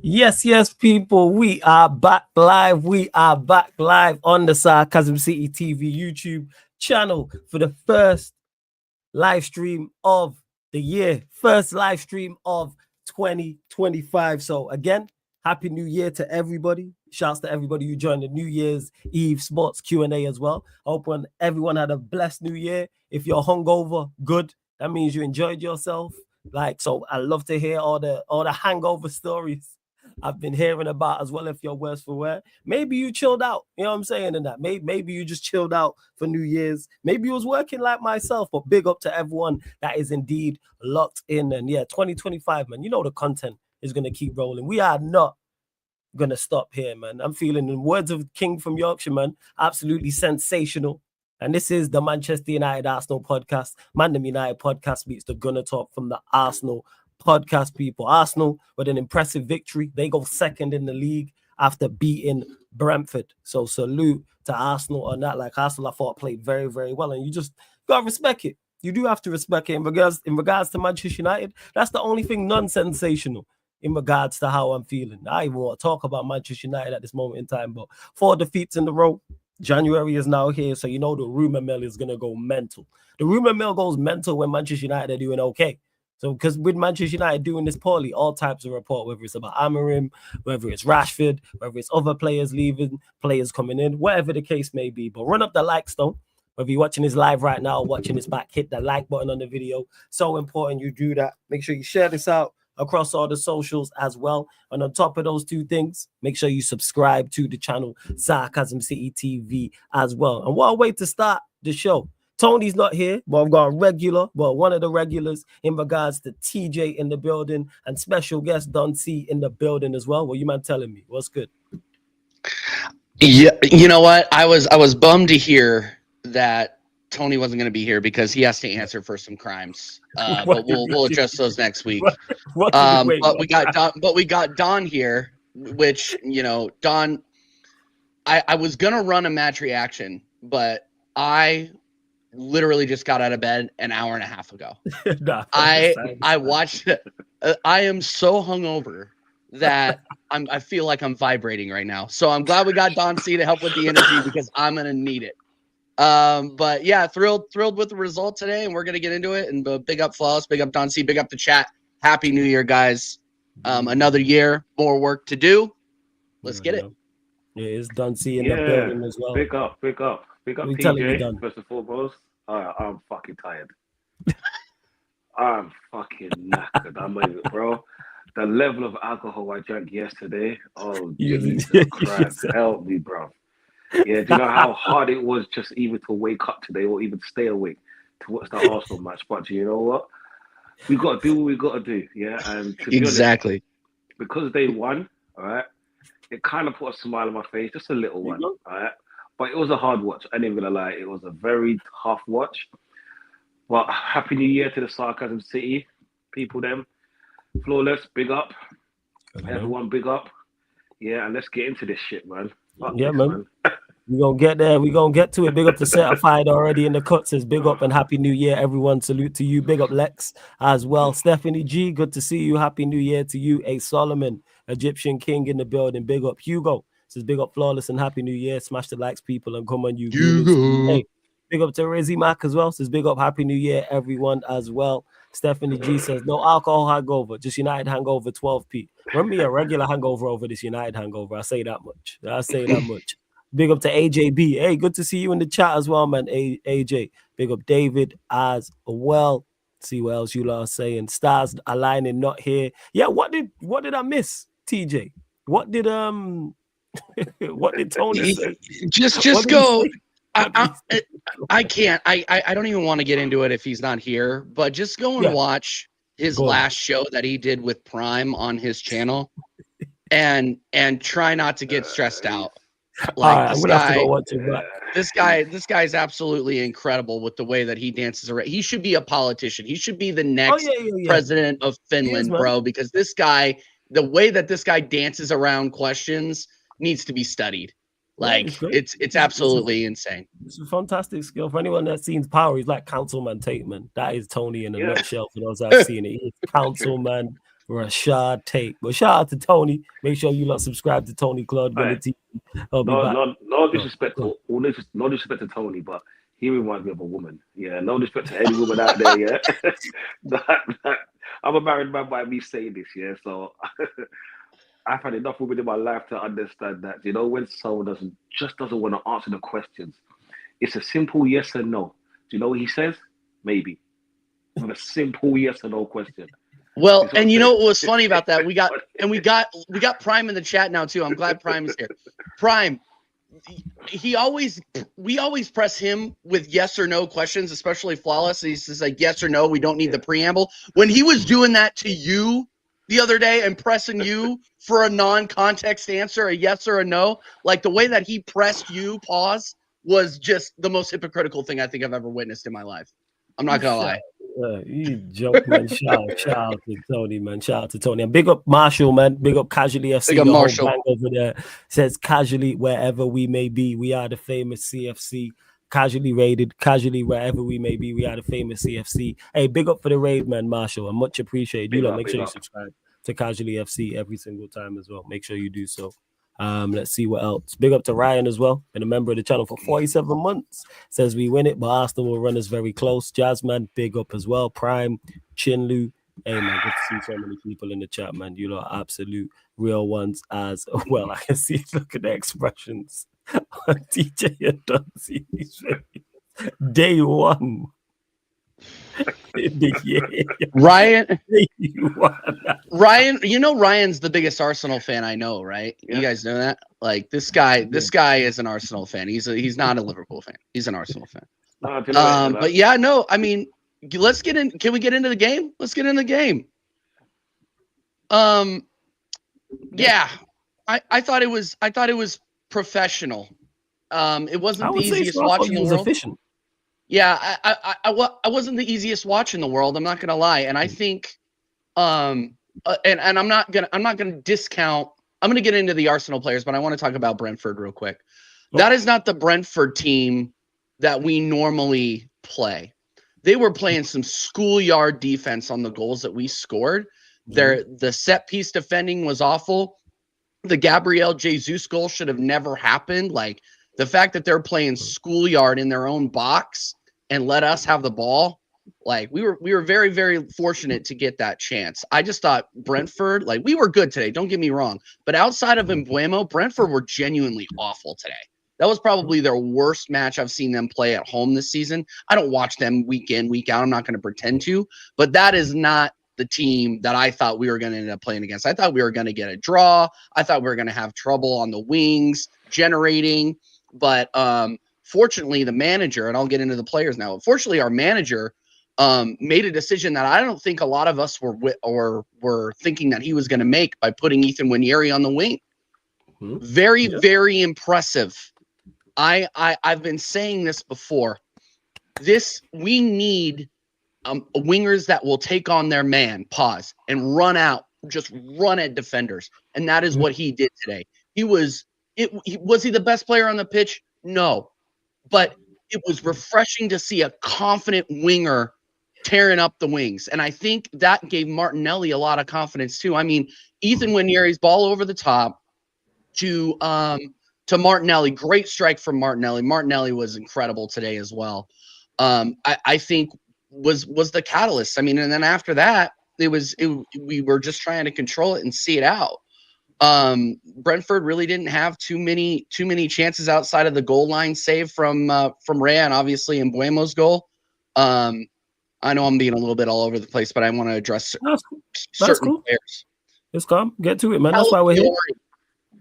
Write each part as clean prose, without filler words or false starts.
Yes, people. We are back live. We are back live on the Sarcasm City TV YouTube channel for the first live stream of the year, first live stream of 2025. So, again, Happy New Year to everybody. Shouts to everybody who joined the New Year's Eve Sports Q&A as well. I hope everyone had a blessed New Year. If you're hungover, good. That means you enjoyed yourself. So I love to hear all the hangover stories I've been hearing about as well. If you're worse for wear, maybe you chilled out. You know what I'm saying? And that maybe you just chilled out for New Year's. Maybe you was working like myself. But big up to everyone that is indeed locked in. And yeah, 2025, man. You know the content is gonna keep rolling. We are not gonna stop here, man. I'm feeling, in words of King from Yorkshire, man, absolutely sensational. And this is the Manchester United Arsenal podcast. Man United podcast meets the Gunner Talk from the Arsenal podcast, people. Arsenal with an impressive victory. They go second in the league after beating Brentford. So salute to Arsenal on that. Like, Arsenal, I thought, played very, very well. And you just got to respect it. You do have to respect it. In regards to Manchester United, that's the only thing non-sensational in regards to how I'm feeling. I even want to talk about Manchester United at this moment in time. But 4 defeats in a row. January is now here, so you know the rumor mill is going to go mental. The rumor mill goes mental when Manchester United are doing okay. So, because with Manchester United doing this poorly, all types of report, whether it's about Amorim, whether it's Rashford, whether it's other players leaving, players coming in, whatever the case may be. But run up the likes, though. Whether you're watching this live right now or watching this back, hit the like button on the video. So important you do that. Make sure you share this out across all the socials as well. And on top of those 2 things, make sure you subscribe to the channel Sarcasm City TV as well. And what a way to start the show. Tony's not here, but I've got one of the regulars in regards to TJ in the building and special guest Don C in the building as well. What you man telling me? What's good? Yeah, you know what? I was bummed to hear that Tony wasn't going to be here because he has to answer for some crimes. But we'll address those next week. But we got Don here, which, you know, Don, I was going to run a match reaction, but I literally just got out of bed an hour and a half ago. I watched it. I am so hungover that I feel like I'm vibrating right now. So I'm glad we got Don C to help with the energy because I'm going to need it. But yeah, thrilled with the result today, and we're gonna get into it. And big up Flawless, big up Don C, big up the chat. Happy New Year, guys! Another year, more work to do. Let's get it. Yeah, it's Don C in the building as well. Big up, TJ. First and foremost, I'm fucking tired. I'm fucking knackered. I'm like, bro. The level of alcohol I drank yesterday. Oh, Jesus Christ, help me, bro. Yeah, do you know how hard it was just even to wake up today or even stay awake to watch the Arsenal match? But you know what? We got to do what we got to do, yeah? And to be honest, because they won, all right, it kind of put a smile on my face, just a little one, all right? But it was a hard watch. I ain't gonna lie. It was a very tough watch. But Happy New Year to the Sarcasm City people, them. Flawless, big up. Everyone, big up. Yeah, and let's get into this shit, man. Yeah, man. We're going to get there. We're going to get to it. Big up to Certified already in the cut. Says big up and Happy New Year, everyone. Salute to you. Big up Lex as well. Stephanie G, good to see you. Happy New Year to you. A Solomon, Egyptian King in the building. Big up Hugo. Says big up Flawless and Happy New Year. Smash the likes, people, and come on, you. Hey, big up to Rizzy Mac as well. Says big up Happy New Year, everyone as well. Stephanie G says no alcohol hangover, just United hangover 12p. Run me a regular hangover over this United hangover. I say that much. Big up to AJB. Hey, good to see you in the chat as well, man. AJ. Big up David as well. See what else you lot are saying. Stars aligning, not here. Yeah, what did I miss, TJ? What did what did Tony say? Just go. I can't. I don't even want to get into it if he's not here, but just go and watch his last show that he did with Prime on his channel and try not to get stressed out. Like this guy's absolutely incredible with the way that he dances around. He should be a politician. He should be the next president of Finland, bro, because this guy, the way that this guy dances around questions needs to be studied. Like, it's absolutely insane. It's a fantastic skill. For anyone that's seen Power, he's like Councilman Tateman. That is Tony in a nutshell for those that have seen it. He's Councilman Rashad Tate. But shout out to Tony. Make sure you subscribe to Tony Claude when the TV. I'll be back. No disrespect to Tony, but he reminds me of a woman. Yeah, no disrespect to any woman out there. Yeah, I'm a married man by me saying this. Yeah, so I've had enough women in my life to understand that when someone doesn't want to answer the questions, it's a simple yes or no. Do you know what he says? Maybe. With a simple yes or no question. Well, and you know what was funny about that? We got Prime in the chat now too. I'm glad Prime is here. Prime, we always press him with yes or no questions, especially Flawless. He's just like yes or no. We don't need the preamble. When he was doing that to you the other day and pressing you for a non-context answer, a yes or a no, like the way that he pressed you, was just the most hypocritical thing I think I've ever witnessed in my life. I'm not gonna lie. You joke, man. Shout out to Tony, man. Shout out to Tony. And big up Marshall, man. Big up Casually FC. Big up Marshall. Whole over there says casually wherever we may be. We are the famous CFC. Casually rated, casually wherever we may be. We are the famous CFC. Hey, big up for the raid, man, Marshall. I much appreciate you. Make sure you subscribe to Casually FC every single time as well. Make sure you do so. Let's see what else. Big up to Ryan as well. Been a member of the channel for 47 months. Says we win it, but Arsenal will run us very close. Jazzman, big up as well. Prime, Chinlu. Hey, man, good to see so many people in the chat, man. You lot are absolute real ones as well. I can see, look at the expressions on DJ and Duncy. Day one. Ryan, Ryan's the biggest Arsenal fan I know, right? Yeah. You guys know that? Like this guy is an Arsenal fan. He's not a Liverpool fan. He's an Arsenal fan. But yeah, no, I mean, let's get in. Can we get into the game? Let's get in the game. Yeah, I thought it was professional. It wasn't the easiest watch in the world. Efficient. Yeah, I wasn't the easiest watch in the world. I'm not gonna lie, and I think, and I'm not gonna discount. I'm gonna get into the Arsenal players, but I want to talk about Brentford real quick. Oh. That is not the Brentford team that we normally play. They were playing some schoolyard defense on the goals that we scored. The set piece defending was awful. The Gabriel Jesus goal should have never happened. Like the fact that they're playing schoolyard in their own box and let us have the ball, like we were very, very fortunate to get that chance. I just thought Brentford, like we were good today, don't get me wrong. But outside of Mbeumo, Brentford were genuinely awful today. That was probably their worst match I've seen them play at home this season. I don't watch them week in, week out. I'm not going to pretend to. But that is not the team that I thought we were going to end up playing against. I thought we were going to get a draw. I thought we were going to have trouble on the wings, generating. But fortunately, the manager, and I'll get into the players now. Unfortunately, our manager made a decision that I don't think a lot of us were thinking that he was going to make by putting Ethan Nwaneri on the wing. Very, very impressive. I've been saying this before. We need wingers that will take on their man, and run out, just run at defenders, and that is what he did today. Was he the best player on the pitch? No. But it was refreshing to see a confident winger tearing up the wings. And I think that gave Martinelli a lot of confidence too. I mean, Ethan Nwaneri's ball over the top to Martinelli. Great strike from Martinelli. Martinelli was incredible today as well. I think was the catalyst. I mean, and then after that, we were just trying to control it and see it out. Brentford really didn't have too many chances outside of the goal line save from Raya and obviously Mbeumo's goal. I know I'm being a little bit all over the place, but I want to address certain players. Let's come get to it, man. That's why we're here.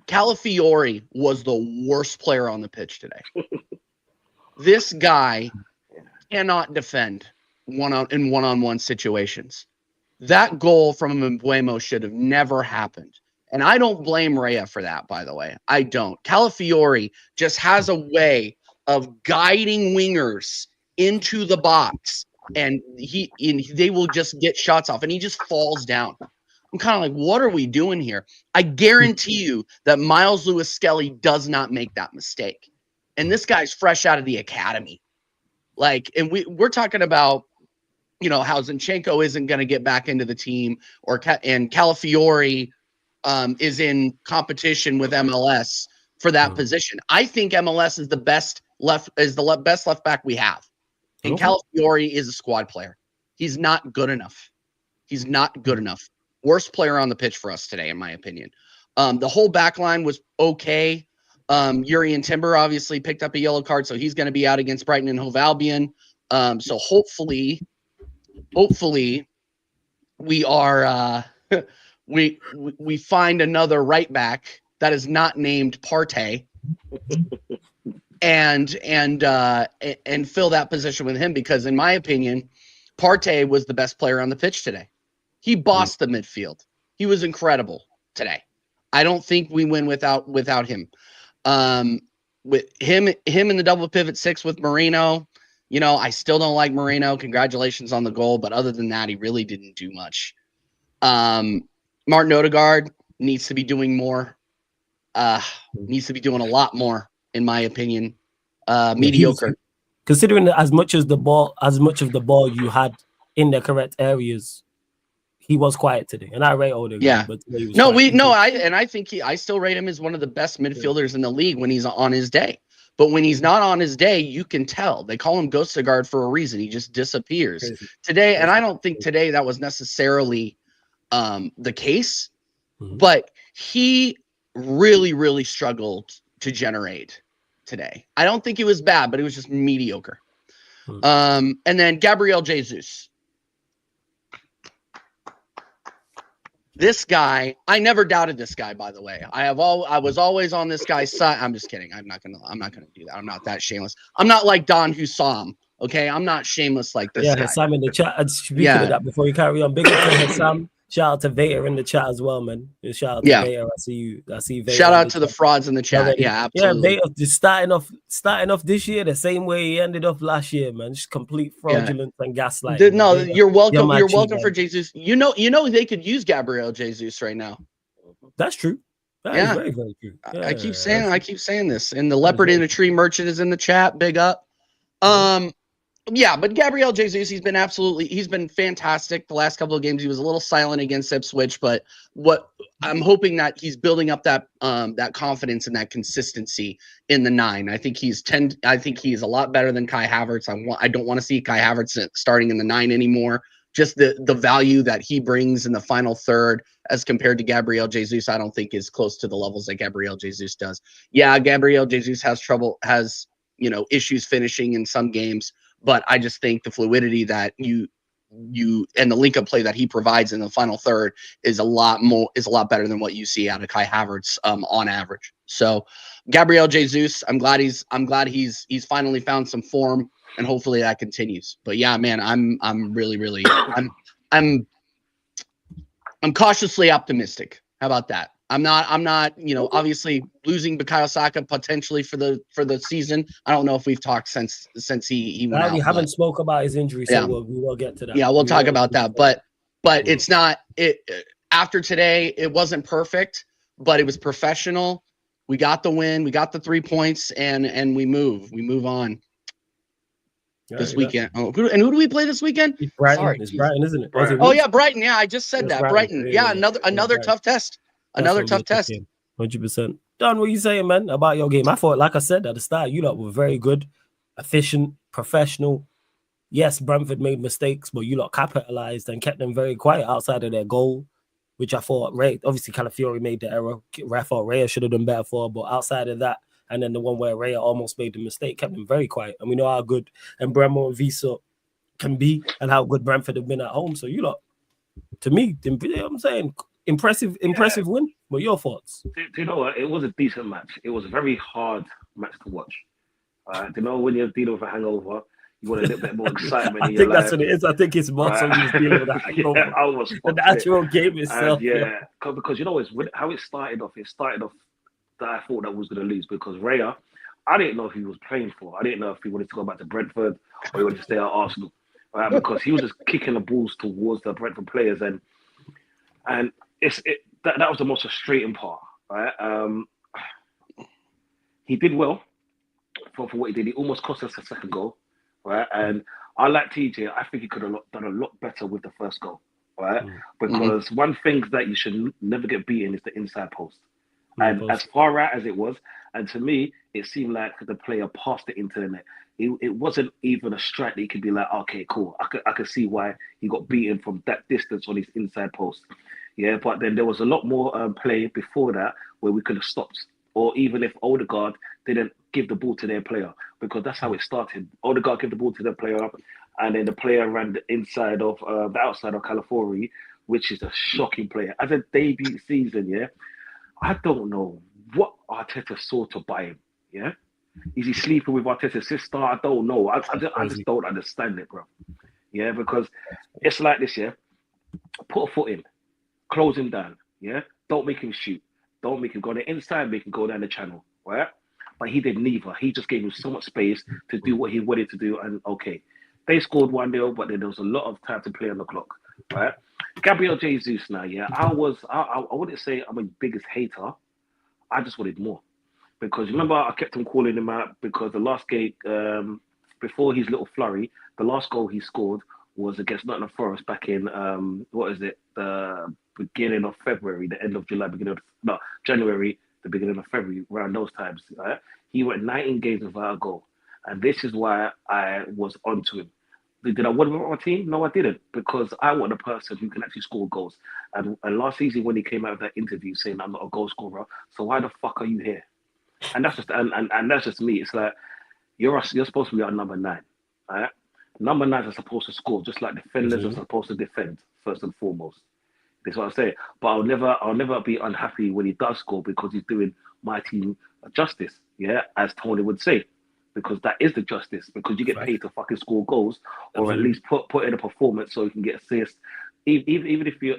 Calafiori was the worst player on the pitch today. This guy cannot defend in one-on-one situations. That goal from Mbeumo should have never happened. And I don't blame Raya for that, by the way. I don't. Calafiori just has a way of guiding wingers into the box, and they will just get shots off, and he just falls down. I'm kind of like, what are we doing here? I guarantee you that Miles Lewis-Skelly does not make that mistake. And this guy's fresh out of the academy. Like, and we're talking about how Zinchenko isn't going to get back into the team, and Calafiori is in competition with MLS for that position. I think MLS is the best left back we have. And Calafiori is a squad player. He's not good enough. He's not good enough. Worst player on the pitch for us today, in my opinion. The whole back line was okay. Yuri and Timber obviously picked up a yellow card, so he's going to be out against Brighton and Hove Albion. So hopefully we are we find another right back that is not named Partey and fill that position with him, because in my opinion, Partey was the best player on the pitch today. He bossed the midfield. He was incredible today. I don't think we win without him. With him in the double pivot 6 with Moreno, I still don't like Moreno. Congratulations on the goal, but other than that, he really didn't do much. Martin Odegaard needs to be doing more. Needs to be doing a lot more, in my opinion. Mediocre. Considering as much of the ball you had in the correct areas, he was quiet today, and I rate Odegaard. Yeah, but I think I still rate him as one of the best midfielders in the league when he's on his day. But when he's not on his day, you can tell. They call him Ghostagard for a reason. He just disappears today, and I don't think today that was necessarily the case. But he really, really struggled to generate today. I don't think it was bad, but it was just mediocre. And then Gabriel Jesus. This guy, I never doubted this guy, by the way. I was always on this guy's side. I'm just kidding. I'm not gonna do that. I'm not that shameless. I'm not like Don Hussam. Okay, I'm not shameless like this guy. Sam in the chat. Speaking of that, before you carry on, big up to Sam. Shout out to Vader in the chat as well, man. Shout out to Vader. I see you. I see Vader. Shout out to the frauds in the chat. Yeah, absolutely. Yeah, Vader just starting off this year the same way he ended off last year, man. Just complete fraudulence and gaslighting. No, you're welcome. You're welcome for Jesus. You know they could use Gabriel Jesus right now. That's true. That is very, very true. Yeah, I keep saying this. And the leopard in a tree merchant is in the chat. Big up. Yeah, but Gabriel Jesus, he's been fantastic. The last couple of games, he was a little silent against Ipswich, but what I'm hoping that he's building up that confidence and that consistency in the 9. I think he's a lot better than Kai Havertz. I don't want to see Kai Havertz starting in the 9 anymore. Just the value that he brings in the final third as compared to Gabriel Jesus, I don't think is close to the levels that Gabriel Jesus does. Yeah, Gabriel Jesus has issues finishing in some games. But I just think the fluidity that you and the link-up play that he provides in the final third is a lot better than what you see out of Kai Havertz on average. So Gabriel Jesus, I'm glad he's finally found some form, and hopefully that continues. But yeah, man, I'm really I'm cautiously optimistic. How about that? I'm not, obviously losing Bukayo Saka potentially for the season. I don't know if we've talked since he went out. We haven't spoke about his injury, so we will get to that. Yeah, we'll talk about that. But it's not after today, it wasn't perfect, but it was professional. We got the win, we got the 3 points, and we move on. This weekend. Who do we play this weekend? It's Brighton, isn't it? Brighton. Oh yeah, Brighton. Yeah, I just said that. Brighton. Yeah, another tough test. Another tough test. 100%. Don, what are you saying, man, about your game? I thought, like I said at the start, you lot were very good, efficient, professional. Yes, Brentford made mistakes, but you lot capitalized and kept them very quiet outside of their goal, which I thought, obviously Calafiori made the error. I thought Raya should have done better for, but outside of that, and then the one where Raya almost made the mistake, kept them very quiet. And we know how good Bremo and Visa can be and how good Brentford have been at home. So you lot, to me, you know what I'm saying, impressive win. What are your thoughts? Do you know what? It was a decent match. It was a very hard match to watch. Do you know when you're dealing with a hangover, you want a little bit more excitement in your life? That's what it is. I think it's more so he's dealing with that hangover. I was the actual game itself. Because you know how it started off. It started off that I thought that was going to lose because Raya, I didn't know if he was playing for. I didn't know if he wanted to go back to Brentford or he wanted to stay at Arsenal. Because he was just kicking the balls towards the Brentford players and that was the most frustrating part, right? He did well for what he did. He almost cost us a second goal, right? And I like TJ. I think he could have done a lot better with the first goal, right? Because one thing that you should never get beaten is the inside post. And as far out as it was, and to me, it seemed like the player passed it into the net. It wasn't even a strike that he could be like, okay, cool. I could see why he got beaten from that distance on his inside post. Yeah, but then there was a lot more play before that where we could have stopped. Or even if Odegaard didn't give the ball to their player, because that's how it started. Odegaard gave the ball to the player, and then the player ran the inside of the outside of Calafiori, which is a shocking player. As a debut season, yeah, I don't know what Arteta saw to buy him. Yeah, is he sleeping with Arteta's sister? I don't know. I just don't understand it, bro. Yeah, because it's like this. Yeah, put a foot in, close him down. Yeah, don't make him shoot. Don't make him go on the inside. Make him go down the channel. Right? But he did neither. He just gave him so much space to do what he wanted to do. And okay, they scored 1-0, but then there was a lot of time to play on the clock. Right? Gabriel Jesus now, yeah. I wouldn't say I'm his biggest hater. I just wanted more. Because remember, I kept on calling him out because the last game, before his little flurry, the last goal he scored was against Nottingham Forest back in, the beginning of February, the end of July, January, the beginning of February, around those times. Right? He went 19 games without a goal. And this is why I was onto him. Did I want him on my team? No, I didn't, because I want a person who can actually score goals. And last season, when he came out of that interview saying I'm not a goal scorer, so why the fuck are you here? And that's just and that's just me. It's like you're supposed to be our number 9, right? Number 9s are supposed to score, just like defenders are supposed to defend first and foremost. That's what I say. But I'll never be unhappy when he does score because he's doing my team justice. Yeah, as Tony would say. Because that is the justice. Because you get paid to fucking score goals, or at least put in a performance so you can get assists. Even if you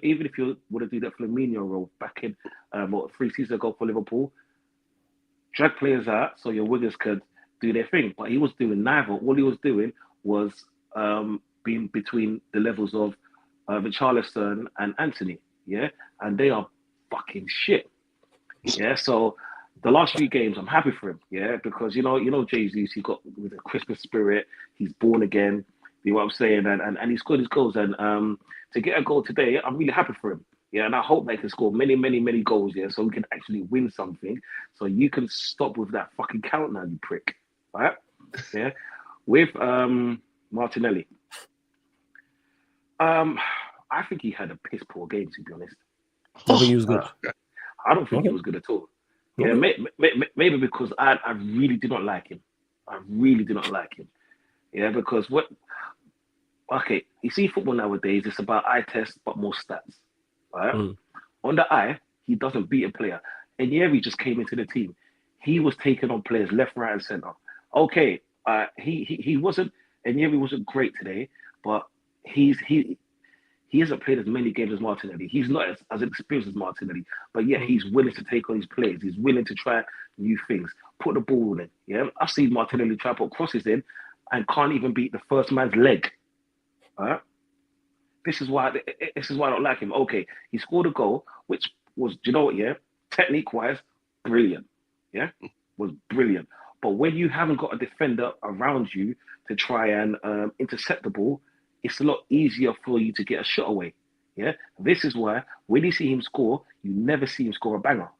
would have do that Firmino role back in 3 seasons ago for Liverpool, drag players out so your wingers could do their thing. But he was doing neither. All he was doing was being between the levels of Richarlison and Anthony. Yeah, and they are fucking shit. Yeah, so. The last few games, I'm happy for him, yeah, because you know Jesus, he got with a Christmas spirit, he's born again, you know what I'm saying, and he scored his goals, and to get a goal today, I'm really happy for him, yeah, and I hope they can score many goals, yeah, so we can actually win something, so you can stop with that fucking countdown, you prick, right? Yeah, with Martinelli, I think he had a piss poor game, to be honest. I think he was good. I don't think he was good at all. Yeah, maybe because I really do not like him. I really do not like him. Yeah, because you see football nowadays, it's about eye test, but more stats. Right? On the eye, he doesn't beat a player. And yeah, he just came into the team. He was taking on players left, right, and centre. Okay, he wasn't, and yeah, he wasn't great today, but he hasn't played as many games as Martinelli. He's not as experienced as Martinelli, but yet he's willing to take on his players. He's willing to try new things, put the ball in. Yeah, I've seen Martinelli try to put crosses in and can't even beat the first man's leg. All right? This is why I don't like him. Okay, he scored a goal, which was, do you know what? Yeah, technique-wise, brilliant. Yeah, was brilliant. But when you haven't got a defender around you to try and intercept the ball, it's a lot easier for you to get a shot away. Yeah, this is why when you see him score, you never see him score a banger.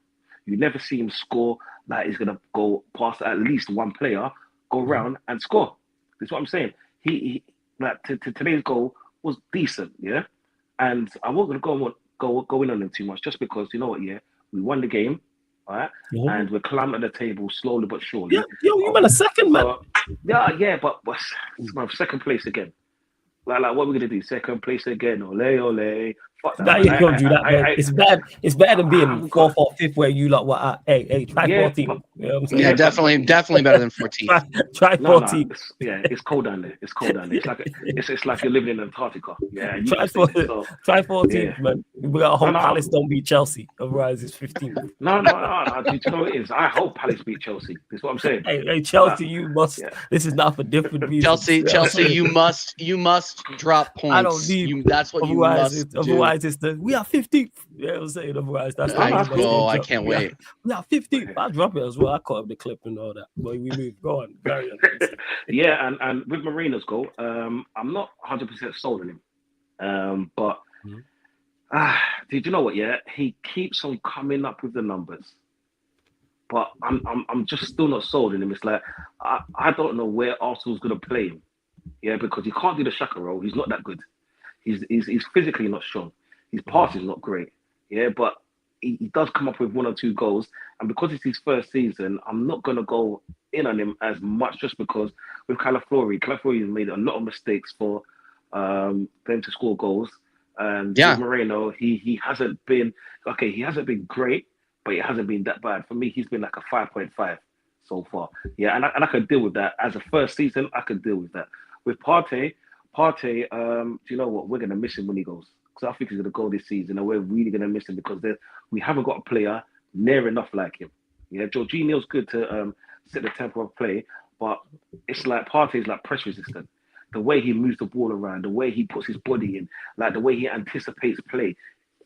You never see him score like he's gonna go past at least one player, go round and score. That's what I'm saying. He like today's goal was decent. Yeah, and I wasn't gonna go in on him too much just because you know what? Yeah, we won the game. All right, and we're climbing the table slowly but surely. Yeah, you won a second, man. Yeah, but it's my second place again. Like, what are we gonna do? Second place again? Ole. Fuck that. Nah, you can't do that, man. It's bad. It's better than being 4th or 5th where you like what? Hey, try 14. You know what I'm saying? Yeah, definitely better than 14. Try 14. No, it's cold down there. It's cold down there. It's like you're living in Antarctica. Yeah, try 14, man. We got a whole Palace don't beat Chelsea, otherwise it's 15. No. Do you know what it is? I hope Palace beat Chelsea. That's what I'm saying. Hey, Chelsea, you must. Yeah. This is not for different reasons. Chelsea, you must drop points. I don't need. That's what you must do. Otherwise, we are 15th. Yeah, I'm saying otherwise. That's Let's go. I can't wait. Yeah, 15. I'll drop it as well. I caught up the clip and all that. But we move. Go on. Carry on. Yeah, and with Marina's goal, I'm not 100% sold on him. But did you know what? Yeah, he keeps on coming up with the numbers. But I'm just still not sold on him. It's like I don't know where Arsenal's gonna play him. Yeah, because he can't do the Saka role. He's not that good. He's physically not strong. His pass is not great. Yeah, but he does come up with 1 or 2 goals. And because it's his first season, I'm not gonna go in on him as much just because with Calafiori has made a lot of mistakes for them to score goals. And with Moreno, he hasn't been he hasn't been great, but it hasn't been that bad. For me, he's been like a 5.5 so far. Yeah, and I could deal with that. As a first season, I could deal with that. With Partey, do you know what? We're going to miss him when he goes. Because I think he's going to go this season, and we're really going to miss him because we haven't got a player near enough like him. Yeah, Jorginho's good to set the tempo of play, but it's like Partey's like press resistant. The way he moves the ball around, the way he puts his body in, like the way he anticipates play.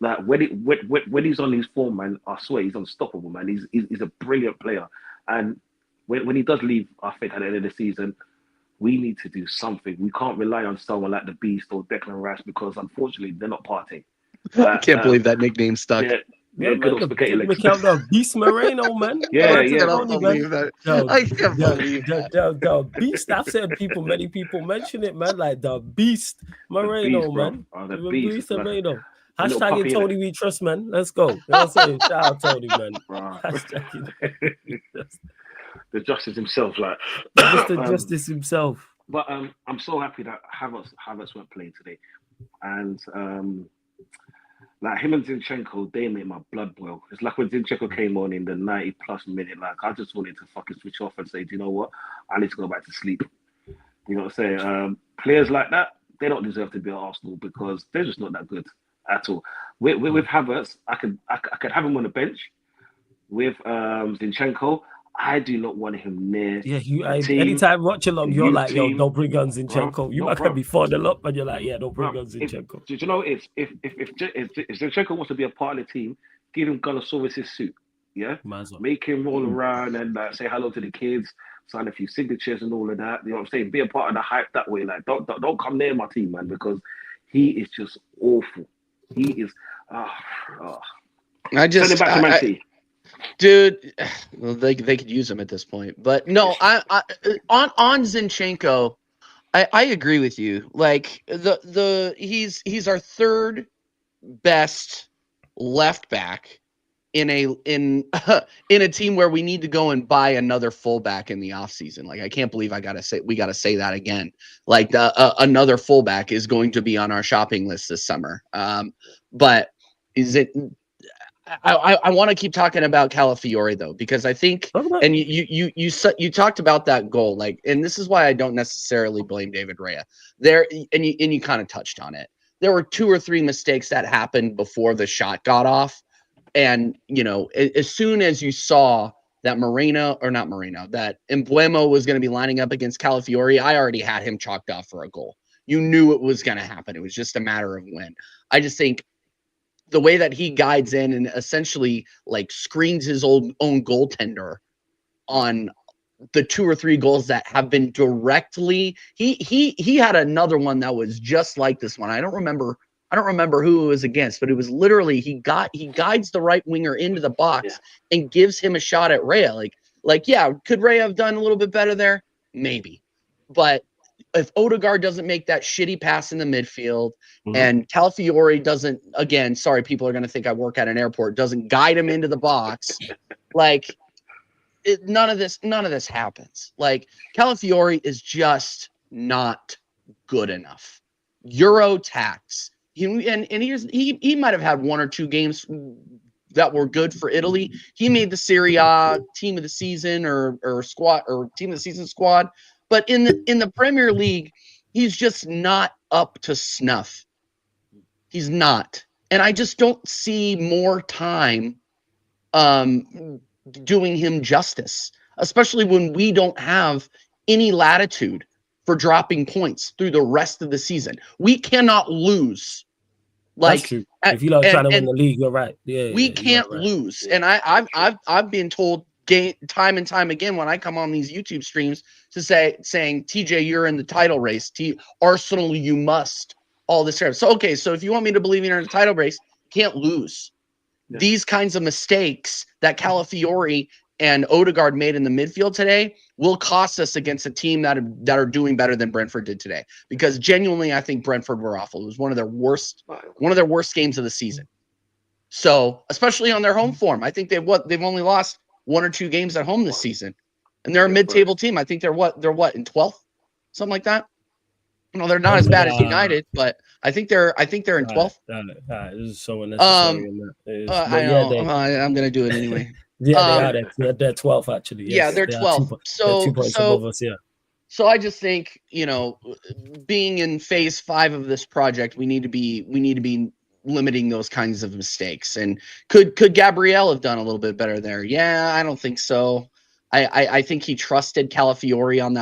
Like when he's on his form, man, I swear he's unstoppable, man. He's a brilliant player, and when he does leave, I think at the end of the season, we need to do something. We can't rely on someone like the Beast or Declan Rice because unfortunately they're not Partey. I can't believe that nickname stuck. Yeah, good old spaghetti legs. The Beast Moreno, man. Yeah. I can't believe that. I can't believe that. The Beast. I've said many people mention it, man. Like the Beast Moreno, Beast, man. The Beast Moreno. Hashtag Tony we trust, man. Let's go. You know what I'm saying? Shout out Tony, man. The Justice himself, like Mr. Justice himself. But I'm so happy that Havertz went playing today, and like him and Zinchenko, they made my blood boil. It's like when Zinchenko came on in the 90+ minute, like I just wanted to fucking switch off and say, do you know what? I need to go back to sleep. You know what I'm saying? Players like that, they don't deserve to be at Arsenal because they're just not that good at all. With Havertz, I could have him on the bench. With Zinchenko, I do not want him near. Yeah, anytime watching them, you're like, yo, don't bring on Zinchenko. You might be falling up, and you're like, yeah, don't bring on Zinchenko. Do you know if Zinchenko wants to be a part of the team, give him Gunnosaurus' suit. Yeah, make him roll around and say hello to the kids, sign a few signatures and all of that. You know what I'm saying? Be a part of the hype that way. Like, don't come near my team, man, because he is just awful. He is. I just send him back to Man City. Dude, well, they could use him at this point, but no, I on Zinchenko, I agree with you. Like he's our third best left back in a team where we need to go and buy another fullback in the offseason. Like I can't believe we got to say that again. Like another fullback is going to be on our shopping list this summer. But is it? I want to keep talking about Calafiori though, because I think, and you talked about that goal, like, and this is why I don't necessarily blame David Raya there, and you kind of touched on it. There were 2 or 3 mistakes that happened before the shot got off, and as soon as you saw that that Mbeumo was going to be lining up against Calafiori, I already had him chalked off for a goal. You knew it was going to happen. It was just a matter of when. I just think the way that he guides in and essentially like screens his own goaltender on the 2 or 3 goals that have been directly, he had another one that was just like this one. I don't remember who it was against, but it was literally he guides the right winger into the box and gives him a shot at Raya. Like yeah, could Raya have done a little bit better there? Maybe. But if Odegaard doesn't make that shitty pass in the midfield and Calafiori doesn't, again, sorry, people are going to think I work at an airport, doesn't guide him into the box, like none of this happens. Like Calafiori is just not good enough. Euro tax. He might have had 1 or 2 games that were good for Italy. He made the Serie A team of the season or squad or team of the season squad. But in the Premier League, he's just not up to snuff. He's not. And I just don't see more time doing him justice, especially when we don't have any latitude for dropping points through the rest of the season. We cannot lose Like, that's true. If you like trying to win and the league, you're right. Yeah, we can't lose. And I've been told time and time again when I come on these YouTube streams to saying TJ, you're in the title race. Arsenal, you must. All this stuff. So okay, so if you want me to believe you're in the title race, can't lose. Yeah. These kinds of mistakes that Calafiori and Odegaard made in the midfield today will cost us against a team that are doing better than Brentford did today. Because genuinely, I think Brentford were awful. It was one of their worst games of the season. So, especially on their home form, I think they've only lost 1 or 2 games at home this season, and they're a mid-table team. I think they're what in 12th, something like that. No, they're not as bad as United, but I think they're in 12th. This is so unnecessary. I know. I'm gonna do it anyway. Yeah, they're 12th actually. Yes, yeah, they're 12th. So 2 points above us. Yeah. So I just think, being in phase 5 of this project, we need to be limiting those kinds of mistakes. And could Gabriel have done a little bit better there? Yeah, I don't think so. I think he trusted Calafiori on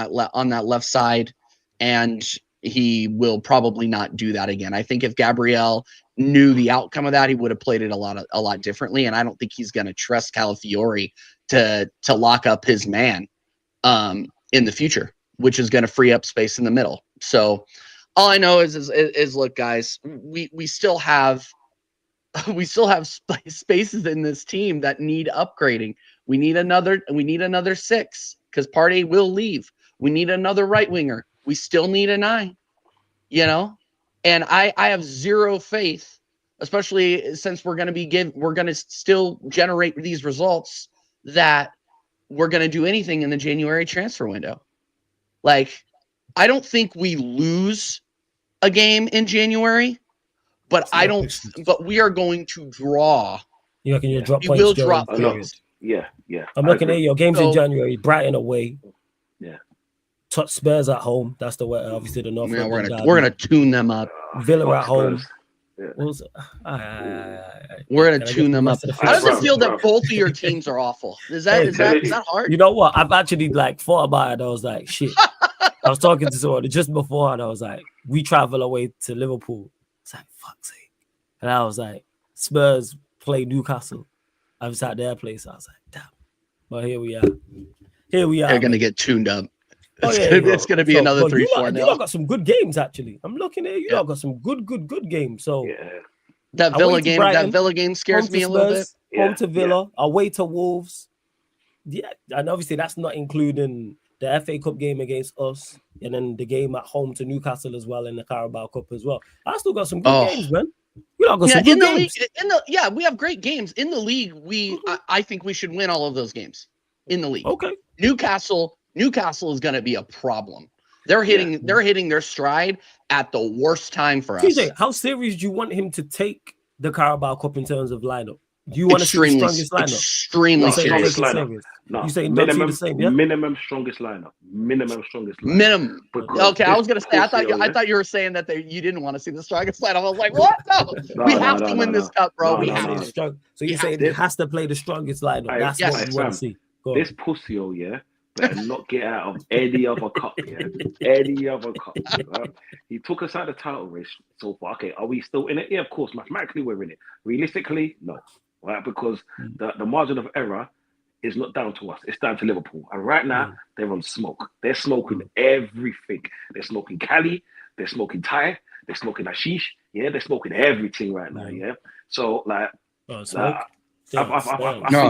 that left side, and he will probably not do that again. I think if Gabriel knew the outcome of that, he would have played it a lot differently. And I don't think he's going to trust Calafiori to lock up his man in the future, which is going to free up space in the middle. So all I know is look, guys, we still have spaces in this team that need upgrading. We need another 6 because Partey will leave. We need another right winger. We still need an 9, and I have zero faith, especially since we're going to still generate these results, that we're going to do anything in the January transfer window. Like, I don't think we lose a game in January, but but we are going to draw. You reckon you'll drop points? We will drop points. Yeah. I'm looking at your games in January. Brighton away. Yeah. Spurs at home. That's the way. Obviously, the North. Yeah, we're gonna tune them up. Villa at home. Yeah. We're gonna tune them up. How does it feel that both of your teams are awful? Is that hard? You know what? I've actually thought about it. I was like, shit. I was talking to someone just before, and I was like, we travel away to Liverpool. It's like, fuck's sake. And I was like, Spurs play Newcastle. I was at their place. I was like, damn. But here we are. They're gonna get tuned up. It's gonna be another 3-4. You got some good games actually. I'm looking at you. You got some good games. So that Villa game scares me a little bit. Home to Villa, away to Wolves. Yeah, and obviously that's not including the FA Cup game against us, and then the game at home to Newcastle as well in the Carabao Cup as well. I still got some good games, man. We got some good games. We have great games in the league. I think we should win all of those games in the league. Okay. Newcastle is going to be a problem. They're hitting their stride at the worst time for us. TJ, how serious do you want him to take the Carabao Cup in terms of lineup? Do you want to see the strongest lineup? Extremely serious. No, you say minimum the same, yeah? Minimum strongest lineup. Minimum strongest lineup. Minimum. Okay, I was gonna say. I thought you were saying that you didn't want to see the strongest lineup. I was like, what? No, we have to win this cup, bro. We have to. So you're saying it has to play the strongest lineup. That's what you want to see. This pussy, better not get out of any other cup. Yeah, any other cup. Right? He took us out of the title race so far. Okay, are we still in it? Yeah, of course. Mathematically, we're in it. Realistically, no. Right, because the margin of error is not down to us. It's down to Liverpool. And right now, they're on smoke. They're smoking everything. They're smoking Cali. They're smoking Thai. They're smoking Ashish. Yeah, they're smoking everything right now. Yeah. So, smoke.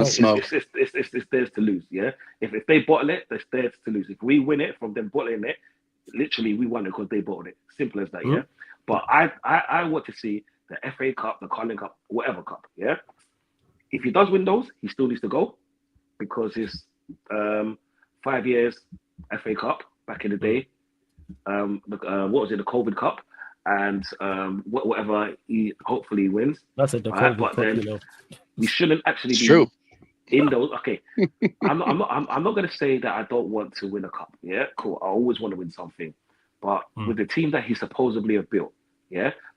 Smoke. It's theirs to lose. Yeah. If they bottle it, it's theirs to lose. If we win it from them bottling it, literally we won it because they bottled it. Simple as that. Yeah. But I want to see the FA Cup, the Carling Cup, whatever cup. Yeah. If he does win those, he still needs to go because it's 5 years FA Cup back in the day. What was it? The COVID Cup, and whatever he hopefully wins. That's it. The COVID Cup, then we shouldn't actually be in those. Okay, I'm not going to say that I don't want to win a cup. Yeah, cool. I always want to win something, but with the team that he supposedly have built,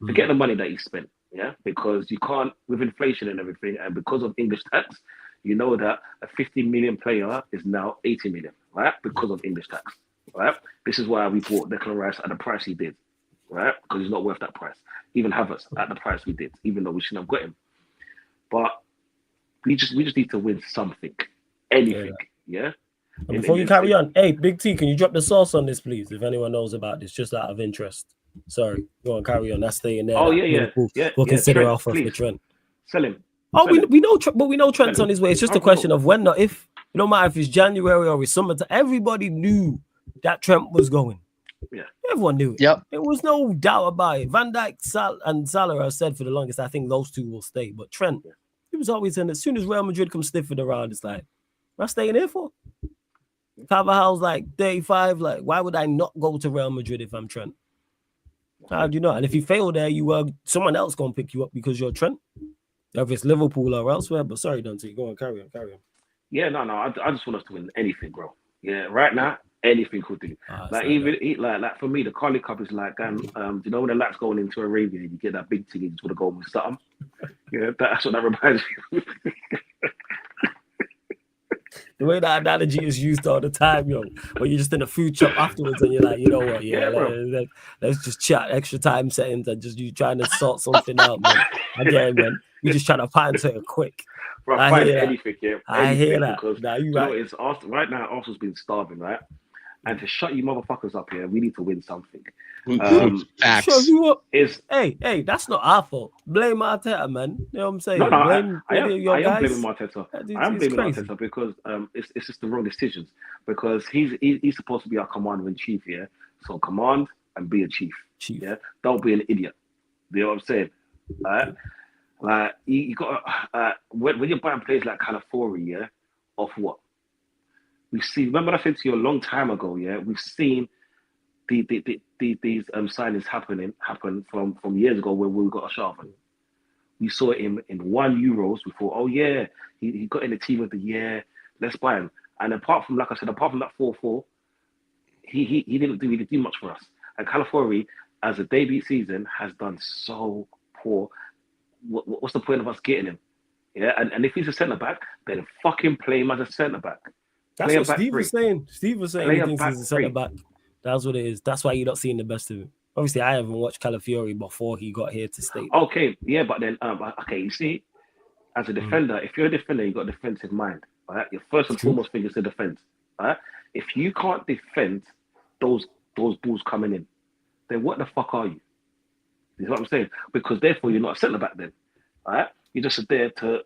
forget the money that he spent. Yeah, because you can't, with inflation and everything, and because of English tax, you know that a 50 million player is now 80 million, right? Because of English tax, right? This is why we bought Declan Rice at the price he did. right? Because he's not worth that price. Even Havertz at the price we did, even though we shouldn't have got him. But we just need to win something, anything, yeah. And before you carry on, hey, Big T, can you drop the source on this, please? If anyone knows about this, just out of interest. Sorry, go on, carry on. That's staying there. Oh yeah. We'll consider Trent, offer for Trent. Sell him. Oh, we know, but we know Trent's on his way. It's just a question of when, not if. No matter if it's January or it's summertime. Everybody knew that Trent was going. Yeah, everyone knew it. Yep, there was no doubt about it. Van Dijk, and Salah have said for the longest, I think those two will stay. But Trent, he was always in. As soon as Real Madrid come sniffing around, it's like, what am I staying here for? Carvajal's like 35. Like, why would I not go to Real Madrid if I'm Trent? How do you know? And if you fail there, someone else gonna pick you up because you're Trent. If it's Liverpool or elsewhere. But sorry, Dante, go on, carry on. Yeah, no. I just want us to win anything, bro. Yeah, right now, anything could do. Like even like for me, the Carling Cup is like, you know, when the laps going into Arabia, you get that big thing, you just want to go with something. Yeah, that's what that reminds me. The way that analogy is used all the time, yo. But you're just in a food shop afterwards and you're like, you know what, let's just chat extra time settings and just you trying to sort something out, man. Again, man. You're just trying to find something quick. Bro, find anything, yeah. I hear that. Because nah, you know, it's right now, Arsenal's been starving, right? And to shut you motherfuckers up here, we need to win something. Facts. Hey, that's not our fault. Blame Arteta, man. You know what I'm saying? No, I am blaming Arteta. I am blaming Arteta because it's just the wrong decisions. Because he's supposed to be our commander-in-chief, yeah? So command and be a chief. Yeah? Don't be an idiot. You know what I'm saying? Right? Like, you got when you're buying players like Calafiori, yeah? Off what? We've seen, remember I said to you a long time ago, yeah? We've seen these signings happen from years ago when we got a Sharpen. We saw him in €1. We thought, oh yeah, he got in the team of the year. Let's buy him. And apart from that 4-4, he didn't really do much for us. And Calafiori, as a debut season, has done so poor. What's the point of us getting him? Yeah, and if he's a centre back, then fucking play him as a centre back. That's what Steve was saying. Steve was saying he thinks he's a centre back. That's what it is. That's why you're not seeing the best of him. Obviously, I haven't watched Calafiori before he got here to state. Okay, yeah, but then, you see, as a defender, if you're a defender, you've got a defensive mind, right? Your first and foremost thing is to defend, right? If you can't defend those balls coming in, then what the fuck are you? You know what I'm saying? Because therefore, you're not a centre back then, right? You're just there to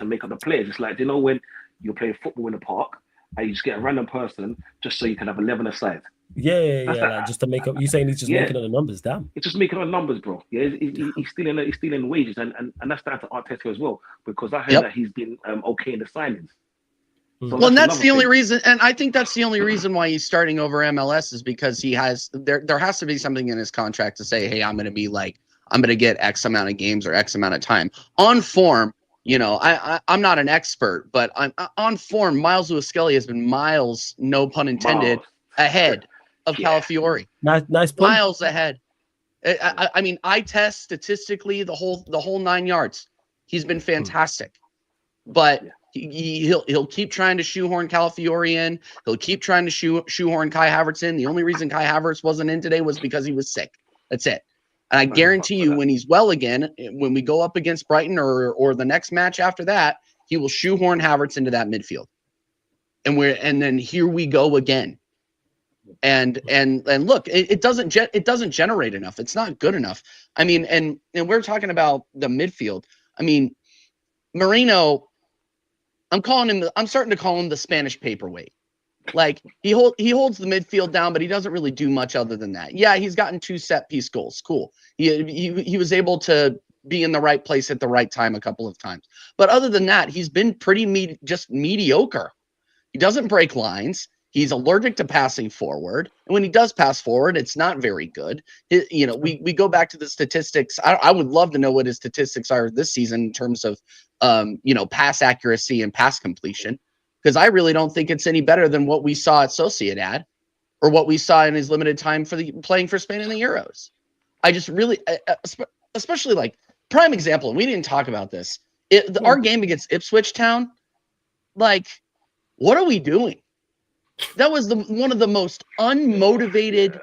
make up the players. It's like, you know, when you're playing football in the park and you just get a random person just so you can have 11 aside. Yeah, like just to make up. You're saying he's just making up the numbers, damn. It's just making up numbers, bro. Yeah, he's stealing wages, and that's down to Arteta as well, because I heard that he's been okay in the signings. So well, and that's the only reason, and I think that's the only reason why he's starting over MLS is because he has there has to be something in his contract to say, hey, I'm going to get X amount of games or X amount of time on form. You know, I'm not an expert, but I'm on form. Miles Lewis-Skelly has been miles, no pun intended, ahead of Calafiori. Nice point. Miles ahead. I mean, I test statistically the whole 9 yards. He's been fantastic, but he'll keep trying to shoehorn Calafiori in. He'll keep trying to shoehorn Kai Havertz in. The only reason Kai Havertz wasn't in today was because he was sick. That's it. And I guarantee you, when he's well again, when we go up against Brighton or the next match after that, he will shoehorn Havertz into that midfield. And then here we go again. And look, it doesn't generate enough. It's not good enough. I mean, and we're talking about the midfield. I mean, Marino, I'm starting to call him the Spanish paperweight. Like he holds the midfield down, but he doesn't really do much other than that. Yeah, he's gotten 2 set piece goals. Cool. He was able to be in the right place at the right time a couple of times. But other than that, he's been pretty just mediocre. He doesn't break lines. He's allergic to passing forward. And when he does pass forward, it's not very good. We go back to the statistics. I would love to know what his statistics are this season in terms of, pass accuracy and pass completion. Because I really don't think it's any better than what we saw at Sociedad or what we saw in his limited time playing for Spain in the Euros. I just really, especially like prime example, and we didn't talk about this. Our game against Ipswich Town, like, what are we doing? That was one of the most unmotivated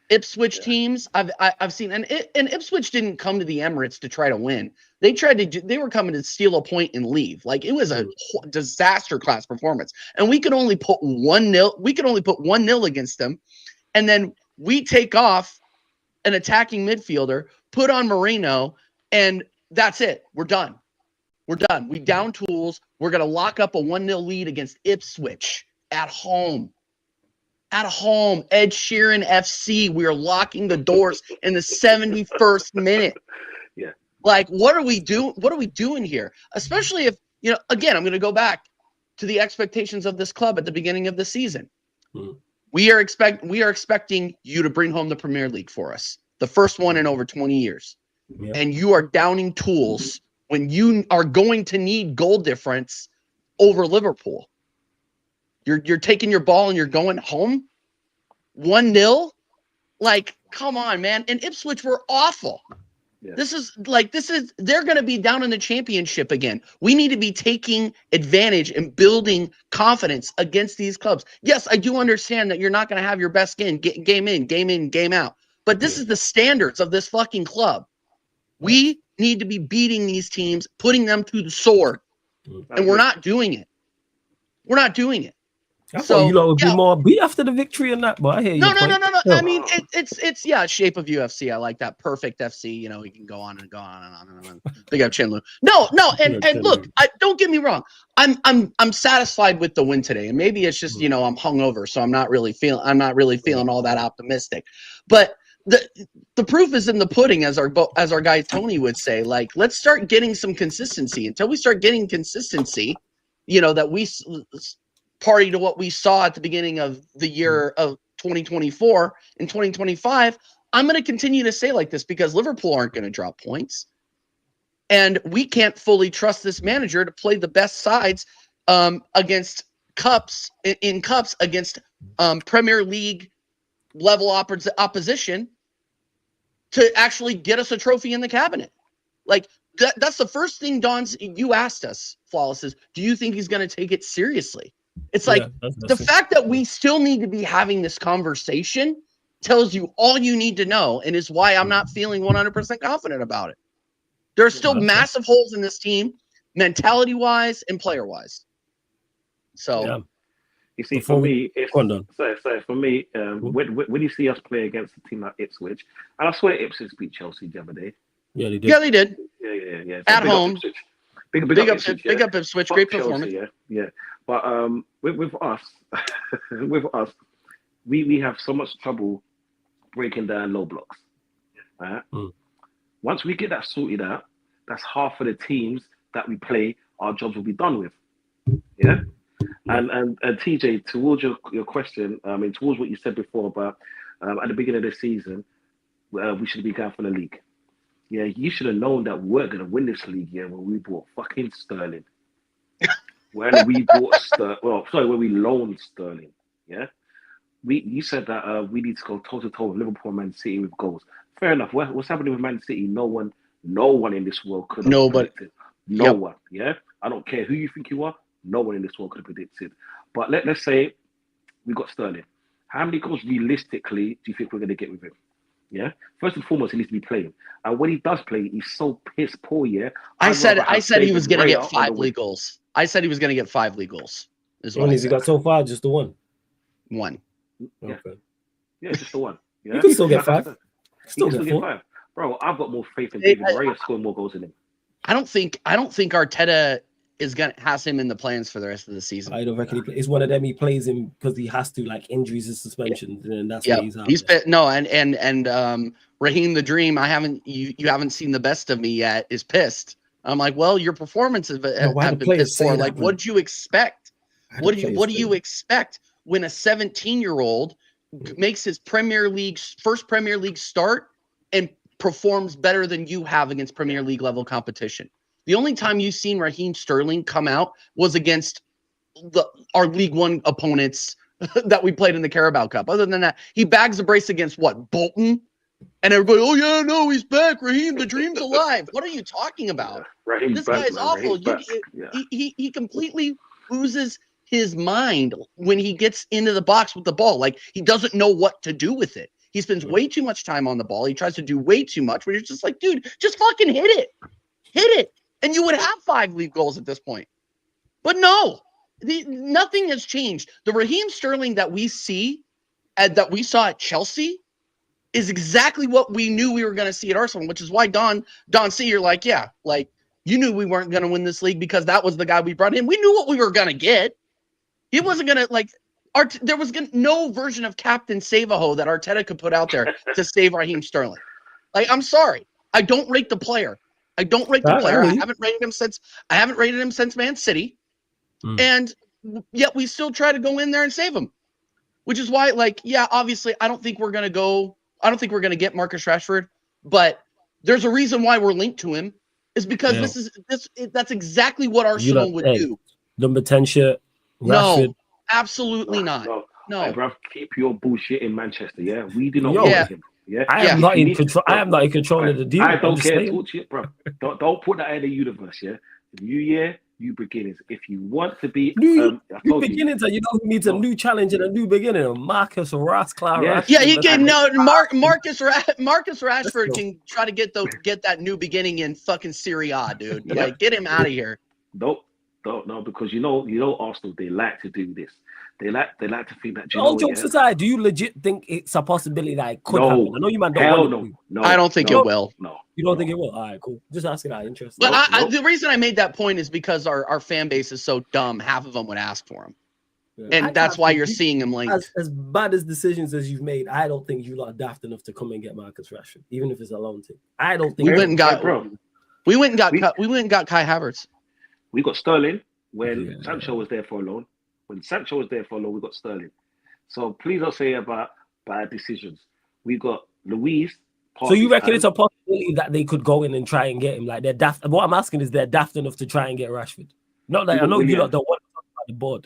Ipswich teams I've seen, and Ipswich didn't come to the Emirates to try to win. They were coming to steal a point and leave. Like, it was a disaster class performance, and we could only put 1-0. We could only put 1-0 against them, and then we take off an attacking midfielder, put on Moreno, and that's it. We're done. We're done. We down tools. We're gonna lock up a 1-0 lead against Ipswich at home. At home, Ed Sheeran FC. We are locking the doors in the 71st minute. Yeah. Like, what are we doing? What are we doing here? Especially if, again, I'm going to go back to the expectations of this club at the beginning of the season. We are expecting you to bring home the Premier League for us, the first one in over 20 years. Yeah. And you are downing tools when you are going to need goal difference over Liverpool. You're taking your ball and you're going home 1-0. Like, come on, man. And Ipswich were awful. Yeah. They're going to be down in the championship again. We need to be taking advantage and building confidence against these clubs. Yes, I do understand that you're not going to have your best game in, game out. But this is the standards of this fucking club. We need to be beating these teams, putting them through the sword. And we're not doing it. We're not doing it. I thought would be more beat after the victory and that, but I hear you. No. I mean, it's shape of UFC. I like that. Perfect FC. We can go on and go on and on and on. Big up Chinlu. No, and look, don't get me wrong. I'm satisfied with the win today, and maybe it's just I'm hungover, so I'm not really feeling all that optimistic. But the proof is in the pudding, as our guy Tony would say. Like, let's start getting some consistency. Until we start getting consistency, that we party to what we saw at the beginning of the year of 2024 and 2025, I'm going to continue to say like this because Liverpool aren't going to drop points. And we can't fully trust this manager to play the best sides against cups against Premier League level opposition to actually get us a trophy in the cabinet. Like, that's the first thing, Don, you asked us, Flawless, is, do you think he's going to take it seriously? It's like the fact that we still need to be having this conversation tells you all you need to know, and is why I'm not feeling 100% confident about it. There are still massive holes in this team, mentality-wise and player-wise. So, you see, for me, when you see us play against a team like Ipswich, and I swear Ipswich beat Chelsea the other day. Yeah, they did. Yeah, they did. Yeah. At home. Big up Ipswich. Great performance. Chelsea, yeah. But with us, we have so much trouble breaking down low blocks. Right? Once we get that sorted out, that's half of the teams that we play, our jobs will be done with. Yeah. And TJ, towards your question, towards what you said before about at the beginning of the season, we should be going for the league. Yeah, you should have known that we're gonna win this league. Yeah, when we bought fucking Sterling. When we loaned Sterling, yeah, you said that we need to go toe to toe with Liverpool and Man City with goals. Fair enough. What's happening with Man City? No one in this world could have predicted. No one. Yeah, I don't care who you think you are. No one in this world could have predicted. But let's say we got Sterling. How many goals realistically do you think we're going to get with him? Yeah. First and foremost, he needs to be playing. And when he does play, he's so piss poor. Yeah. I said he was going to get 5 league goals. I said he was going to get 5 league goals. When has he got so far? Just the one. One. Yeah. Yeah, just the one. Yeah? You can still get 5. Still get 5. Bro, I've got more faith in David Raya scoring more goals than him. I don't think Arteta has him in the plans for the rest of the season. I don't reckon it's one of them. He plays him because he has to, like injuries and suspensions, and that's why he's out. And Raheem the Dream. You haven't seen the best of me yet. Is pissed. I'm like, well, your performances have been pissed poor. Like, what did you expect? What do you expect when a 17-year-old makes his first Premier League start and performs better than you have against Premier League level competition? The only time you've seen Raheem Sterling come out was against our League One opponents that we played in the Carabao Cup. Other than that, he bags a brace against Bolton? And everybody, oh yeah, no, he's back. Raheem, the dream's alive. What are you talking about? This guy's awful. He completely loses his mind when he gets into the box with the ball. Like, he doesn't know what to do with it. He spends way too much time on the ball. He tries to do way too much, where you're just like, dude, just fucking hit it. Hit it. And you would have 5 league goals at this point. But no, nothing has changed. The Raheem Sterling that we see, that we saw at Chelsea, is exactly what we knew we were going to see at Arsenal, which is why Don C, you're like, yeah, like, you knew we weren't going to win this league because that was the guy we brought in. We knew what we were going to get. He wasn't going to, like, there was no version of Captain Save-A-Ho that Arteta could put out there to save Raheem Sterling. Like, I'm sorry. I don't rate the player. I haven't rated him since Man City. And yet we still try to go in there and save him. Which is why, like, yeah, obviously I don't think we're going to get Marcus Rashford, but there's a reason why we're linked to him. Is because that's exactly what Arsenal would do. Number 10 shirt, Rashford. No, absolutely not. No. Hey, bro, keep your bullshit in Manchester, yeah? We do not want him. Yeah? I am not in control. I am not in control of the deal. I don't care. Talk to you, bro. Don't put that in the universe, yeah? New year, new beginnings. If you want to be new beginnings, and you know who needs a new challenge and a new beginning? Marcus Rashford. Yeah, you can Marcus Rashford can try to get that new beginning in fucking Serie A, dude. Like, get him out of here. No, because you know Arsenal, they like to do this. They like to think that. All jokes aside, do you legit think it's a possibility that it could happen? I know you man don't want to. No, I don't think it will. No, you don't think it will? All right, cool. Just asking out interest. But the reason I made that point is because our fan base is so dumb. Half of them would ask for him, and that's why you're seeing him linked. As bad as decisions as you've made, I don't think you lot are daft enough to come and get Marcus Rashford, even if it's a loan team. I don't think we went and got Kai Havertz. We got Sterling when Sancho was there for a loan. When Sancho was there for a loan, we got Sterling. So please don't say about bad decisions. We got Luis. So you reckon it's a possibility that they could go in and try and get him? Like, they're daft. What I'm asking is, they're daft enough to try and get Rashford. Not like I know you lot don't want to talk about the board.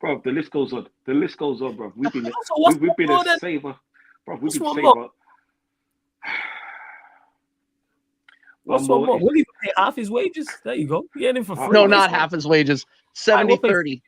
Bro, the list goes on. Bro. We've been a saver. Bro, we've been saver. What's one more? Will he pay half his wages? There you go. Get him for free. No, not half his wages. 70-30.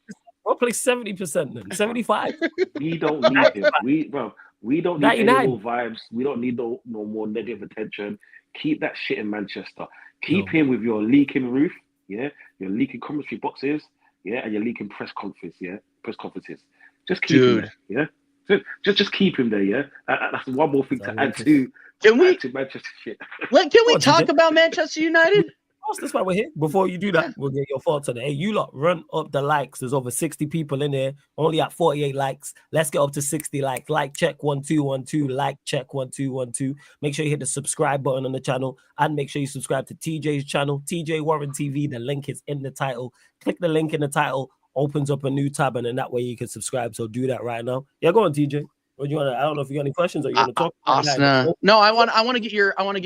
We'll play 70% then. 75. We don't need him. We don't need any more vibes. We don't need no more negative attention. Keep that shit in Manchester. Keep him with your leaking roof, yeah, your leaking commentary boxes, yeah, and your leaking press conferences. Just keep him there, yeah. Just keep him there, yeah. That's one more thing to add to. Can we Manchester shit? Can we talk about Manchester United? That's why we're here. Before you do that, we'll get your thoughts on it. Hey, you lot, run up the likes. There's over 60 people in there, only at 48 likes. Let's get up to 60 likes. Like check 1212. Like check 1212. Make sure you hit the subscribe button on the channel, and make sure you subscribe to TJ's channel, TJ Warren TV. The link is in the title. Click the link in the title. Opens up a new tab, and then that way you can subscribe. So do that right now. Yeah, go on, TJ. What do you want to? I don't know if you got any questions or you want to talk. No, I want to get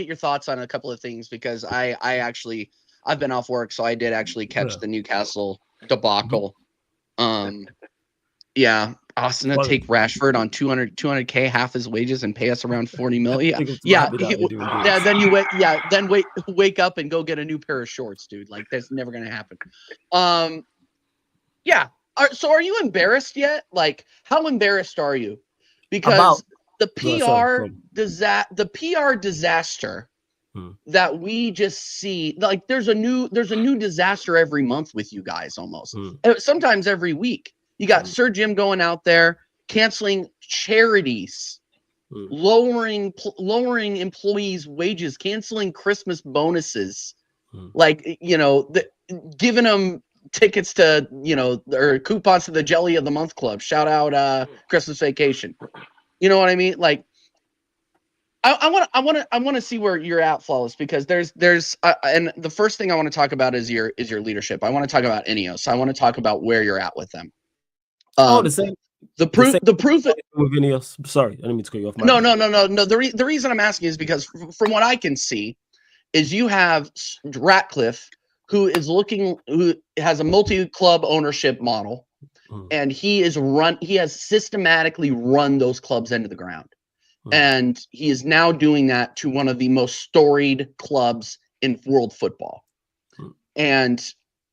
your thoughts on a couple of things, because I've been off work, so I did actually catch the Newcastle debacle. Yeah, Arsenal take Rashford on 200K, half his wages, and pay us around 40 million. Then wake up and go get a new pair of shorts, dude. Like, that's never gonna happen. So are you embarrassed yet? Like, how embarrassed are you? Because the PR disaster that we just see, like, there's a new disaster every month with you guys, almost. Sometimes every week. You got Sir Jim going out there canceling charities, lowering employees' wages, canceling Christmas bonuses, like, giving them tickets to, or coupons to the Jelly of the Month Club. Shout out Christmas Vacation. You know what I mean? Like, I want to see where you're at, Flawless, because there's and the first thing I want to talk about is your leadership. I want to talk about Ineos. I want to talk about where you're at with them. The same. The proof with Ineos. Sorry, I didn't mean to cut you off. No. The reason I'm asking is because from what I can see, is you have Ratcliffe, who has a multi-club ownership model, and he has systematically run those clubs into the ground. And he is now doing that to one of the most storied clubs in world football. And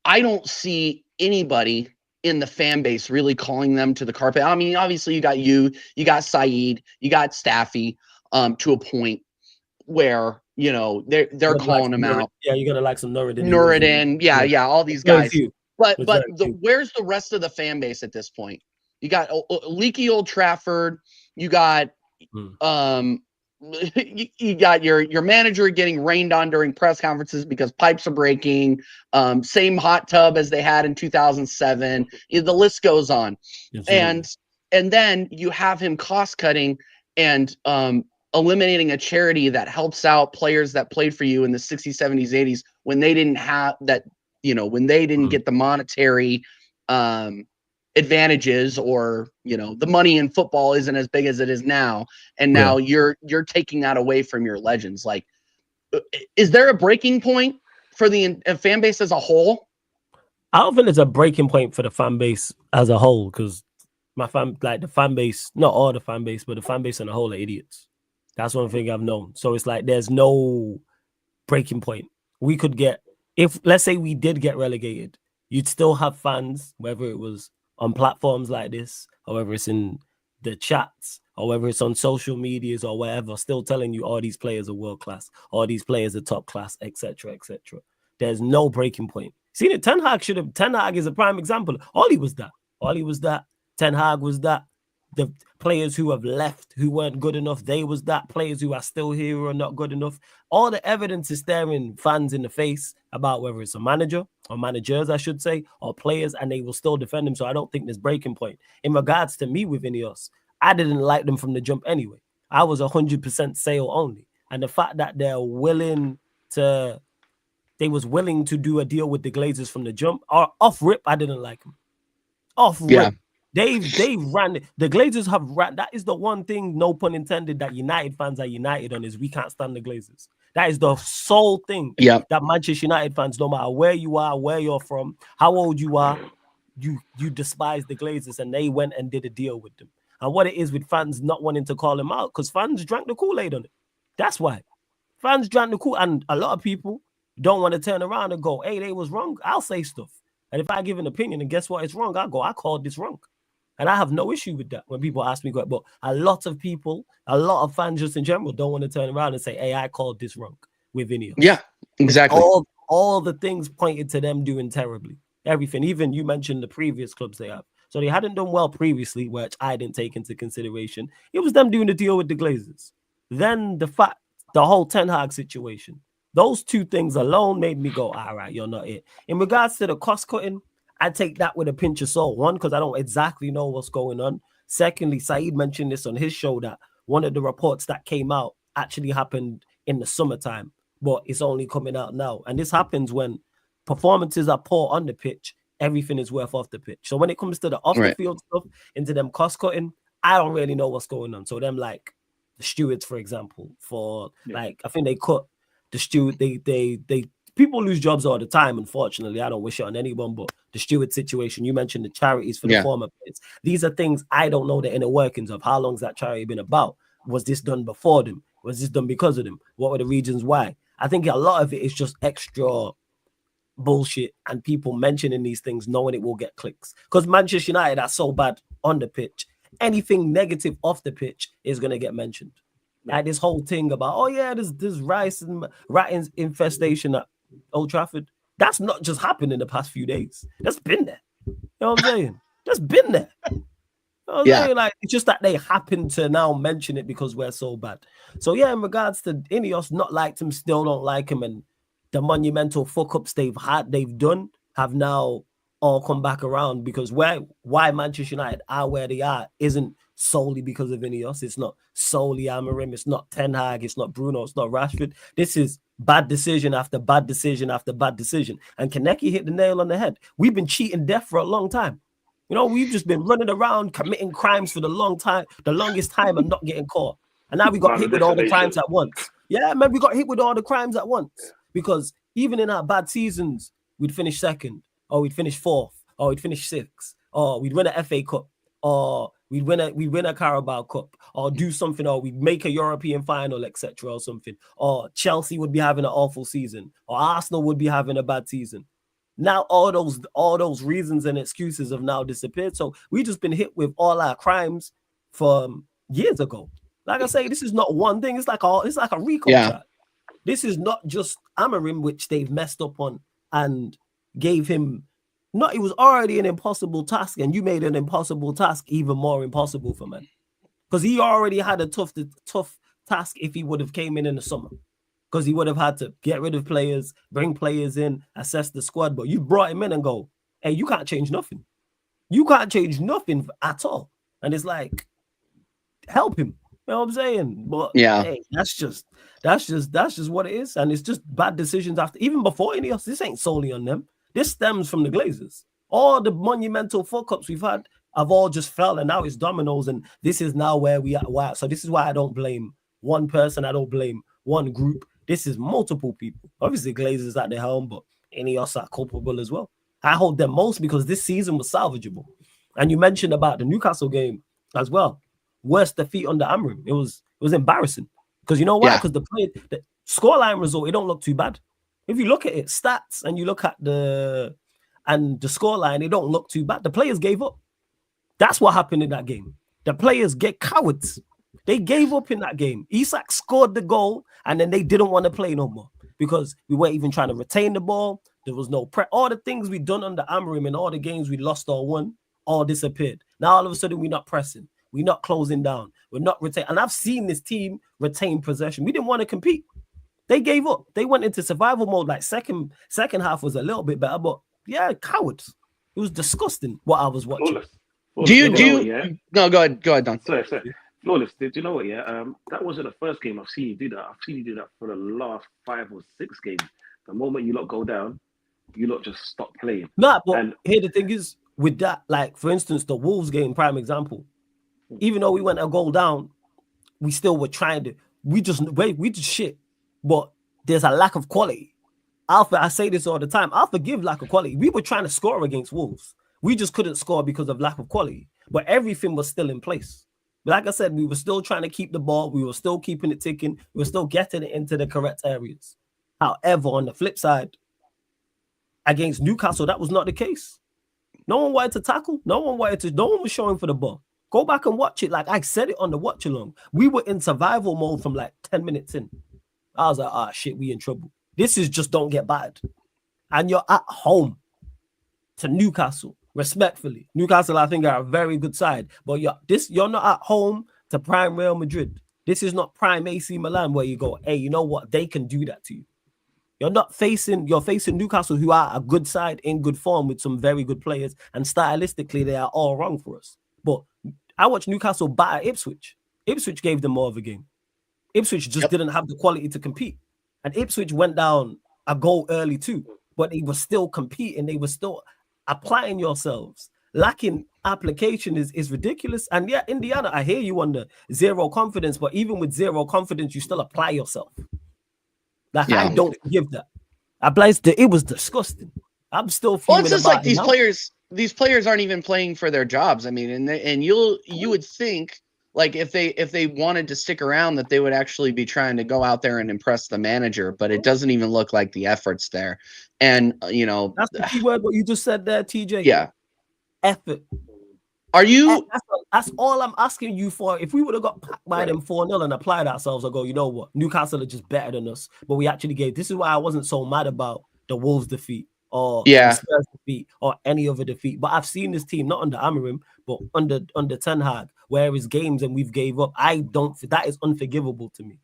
I don't see anybody in the fan base really calling them to the carpet. I mean, obviously you got Saeed, you got Staffy, to a point where, you know, they're calling him out. Yeah, you're gonna like some Nuruddin, yeah, all these guys. But where's the rest of the fan base at this point? You got leaky Old Trafford. You got you got your manager getting rained on during press conferences because pipes are breaking. Same hot tub as they had in 2007. The list goes on. And then you have him cost cutting and eliminating a charity that helps out players that played for you in the 60s, 70s, 80s when they didn't have that, you know, when they didn't get the monetary advantages, or, you know, the money in football isn't as big as it is now. And now you're taking that away from your legends. Like, is there a breaking point for the fan base as a whole? I don't think there's a breaking point for the fan base as a whole, because the fan base, not all the fan base, but the fan base as a whole are idiots. That's one thing I've known. So it's like there's no breaking point. We could get, if let's say we did get relegated, you'd still have fans, whether it was on platforms like this, or whether it's in the chats, or whether it's on social medias or whatever, still telling you all these players are world class, all these players are top class, etc., etc. There's no breaking point. See, Ten Hag is a prime example. Oli was that. Ten Hag was that. The players who have left, who weren't good enough, they was that. Players who are still here who are not good enough. All the evidence is staring fans in the face about whether it's a manager, or managers, I should say, or players, and they will still defend them. So I don't think there's breaking point. In regards to me with Ineos, I didn't like them from the jump anyway. I was 100% sale only. And the fact that they was willing to do a deal with the Glazers from the jump, or off rip, I didn't like them. Off rip. Yeah. They've ran, the Glazers have ran. That is the one thing, no pun intended, that United fans are united on, is we can't stand the Glazers. That is the sole thing that Manchester United fans, no matter where you are, where you're from, how old you are, you despise the Glazers, and they went and did a deal with them. And what it is with fans not wanting to call them out, because fans drank the Kool-Aid on it. That's why. Fans drank the Kool-Aid, and a lot of people don't want to turn around and go, hey, they was wrong. I'll say stuff. And if I give an opinion and guess what, it's wrong, I'll go, I called this wrong. And I have no issue with that when people ask me, but a lot of people, a lot of fans just in general don't want to turn around and say, hey, I called this wrong with Ineos. Yeah, exactly. All the things pointed to them doing terribly. Everything. Even you mentioned the previous clubs they have. So they hadn't done well previously, which I didn't take into consideration. It was them doing the deal with the Glazers. Then the whole Ten Hag situation. Those two things alone made me go, all right, you're not it. In regards to the cost cutting, I take that with a pinch of salt. One, because I don't exactly know what's going on. Secondly, Saeed mentioned this on his show that one of the reports that came out actually happened in the summertime, but it's only coming out now. And this happens when performances are poor on the pitch, everything is worth off the pitch. So when it comes to the off the field stuff, into them cost cutting, I don't really know what's going on. So them, like the stewards, for example, like I think they cut the steward. They people lose jobs all the time, unfortunately. I don't wish it on anyone, but the steward situation, you mentioned the charities for the former players. These are things I don't know the inner workings of. How long's that charity been about? Was this done before them? Was this done because of them? What were the reasons why? I think a lot of it is just extra bullshit and people mentioning these things knowing it will get clicks. Because Manchester United are so bad on the pitch, anything negative off the pitch is going to get mentioned. Like this whole thing about, there's rice and rat infestation at Old Trafford. That's not just happened in the past few days. That's been there. You know what I'm saying? That's been there. You know what I'm saying? Like, it's just that they happen to now mention it because we're so bad. So yeah, in regards to Ineos, not liked him, still don't like him, and the monumental fuck ups they've done have now all come back around, because why Manchester United are where they are isn't solely because of Ineos. It's not solely Amorim. It's not Ten Hag. It's not Bruno. It's not Rashford. This is bad decision after bad decision after bad decision. And Kaneki hit the nail on the head. We've been cheating death for a long time. You know, we've just been running around committing crimes for the longest time and not getting caught. And now we got hit with all the crimes at once. Yeah, man, we got hit with all the crimes at once. Because even in our bad seasons, we'd finish second, or we'd finish fourth, or we'd finish sixth, or we'd win a FA Cup, or we'd win a Carabao Cup, or do something, or we'd make a European final, etc., or something. Or Chelsea would be having an awful season, or Arsenal would be having a bad season. Now all those reasons and excuses have now disappeared. So we just been hit with all our crimes from years ago. Like I say, this is not one thing. It's like a RICO charge. This is not just Amorim, which they've messed up on and gave him. Not, it was already an impossible task, and you made an impossible task even more impossible for man. Because he already had a tough task if he would have came in the summer. Because he would have had to get rid of players, bring players in, assess the squad. But you brought him in and go, hey, you can't change nothing. You can't change nothing at all. And it's like, help him. You know what I'm saying? But hey, that's just what it is. And it's just bad decisions after, even before any else. This ain't solely on them. This stems from the Glazers. All the monumental fuck-ups we've had have all just fell, and now it's dominoes, and this is now where we are. So this is why I don't blame one person. I don't blame one group. This is multiple people. Obviously, Glazers at the helm, but any else are culpable as well. I hold them most because this season was salvageable. And you mentioned about the Newcastle game as well. Worst defeat under Amorim. It was embarrassing. Because you know why? Because the scoreline result, it don't look too bad. If you look at it, stats, and you look at the scoreline, it don't look too bad. The players gave up. That's what happened in that game. The players get cowards. They gave up in that game. Isak scored the goal, and then they didn't want to play no more because we weren't even trying to retain the ball. There was no prep. All the things we done under Amorim and all the games we lost or won, all disappeared. Now all of a sudden we're not pressing. We're not closing down. We're not retaining. And I've seen this team retain possession. We didn't want to compete. They gave up. They went into survival mode. Like second half was a little bit better, but yeah, cowards. It was disgusting what I was watching. Flawless. No, go ahead, Don. Sorry. Flawless. Did you know what? Yeah, that wasn't the first game I've seen you do that. I've seen you do that for the last 5 or 6 games. The moment you lot go down, you lot just stop playing. Nah, but here the thing is with that, like for instance, the Wolves game, prime example. Even though we went a goal down, we still were trying to. We just shit. But there's a lack of quality. I say this all the time. I'll forgive lack of quality. We were trying to score against Wolves. We just couldn't score because of lack of quality. But everything was still in place. But like I said, we were still trying to keep the ball. We were still keeping it ticking. We were still getting it into the correct areas. However, on the flip side, against Newcastle, that was not the case. No one wanted to tackle. No one was showing for the ball. Go back and watch it. Like I said it on the watch along. We were in survival mode from like 10 minutes in. I was like, shit, we in trouble. This is just don't get battered. And you're at home to Newcastle, respectfully. Newcastle, I think, are a very good side. But you're not at home to prime Real Madrid. This is not prime AC Milan where you go, hey, you know what? They can do that to you. You're facing Newcastle, who are a good side in good form with some very good players. And stylistically, they are all wrong for us. But I watched Newcastle batter Ipswich. Ipswich gave them more of a game. Ipswich just didn't have the quality to compete. And Ipswich went down a goal early too. But they were still competing. They were still applying yourselves. Lacking application is ridiculous. And yeah, Indiana, I hear you on the zero confidence. But even with zero confidence, you still apply yourself. Like, I don't give that. It was disgusting. I'm still feeling it's just like these players aren't even playing for their jobs. I mean, and you would think, like, if they wanted to stick around, that they would actually be trying to go out there and impress the manager, but it doesn't even look like the effort's there. And, you know, that's the key word, what you just said there, TJ. Yeah. Effort. Are you? That's all I'm asking you for. If we would have got packed by them 4-0 and applied ourselves, I'll go, you know what? Newcastle are just better than us. But we actually gave. This is why I wasn't so mad about the Wolves defeat or the Spurs defeat or any other defeat. But I've seen this team, not under Amorim, but under Ten Hag, where it's games and we've gave up. That is unforgivable to me.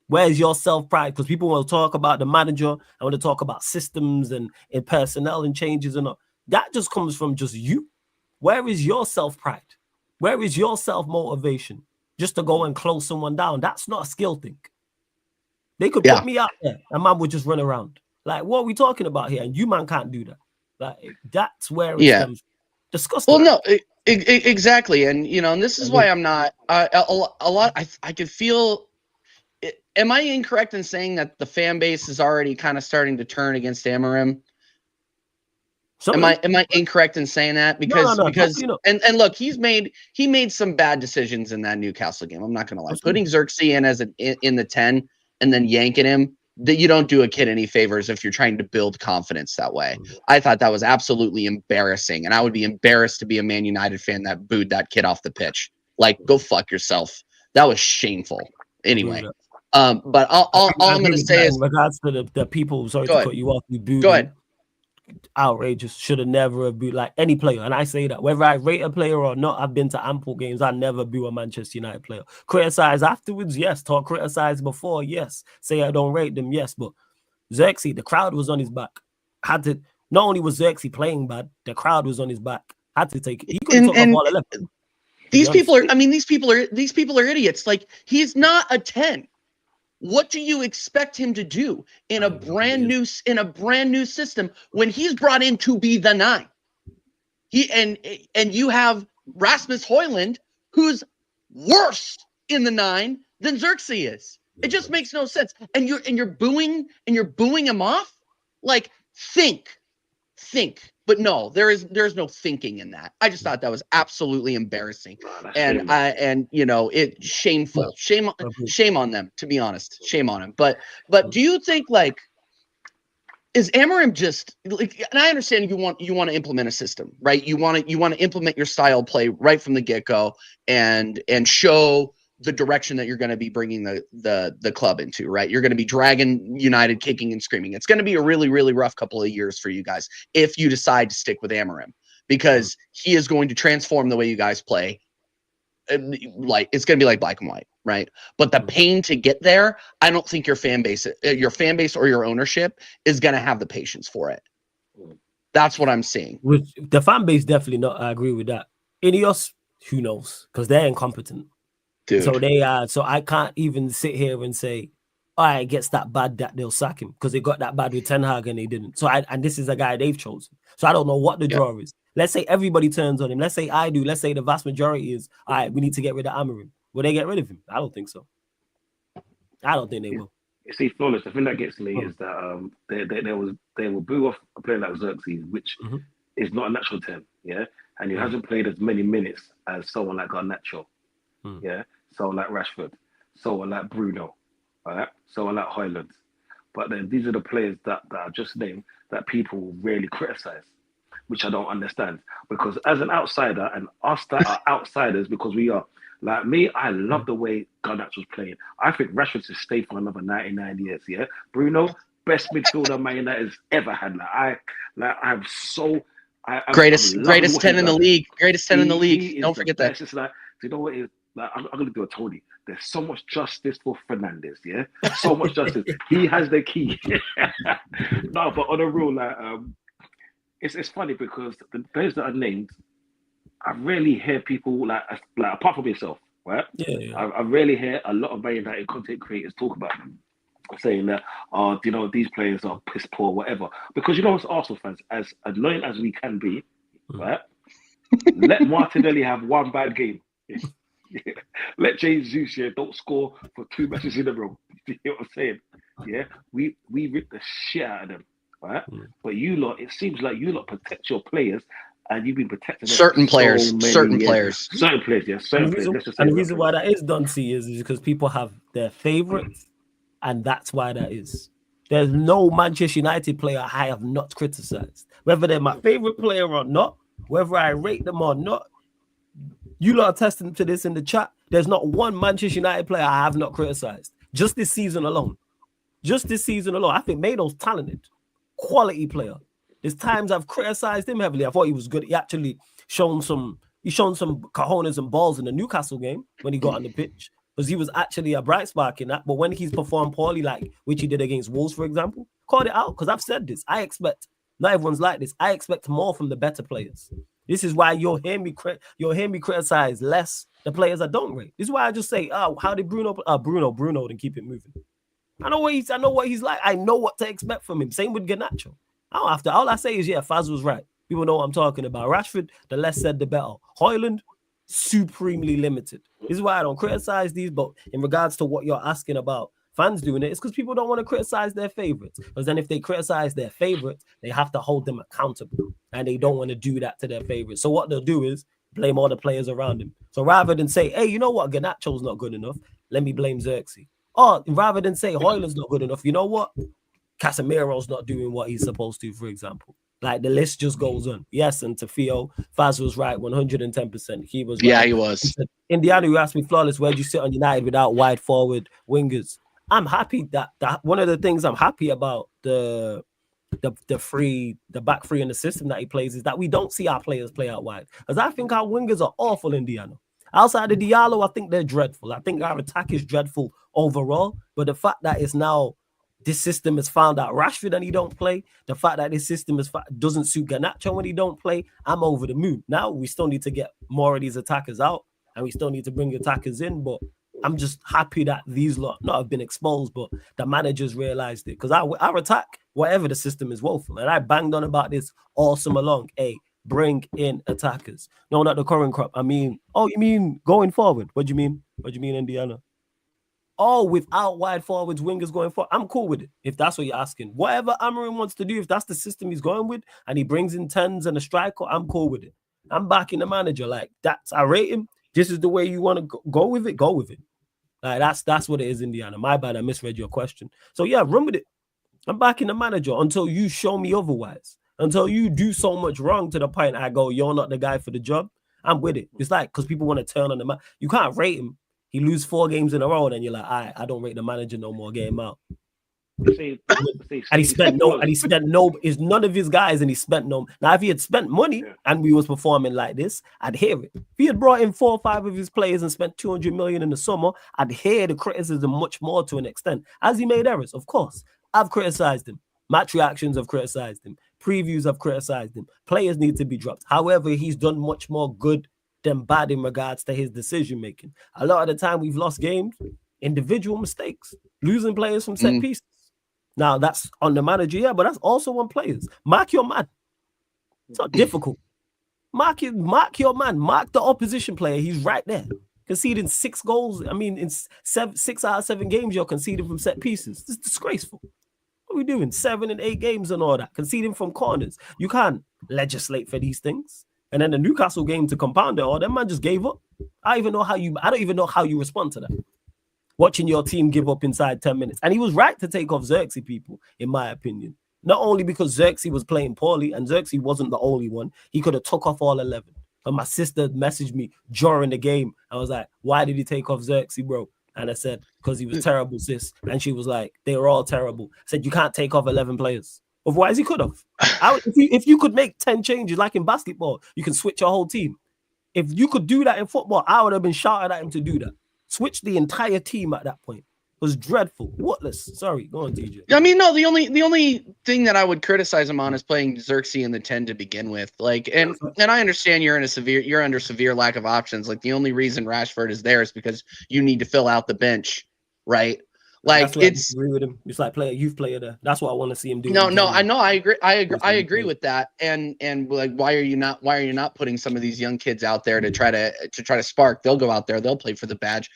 Where's your self-pride? Because people will talk about the manager. I want to talk about systems and personnel and changes and all. That just comes from just you. Where is your self-pride? Where is your self-motivation? Just to go and close someone down. That's not a skill thing. They could put me out there and man would just run around. Like, what are we talking about here? And you man can't do that. Like, that's where it stems from. Disgusting. Well, no, exactly. And, you know, and this is why I'm not a lot. I could feel. Am I incorrect in saying that the fan base is already kind of starting to turn against Amorim? Am I incorrect in saying that? Because and look, he made some bad decisions in that Newcastle game. I'm not going to lie. Putting Xerxes in in the 10 and then yanking him that you don't do a kid any favors if you're trying to build confidence that way. I thought that was absolutely embarrassing, and I would be embarrassed to be a Man United fan that booed that kid off the pitch. Like, go fuck yourself. That was shameful. Anyway, but all I'm going to say is, in regards to the people, sorry to cut you off, you booed. Go ahead. Outrageous. Should have never booed like any player. And I say that whether I rate a player or not, I've been to ample games. I never boo a Manchester United player. Criticize afterwards, yes. Talk criticize before, yes. Say I don't rate them, yes. But Xerxes, the crowd was on his back. Had to. Not only was Xerxes playing bad, the crowd was on his back. Had to take it. He couldn't talk about 11. These people are idiots. Like, he's not a 10. What do you expect him to do in a brand new system when he's brought in to be the 9? And you have Rasmus Højlund, who's worse in the 9 than Xerxes is. It just makes no sense. And you're booing him off. Like, think. But no, there's no thinking in that. I just thought that was absolutely embarrassing. And it shameful. Shame on them, to be honest. Shame on him. But do you think, like, is Amorim just like, and I understand you want to implement a system, right? You want to implement your style of play right from the get-go and show the direction that you're going to be bringing the club into, right? You're going to be dragging United kicking and screaming. It's going to be a really, really rough couple of years for you guys if you decide to stick with Amorim, because he is going to transform the way you guys play. Like, it's going to be like black and white, right? But the pain to get there, I don't think your fan base or your ownership is going to have the patience for it. That's what I'm seeing. With the fan base, definitely not. I agree with that. Ineos, who knows? Because they're incompetent. Dude. So they are. So I can't even sit here and say, "Oh, it gets that bad that they'll sack him," because they got that bad with Ten Hag and they didn't. So and this is a guy they've chosen. So I don't know what the draw is. Let's say everybody turns on him. Let's say I do. Let's say the vast majority is, all right, we need to get rid of Amorim. Will they get rid of him? I don't think so. I don't think they will. You see, Flawless, the thing that gets me is that they will boo off a player like Xerxes, which is not a natural 10, yeah? And he hasn't played as many minutes as someone like Garnacho, yeah? Someone like Rashford, someone like Bruno, all right? Someone like Højlund. But then these are the players that I just named that people really criticize, which I don't understand. Because as an outsider, and us that are outsiders, because we are, like me, I love the way Garnacho's playing. I think Rashford should stay for another 99 years, yeah? Bruno, best midfielder Man United's ever had. Greatest 10 in the league. Greatest 10 in the league. Don't forget that. It's just like, you know what it is? Like, I'm going to do a Tony. There's so much justice for Fernandes, yeah? So much justice. He has the key. No, but on a real, like, it's funny because the players that are named, I rarely hear people, like apart from yourself, right? Yeah. I rarely hear a lot of Man United content creators talk about them, saying that, these players are piss poor, whatever. Because as Arsenal fans, as annoying as we can be, right? Let Martinelli have one bad game. Let Jesus don't score for 2 matches in a row. You know what I'm saying? Yeah, we rip the shit out of them, right? But you lot, it seems like you lot protect your players, and you've been protecting certain players. Yeah, certain players. And the reason why that is done, is because people have their favorites, and that's why that is. There's no Manchester United player I have not criticized, whether they're my favorite player or not, whether I rate them or not. You lot are testing to this in the chat. There's not one Manchester United player I have not criticized. Just this season alone. I think Mado's talented. Quality player. There's times I've criticized him heavily. I thought he was good. He actually shown some cojones and balls in the Newcastle game when he got on the pitch. Because he was actually a bright spark in that. But when he's performed poorly, like which he did against Wolves, for example, called it out. Because I've said this. I expect, not everyone's like this, I expect more from the better players. This is why you'll hear me criticize less the players I don't rate. This is why I just say, how did Bruno, and keep it moving. I know what he's like. I know what to expect from him. Same with Garnacho. I don't have to. All I say is, Faz was right. People know what I'm talking about. Rashford, the less said, the better. Højlund, supremely limited. This is why I don't criticize these, but in regards to what you're asking about fans doing it's because people don't want to criticize their favorites. Because then if they criticize their favorites, they have to hold them accountable. And they don't want to do that to their favorites. So what they'll do is blame all the players around him. So rather than say, hey, you know what, Garnacho's not good enough, let me blame Xerxes. Oh, rather than say Højlund's not good enough, you know what? Casemiro's not doing what he's supposed to, for example. Like the list just goes on. Yes, and to Theo, Faz was right 110%. He was right. Yeah, he was. He said, Indiana, you asked me, Flawless, where'd you sit on United without wide forward wingers? I'm happy that one of the things I'm happy about the back three in the system that he plays is that we don't see our players play out wide. Because I think our wingers are awful in Indiana. Outside of Diallo, I think they're dreadful. I think our attack is dreadful overall. But the fact that it's now this system has found out Rashford and he don't play, the fact that this system doesn't suit Garnacho when he don't play, I'm over the moon. Now we still need to get more of these attackers out and we still need to bring attackers in. But I'm just happy that these lot not have been exposed, but the managers realized it. Because our attack, whatever the system, is woeful. And I banged on about this all summer long. Hey, bring in attackers. No, not the current crop. I mean, oh, you mean going forward? What do you mean? What do you mean, Indiana? Oh, without wide forwards, wingers going forward. I'm cool with it, if that's what you're asking. Whatever Amorim wants to do, if that's the system he's going with, and he brings in 10s and a striker, I'm cool with it. I'm backing the manager. Like, I rate him. This is the way you want to go with it, go with it. Like, that's what it is, Indiana. My bad, I misread your question. So, yeah, run with it. I'm backing the manager until you show me otherwise. Until you do so much wrong to the point I go, you're not the guy for the job. I'm with it. It's like, because people want to turn on the man. You can't rate him. He lose 4 games in a row, and then you're like, I don't rate the manager no more. Get him out. And he spent no. It's none of his guys, and he spent no. Now, if he had spent money and we was performing like this, I'd hear it. If he had brought in 4 or 5 of his players and spent 200 million in the summer, I'd hear the criticism much more to an extent. Has he made errors? Of course, I've criticized him. Match reactions have criticized him. Previews have criticized him. Players need to be dropped. However, he's done much more good than bad in regards to his decision making. A lot of the time we've lost games, individual mistakes, losing players from set pieces. Now that's on the manager, yeah, but that's also on players. Mark your man. It's not difficult. Mark your man. Mark the opposition player. He's right there, conceding 6 goals. I mean, in 6 out of 7 games, you're conceding from set pieces. This is disgraceful. What are we doing? 7 and 8 games and all that, conceding from corners. You can't legislate for these things. And then the Newcastle game to compound it all, that man just gave up. I don't even know how you respond to that. Watching your team give up inside 10 minutes. And he was right to take off Xerxes, people, in my opinion. Not only because Xerxes was playing poorly, and Xerxes wasn't the only one. He could have took off all 11. And my sister messaged me during the game. I was like, why did he take off Xerxes, bro? And I said, because he was terrible, sis. And she was like, they were all terrible. I said, you can't take off 11 players. Otherwise, he could have. If you could make 10 changes, like in basketball, you can switch your whole team. If you could do that in football, I would have been shouting at him to do that. Switch the entire team at that point. It was dreadful. Whatless. Sorry, go on, TJ. I mean, no, the only thing that I would criticize him on is playing Xerxes in the 10 to begin with. Like, and I understand you're under severe lack of options. Like, the only reason Rashford is there is because you need to fill out the bench, right? Like, I agree with him. It's like youth player there. That's what I want to see him do. No, I know. I agree with that. And like, why are you not putting some of these young kids out there to try to spark? They'll go out there. They'll play for the badge.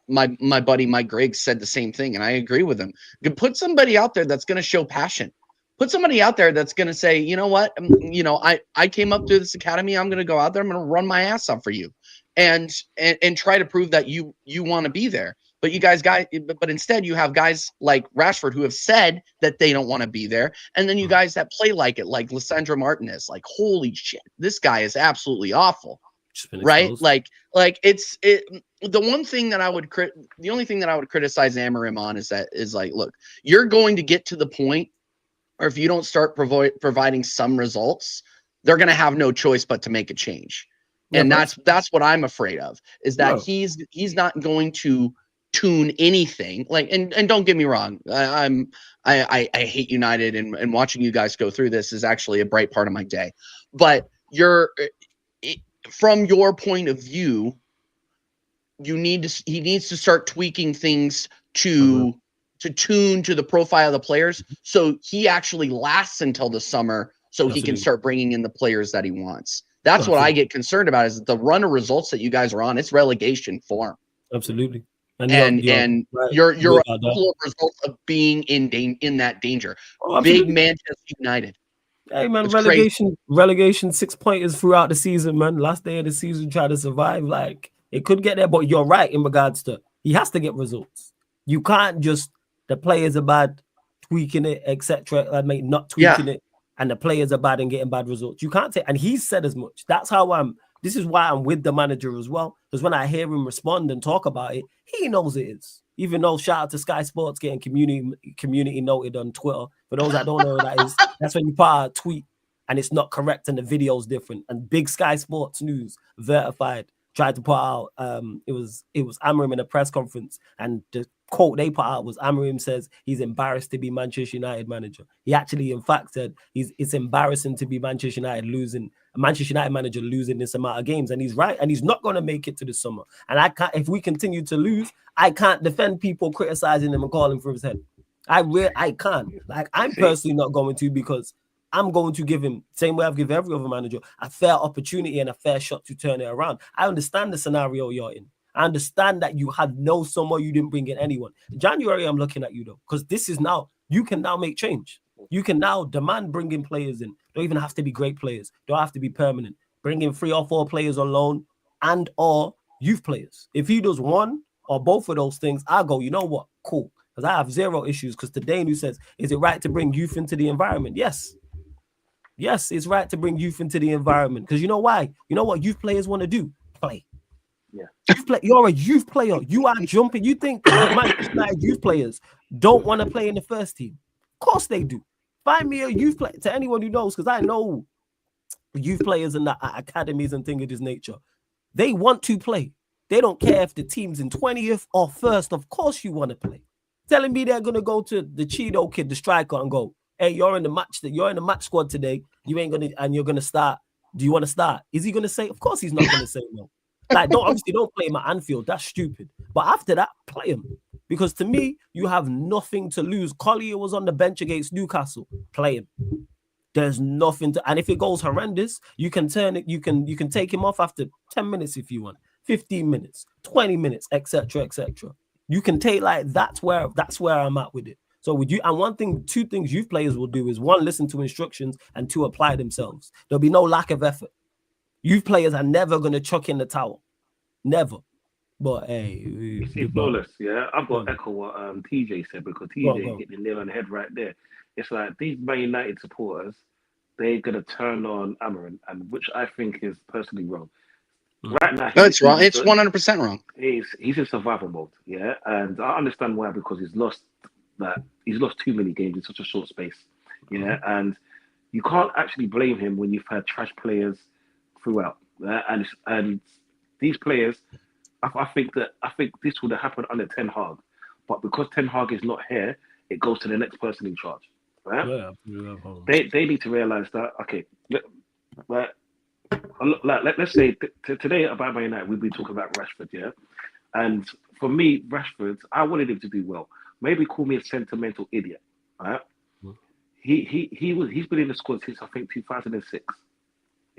My buddy Mike Griggs said the same thing, and I agree with him. You can put somebody out there that's going to show passion. Put somebody out there that's going to say, you know what, I came up through this academy. I'm going to go out there. I'm going to run my ass off for you, and try to prove that you want to be there. But instead you have guys like Rashford who have said that they don't want to be there. And then you guys that play like it, like Lissandro Martinez, like, holy shit, this guy is absolutely awful. Right? Like the only thing that I would criticize Amorim on is like, look, you're going to get to the point, or if you don't start providing some results, they're going to have no choice but to make a change. And that's what I'm afraid of, is that he's not going to tune anything. Like, and don't get me wrong, I hate United, and watching you guys go through this is actually a bright part of my day. But from your point of view, he needs to start tweaking things to tune to the profile of the players, so he actually lasts until the summer, so he can start bringing in the players that he wants. That's what I get concerned about, is the run of results that you guys are on. It's relegation form. Absolutely. And you're a couple of results of being in that danger. Big Manchester United. Hey man, relegation 6 pointers throughout the season, man. Last day of the season, try to survive. Like, it could get there, but you're right in regards to he has to get results. You can't just the players are bad, tweaking it, etc. Not tweaking it, and the players are bad and getting bad results. You can't say, and he said as much. That's how I'm. This is why I'm with the manager as well, because when I hear him respond and talk about it, he knows it is. Even though shout out to Sky Sports getting community noted on Twitter. For those that don't know what that is, that's when you put out a tweet and it's not correct and the video's different. And big Sky Sports News verified tried to put out it was Amorim in a press conference, and the quote they put out was Amorim says he's embarrassed to be Manchester United manager. He actually in fact said it's embarrassing to be Manchester United manager losing this amount of games, and he's right, and he's not going to make it to the summer. And I can't, if we continue to lose, I can't defend people criticizing him and calling for his head. I can't. Like, I'm personally not going to, because I'm going to give him, same way I've given every other manager, a fair opportunity and a fair shot to turn it around. I understand the scenario you're in. I understand that you had no summer, you didn't bring in anyone. In January, I'm looking at you though, because this is now, you can now make change. You can now demand bringing players in. Don't even have to be great players. Don't have to be permanent. Bring in 3 or 4 players on loan and or youth players. If he does one or both of those things, I go, you know what? Cool. Because I have zero issues. Because today, who says, is it right to bring youth into the environment? Yes. Yes, it's right to bring youth into the environment. Because you know why? You know what youth players want to do? Play. Yeah. You're a youth player. You are jumping. You think Manchester United youth players don't want to play in the first team? Of course they do. Find me a youth player, to anyone who knows, because I know youth players in the academies and things of this nature. They want to play. They don't care if the team's in 20th or 1st. Of course you want to play. Telling me they're going to go to the Cheeto kid, the striker, and go, hey, you're in the match squad today. You ain't going to, and you're going to start. Do you want to start? Is he going to say? Of course he's not going to say no. Like, don't play him at Anfield. That's stupid. But after that, play him. Because to me, you have nothing to lose. Collier was on the bench against Newcastle. Play him. There's nothing to, and if it goes horrendous, you can turn it, you can take him off after 10 minutes if you want, 15 minutes, 20 minutes, etc., etc. You can take, like, that's where I'm at with it. So would you, and 2 things youth players will do is 1, listen to instructions, and 2, apply themselves. There'll be no lack of effort. Youth players are never going to chuck in the towel. Never. But hey, it's flawless. Yeah, I've got to echo what TJ said, because TJ hit the nail on the head right there. It's like these Man United supporters, they're gonna turn on Amorim, and which I think is personally wrong. Right now, it's wrong. It's 100% wrong. He's in survival mode. Yeah, and I understand why, because he's lost too many games in such a short space. Yeah, and you can't actually blame him when you've had trash players throughout. And these players. I think this would have happened under Ten Hag, but because Ten Hag is not here, it goes to the next person in charge. Right? Yeah, they need to realize that. Okay, let's say today about Man United, we've been talking about Rashford, yeah. And for me, Rashford, I wanted him to do well. Maybe call me a sentimental idiot. Right? He's been in the squad since I think 2006.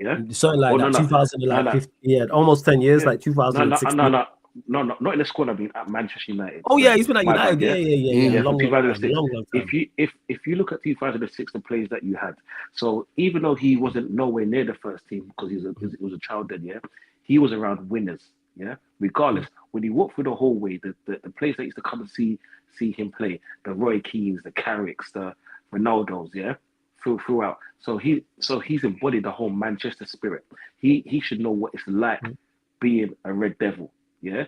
Yeah, something like that. 2015, yeah, almost 10 years, like 2016. No, not in the squad. I mean, at Manchester United. Oh yeah, he's been at United. Yeah. Long time. If you look at 2006, the players that you had. So even though he wasn't nowhere near the first team because he was a child then, yeah, he was around winners. Yeah, regardless, when he walked through the hallway, the players that used to come and see him play, the Roy Keanes, the Carricks, the Ronaldos, yeah. Throughout, so he's embodied the whole Manchester spirit. He should know what it's like being a Red Devil, yeah.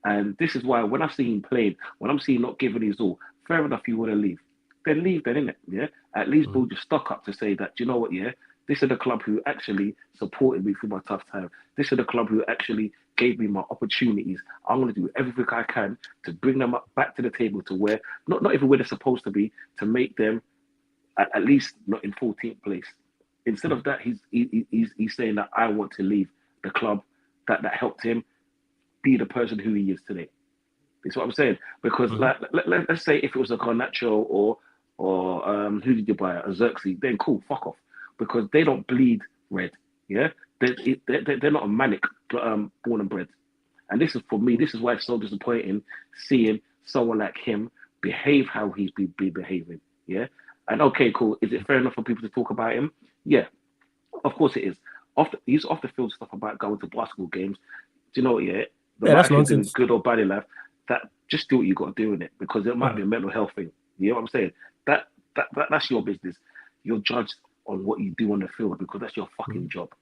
And this is why when I see him playing, when I'm seeing not giving his all, fair enough, you want to leave, then leave, then, innit? Yeah. At least build your stock up to say that, you know what, yeah, this is the club who actually supported me through my tough time. This is the club who actually gave me my opportunities. I'm going to do everything I can to bring them up back to the table to where not even where they're supposed to be, to make them at least not in 14th place. Instead of that, he's saying that I want to leave the club that helped him be the person who he is today. That's what I'm saying. Because let's say if it was a Garnacho or who did you buy, a Xerxes, then cool, fuck off. Because they don't bleed red. Yeah, they're not a manic born and bred. And this is, for me, this is why it's so disappointing seeing someone like him behave how he's been behaving. Yeah. And okay, cool. Is it fair enough for people to talk about him? Yeah, of course it is. He's off the field stuff about going to basketball games. Do you know what? Yeah, that's nonsense. Good or bad in life. that just do what you got to do in it, because it might be a mental health thing. You know what I'm saying? That's your business. You're judged on what you do on the field because that's your fucking job.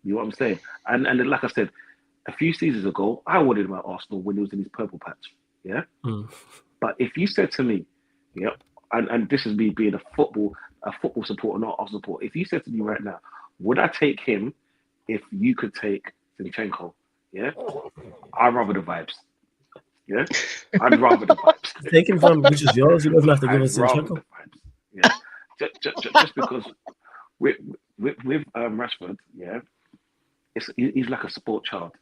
You know what I'm saying? And then, like I said, a few seasons ago, I wanted him at Arsenal when he was in his purple patch. Yeah. But if you said to me, yeah, and this is me being a football supporter, not Arsenal supporter. If you said to me right now, would I take him if you could take Zinchenko? Yeah, I'd rather the vibes. Yeah, I'd rather the vibes. Take him from which is yours. You don't have to give us Zinchenko. Yeah, just because with Rashford, yeah, he's like a sport child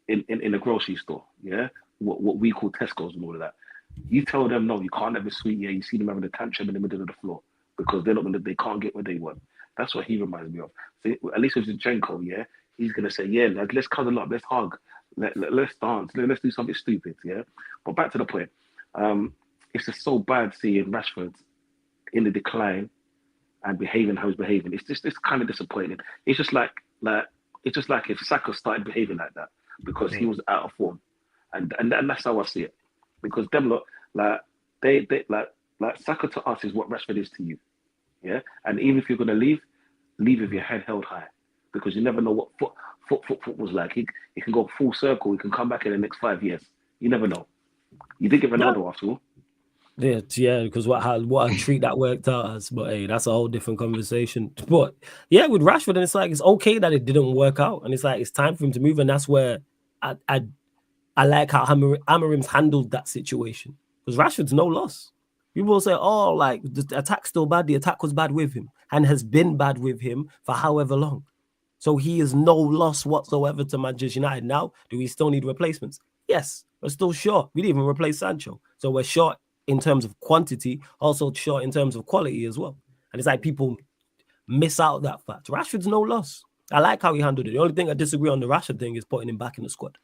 in a grocery store. Yeah, what we call Tesco's and all of that. You tell them no, you can't have a sweet. Yeah, you see them having a tantrum in the middle of the floor because they can't get what they want. That's what he reminds me of. So at least with Zinchenko, yeah, he's gonna say, yeah, let's cuddle up, let's hug, let's dance, let's do something stupid, yeah. But back to the point, it's just so bad seeing Rashford in the decline and behaving how he's behaving. It's kind of disappointing. It's just like if Saka started behaving like that because he was out of form, and that's how I see it. Because them lot, they Saka to us is what Rashford is to you, yeah. And even if you're gonna leave with your head held high, because you never know what foot was like. He can go full circle. He can come back in the next 5 years. You never know. You did get Ronaldo after all. Yeah, because what a treat that worked out as. But hey, that's a whole different conversation. But yeah, with Rashford, and it's like it's okay that it didn't work out, and it's like it's time for him to move, and that's where I like how Amorim's handled that situation, because Rashford's no loss. People will say, oh, like the attack's still bad. The attack was bad with him and has been bad with him for however long. So he is no loss whatsoever to Manchester United. Now, do we still need replacements? Yes, we're still short. We didn't even replace Sancho. So we're short in terms of quantity, also short in terms of quality as well. And it's like people miss out that fact. Rashford's no loss. I like how he handled it. The only thing I disagree on the Rashford thing is putting him back in the squad.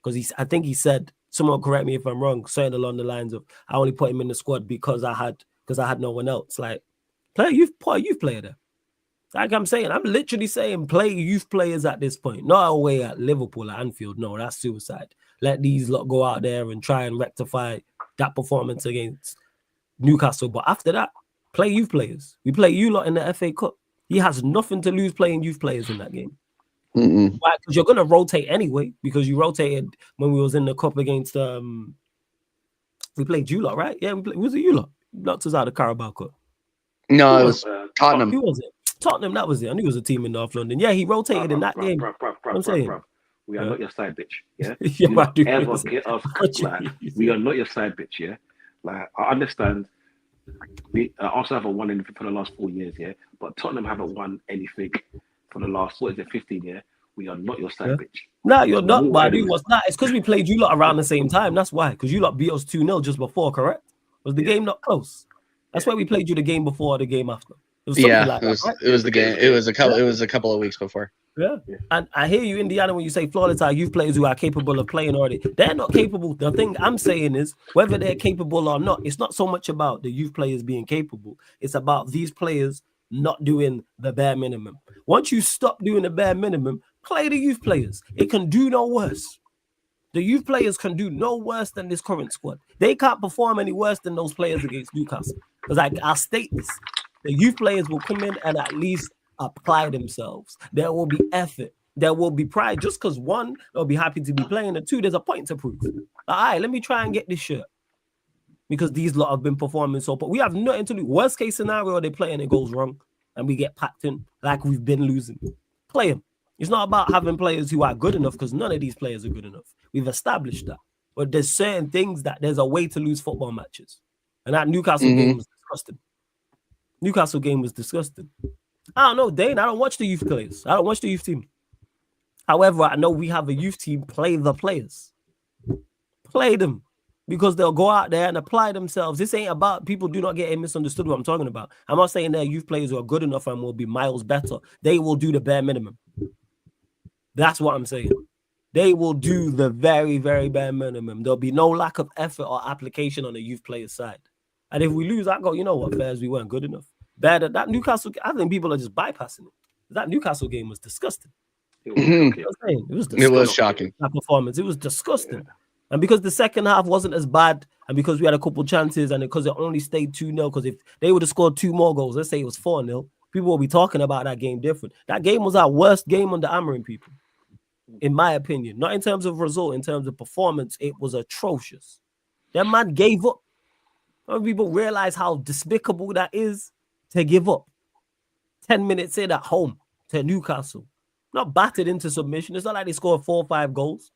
Because I think he said, someone correct me if I'm wrong, saying along the lines of, I only put him in the squad because I had no one else. Like, put a youth player there. Like I'm saying, I'm literally saying play youth players at this point. Not away at Liverpool, at Anfield. No, that's suicide. Let these lot go out there and try and rectify that performance against Newcastle. But after that, play youth players. We play you lot in the FA Cup. He has nothing to lose playing youth players in that game. Why? Because you're going to rotate anyway, because you rotated when we was in the Cup against, we played you lot, right? Yeah, was it you lot? Knocked us out of Carabao Cup. No, it was Tottenham. Who was it? Tottenham, that was it. I knew it was a team in North London. Yeah, he rotated in that game. I'm saying. We are not your side bitch, yeah? You not ever get us, like, we are not your side bitch, yeah? Like, I understand we also haven't won anything for the last 4 years, yeah? But Tottenham haven't won anything for the last, 15 years. We are not your side bitch. No, you're not, but I do what's that. It's because we played you lot around the same time. That's why. Because you lot beat us 2-0 just before, correct? Was the game not close? That's why we played you the game before or the game after. It was the game. It was a couple of weeks before. Yeah. And I hear you, Indiana, when you say flawless are youth players who are capable of playing already. They're not capable. The thing I'm saying is whether they're capable or not, it's not so much about the youth players being capable. It's about these players not doing the bare minimum. Once you stop doing the bare minimum, play the youth players. It can do no worse. The youth players can do no worse than this current squad. They can't perform any worse than those players against Newcastle. Because I'll state this. The youth players will come in and at least apply themselves. There will be effort. There will be pride. Just because one, they'll be happy to be playing, and two, there's a point to prove. All right, let me try and get this shirt. Because these lot have been performing so, but we have nothing to do. Worst case scenario, they play and it goes wrong, and we get packed in like we've been losing. Play them. It's not about having players who are good enough, because none of these players are good enough. We've established that. But there's certain things that there's a way to lose football matches. And that Newcastle game was disgusting. Newcastle game was disgusting. I don't know, Dane. I don't watch the youth players. I don't watch the youth team. However, I know we have a youth team. Play the players. Play them. Because they'll go out there and apply themselves. This ain't about, people do not get misunderstood what I'm talking about. I'm not saying they're youth players who are good enough and will be miles better. They will do the bare minimum. That's what I'm saying. They will do the very, very bare minimum. There'll be no lack of effort or application on the youth player's side. And if we lose, I go, you know what, Fairs, we weren't good enough. Bad. That Newcastle, I think people are just bypassing it. That Newcastle game was disgusting. It was shocking. That performance, it was disgusting. And because the second half wasn't as bad, and because we had a couple chances, and because it only stayed 2-0, because if they would have scored 2 more goals, let's say it was 4-0, people will be talking about that game different. That game was our worst game under Amorim, people, in my opinion. Not in terms of result, in terms of performance, it was atrocious. That man gave up. People realize how despicable that is to give up. 10 minutes in at home to Newcastle. Not battered into submission. It's not like they scored 4 or 5 goals.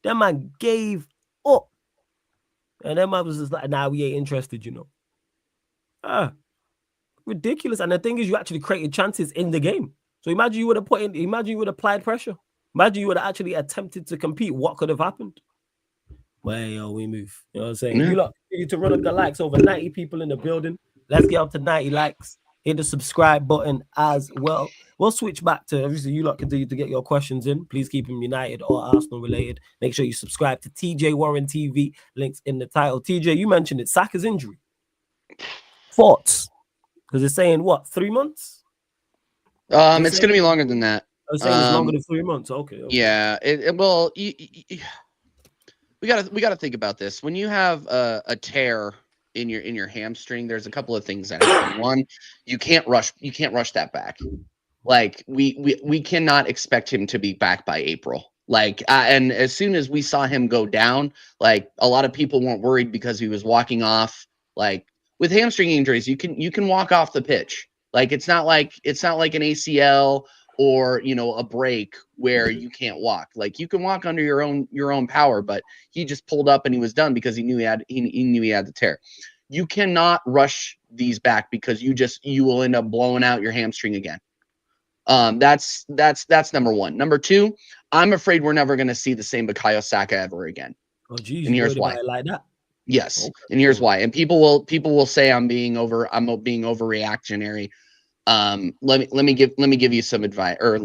That man gave up. And that man was just like, nah, we ain't interested, you know. Ridiculous. And the thing is, you actually created chances in the game. So imagine you would have applied pressure. Imagine you would have actually attempted to compete. What could have happened? Well, we move. You know what I'm saying? You lot need to run up the likes. Over 90 people in the building. Let's get up to 90 likes. Hit the subscribe button as well. We'll switch back to, obviously, you lot continue to get your questions in. Please keep them United or Arsenal related. Make sure you subscribe to TJ Warren TV. Links in the title. TJ, you mentioned it. Saka's injury. Thoughts? Because it's saying, what, 3 months? It's going to be longer than that. I was saying it's longer than 3 months. Okay. Yeah. We got to think about this. When you have a tear in your hamstring, there's a couple of things that happen. One, you can't rush that back. Like we cannot expect him to be back by April. Like and as soon as we saw him go down, like a lot of people weren't worried because he was walking off. Like with hamstring injuries, you can walk off the pitch. Like it's not like an ACL or, you know, a break where you can't walk. Like you can walk under your own power, but he just pulled up and he was done because he knew he had the tear. You cannot rush these back because you will end up blowing out your hamstring again. That's number one. Number two, I'm afraid we're never going to see the same Bukayo Saka ever again. Oh, geez, and here's why. Like that. Yes, okay. And here's why. And people will say I'm being overreactionary. Let me give you some advice, or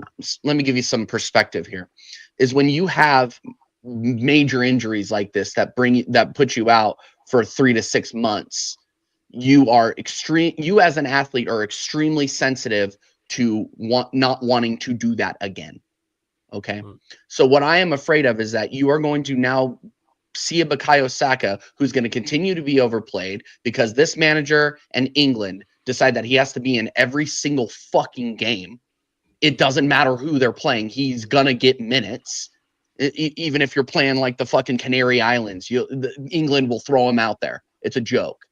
let me give you some perspective here. Is when you have major injuries like this that put you out for 3 to 6 months, you as an athlete are extremely sensitive to not wanting to do that again. Okay. So what I am afraid of is that you are going to now see a Bukayo Saka who's going to continue to be overplayed because this manager and England decide that he has to be in every single fucking game. It doesn't matter who they're playing. He's going to get minutes. Even if you're playing like the fucking Canary Islands, England will throw him out there. It's a joke.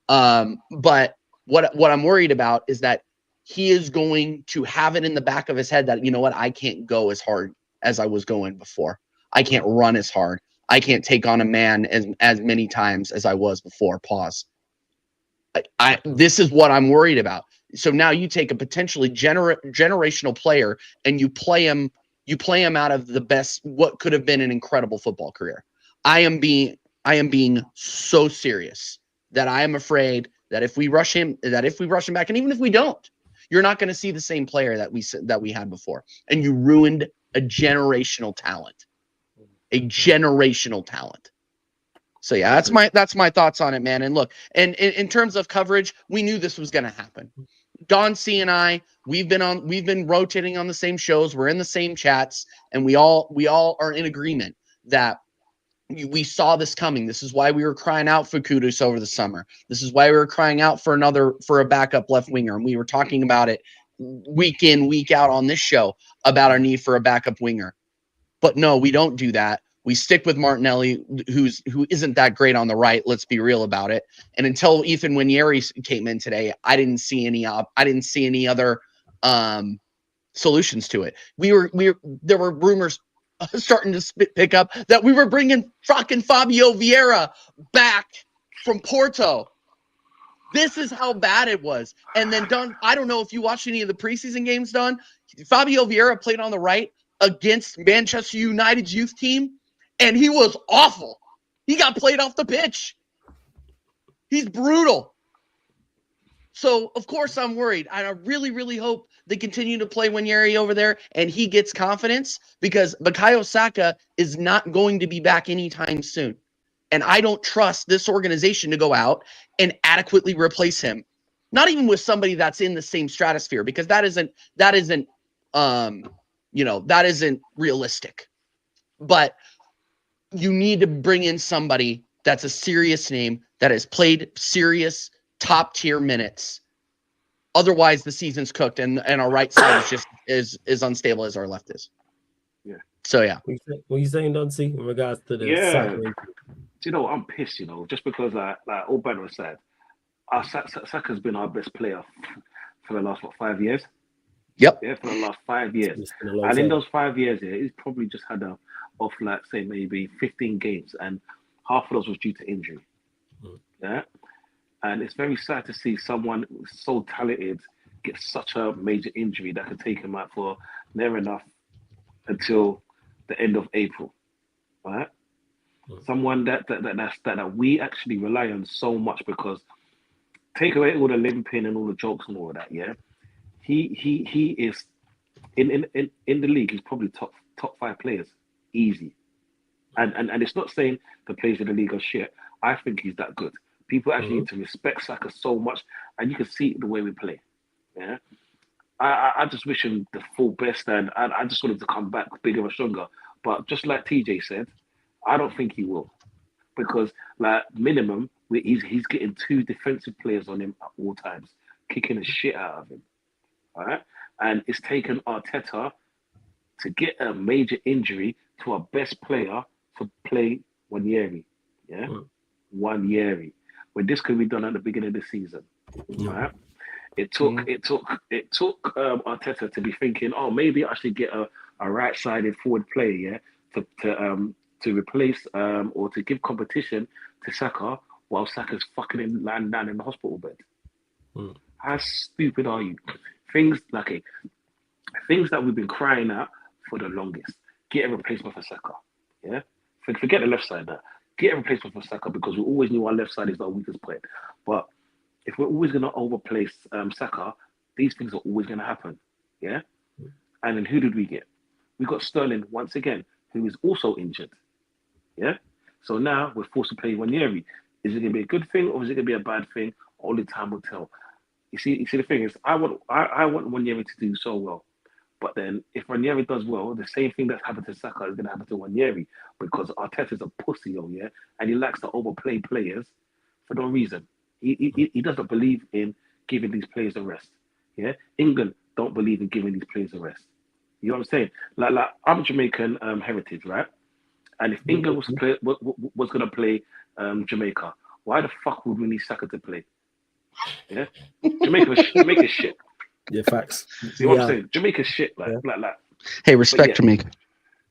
But what I'm worried about is that he is going to have it in the back of his head that, you know what, I can't go as hard as I was going before. I can't run as hard. I can't take on a man as many times as I was before. Pause. This is what I'm worried about. So now you take a potentially generational player and you play him out of the best, what could have been an incredible football career. I am being so serious that I am afraid that if we rush him back, and even if we don't, you're not going to see the same player that we had before. And you ruined a generational talent. So yeah, that's my thoughts on it, man. And look, and in terms of coverage, we knew this was going to happen. Don C and I, we've been rotating on the same shows. We're in the same chats, and we all are in agreement that we saw this coming. This is why we were crying out for Kudus over the summer. This is why we were crying out for a backup left winger, and we were talking about it week in, week out on this show about our need for a backup winger. But no, we don't do that. We stick with Martinelli, who isn't that great on the right. Let's be real about it. And until Ethan Nwaneri came in today, I didn't see any other solutions to it. There were rumors starting to pick up that we were bringing fucking Fabio Vieira back from Porto. This is how bad it was. And then Don, I don't know if you watched any of the preseason games, Don. Fabio Vieira played on the right against Manchester United's youth team, and he was awful. He got played off the pitch. He's brutal. So, of course, I'm worried. I really, really hope they continue to play Nwaneri over there and he gets confidence, because Bukayo Saka is not going to be back anytime soon. And I don't trust this organization to go out and adequately replace him. Not even with somebody that's in the same stratosphere, because that isn't realistic. But you need to bring in somebody that's a serious name that has played serious top tier minutes. Otherwise, the season's cooked, and our right side is just is unstable as our left is. Yeah. So yeah. What are you saying, Doncy, in regards to the Saka? You know, I'm pissed. You know, just because like all banter aside, Saka's been our best player for the last 5 years. Yep. Yeah, for the last 5 years, and in those 5 years, he's probably just had off like say maybe 15 games, and half of those was due to injury. Yeah. And it's very sad to see someone so talented get such a major injury that could take him out for near enough until the end of April, right? Someone that we actually rely on so much, because take away all the limping and all the jokes and all of that, yeah. He is in the league. He's probably top 5 players, easy. And it's not saying the players in the league are shit. I think he's that good. People actually need to respect Saka so much, and you can see it the way we play. Yeah, I just wish him the full best, and I just wanted to come back bigger and stronger. But just like TJ said, I don't think he will, because like minimum, he's getting 2 defensive players on him at all times, kicking the shit out of him. All right, and it's taken Arteta to get a major injury to our best player to play Wanyeri. Yeah, Wanyeri. When this could be done at the beginning of the season, right? It took Arteta to be thinking, oh, maybe I should get a right-sided forward player, yeah, to replace or to give competition to Saka while Saka's fucking lying down in the hospital bed. How stupid are you? Things that we've been crying out for the longest. Get a replacement for Saka, yeah. Forget the left side now. Get a replacement for Saka, because we always knew our left side is our weakest point. But if we're always going to overplace Saka, these things are always going to happen. Yeah? And then who did we get? We got Sterling once again, who is also injured. Yeah? So now we're forced to play Wanyeri. Is it going to be a good thing, or is it going to be a bad thing? Only time will tell. You see, the thing is, I want Wanyeri to do so well. But then, if Ranieri does well, the same thing that's happened to Saka is going to happen to Ranieri, because Arteta's a pussy, yeah, and he likes to overplay players for no reason. He doesn't believe in giving these players a rest. Yeah, England don't believe in giving these players a rest. You know what I'm saying? Like I'm Jamaican heritage, right? And if England was going to play Jamaica, why the fuck would we need Saka to play? Yeah, Jamaica's shit. Yeah, facts. See what I'm saying? Jamaica's shit, like. Hey, respect Jamaica.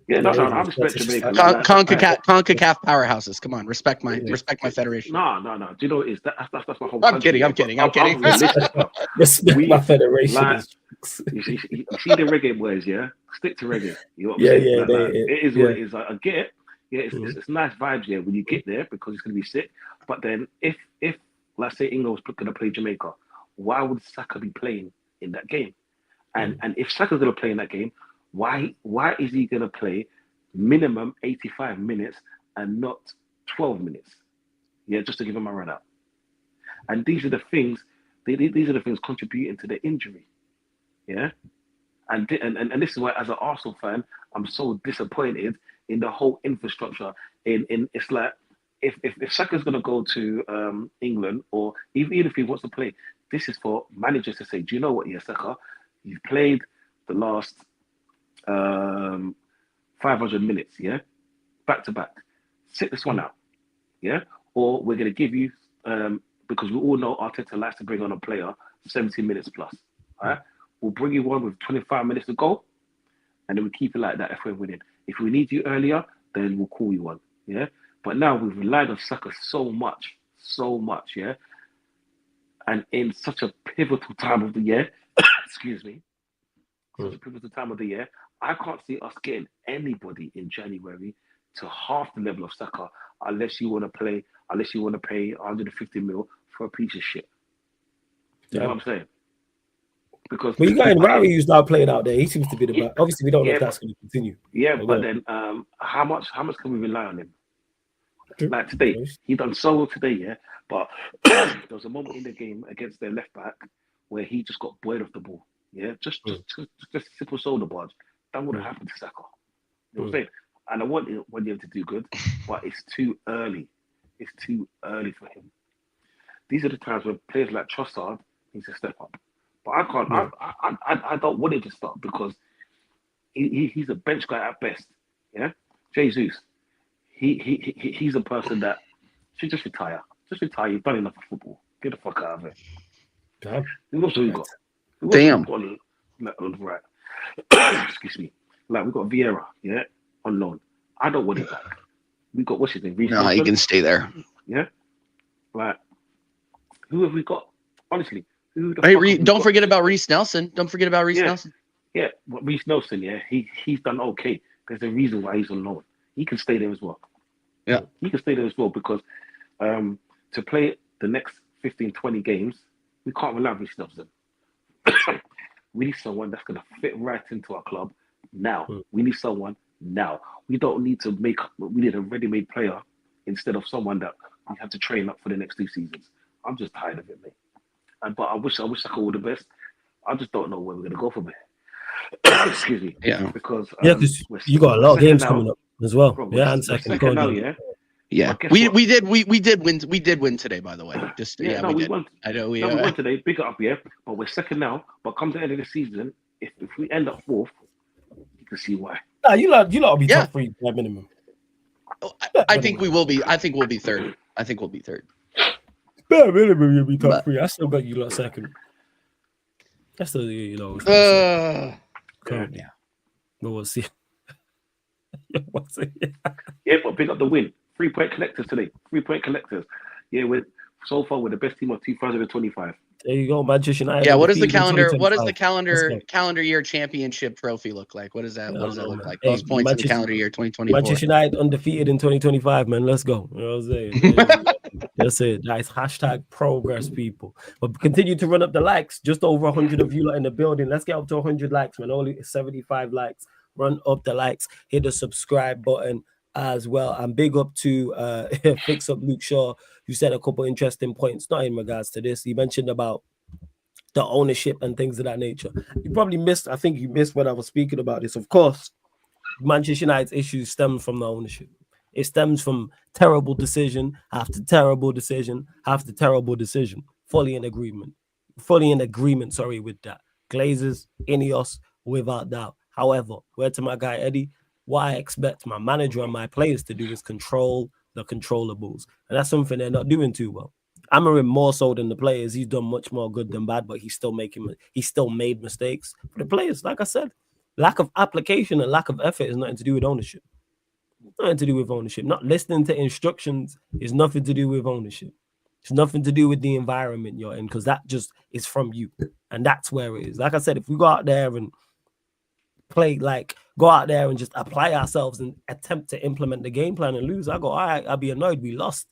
Yeah, no, I respect Jamaica. CONCACAF powerhouses. Come on, respect my federation. No. Do you know what it is? That's my whole country. I'm kidding. Respect my federation. You see the reggae boys, yeah? Stick to reggae. You know what I'm saying? It is what it is. I get it. Yeah, it's nice vibes here when you get there, because it's going to be sick. But then if let's say England was going to play Jamaica, why would Saka be playing in that game? And if Saka's going to play in that game, why is he going to play minimum 85 minutes and not 12 minutes? Yeah, just to give him a run out. And these are the things contributing to the injury. Yeah, and this is why, as an Arsenal fan, I'm so disappointed in the whole infrastructure. In it's like if Saka's going to go to England, or even if he wants to play, this is for managers to say, do you know what, yeah, Saka, you've played the last 500 minutes, yeah, back to back. Sit this one out, yeah, or we're going to give you, because we all know Arteta likes to bring on a player 70 minutes plus, all right? We'll bring you one with 25 minutes to go, and then we keep it like that if we're winning. If we need you earlier, then we'll call you one, yeah. But now we've relied on Saka so much, yeah, and in such a pivotal time of the year, excuse me, such a pivotal time of the year, I can't see us getting anybody in January to half the level of Saka unless you want to pay 150 mil for a piece of shit. You know what I'm saying? Because you got in Rowley who's now playing out there. He seems to be the back. Obviously, we don't know if that's going to continue. Yeah, but then how much can we rely on him? True. Like today, he done so well today, yeah. But there was a moment in the game against their left back where he just got buoyed off the ball. Yeah, just simple shoulder barge. That would have happened to Saka. You know what I'm saying? and I want him to do good, but it's too early. It's too early for him. These are the times where players like Trossard need to step up. But I can't. Yeah. I don't want him to start because he's a bench guy at best. Yeah, Jesus. He's a person that should just retire. Just retire. You've done enough of football. Get the fuck out of it. Damn. Who else have we got? Damn. Right. Excuse me. Like we got Vieira, yeah, on loan. I don't want it back. We got what's his name? Reece No, Nelson. he can stay there. Yeah. Like, who have we got? Honestly, who the Hey, fuck have we don't got? forget about Reece Nelson. Don't forget about Reece Yeah. Nelson. Yeah, but Reece Nelson, yeah, he's done okay. There's a reason why he's on loan. He can stay there as well. Yeah. He can stay there as well because to play the next 15, 20 games, we can't rely on Reece Nelson. We need someone that's going to fit right into our club now. We need someone now. We don't need to we need a ready-made player instead of someone that we have to train up for the next 2 seasons. I'm just tired of it, mate. But I wish I could all the best. I just don't know where we're going to go from here. Excuse me. Yeah. Because because you got a lot of games now, coming up as well. bro, Yeah, and we're second now, yeah. Yeah, But guess we what? did win today, by the way. Just we did. Won. I know we won today. Big it up, yeah. But we're second now. But come the end of the season, if we end up 4th, you can see why. Nah, you lot will be top 3 by minimum. I think we will be. I think we'll be 3rd. I think we'll be 3rd. Bare minimum, you'll be top 3. I still got you lot second. That's still yeah. But we'll see. Yeah, but big up the win. 3-point collectors today. 3-point collectors. Yeah, so far we're the best team of 2025. There you go, Manchester United. Yeah, what is the calendar? What does the calendar year championship trophy look like? What does that look like? Those points in the calendar year 2024. Manchester United undefeated in 2025, man. Let's go. You know what I'm saying? That's it. Nice hashtag progress, people. But continue to run up the likes. Just over 100 of you in the building. Let's get up to 100 likes, man. Only 75 likes. Run up the likes. Hit the subscribe button as well. And big up to Fix Up Luke Shaw, who said a couple interesting points, not in regards to this. He mentioned about the ownership and things of that nature. You probably missed, I think you missed when I was speaking about this. Of course, Manchester United's issues stem from the ownership. It stems from terrible decision after terrible decision after terrible decision. Fully in agreement, with that. Glazers, Ineos, without doubt. However, word to my guy Eddie, what I expect my manager and my players to do is control the controllables. And that's something they're not doing too well. Amorim more so than the players. He's done much more good than bad, but he still made mistakes. For the players, like I said, lack of application and lack of effort is nothing to do with ownership. Nothing to do with ownership. Not listening to instructions is nothing to do with ownership. It's nothing to do with the environment you're in, because that just is from you. And that's where it is. Like I said, if we go out there and go out there and just apply ourselves and attempt to implement the game plan and lose, all right, I'll be annoyed we lost.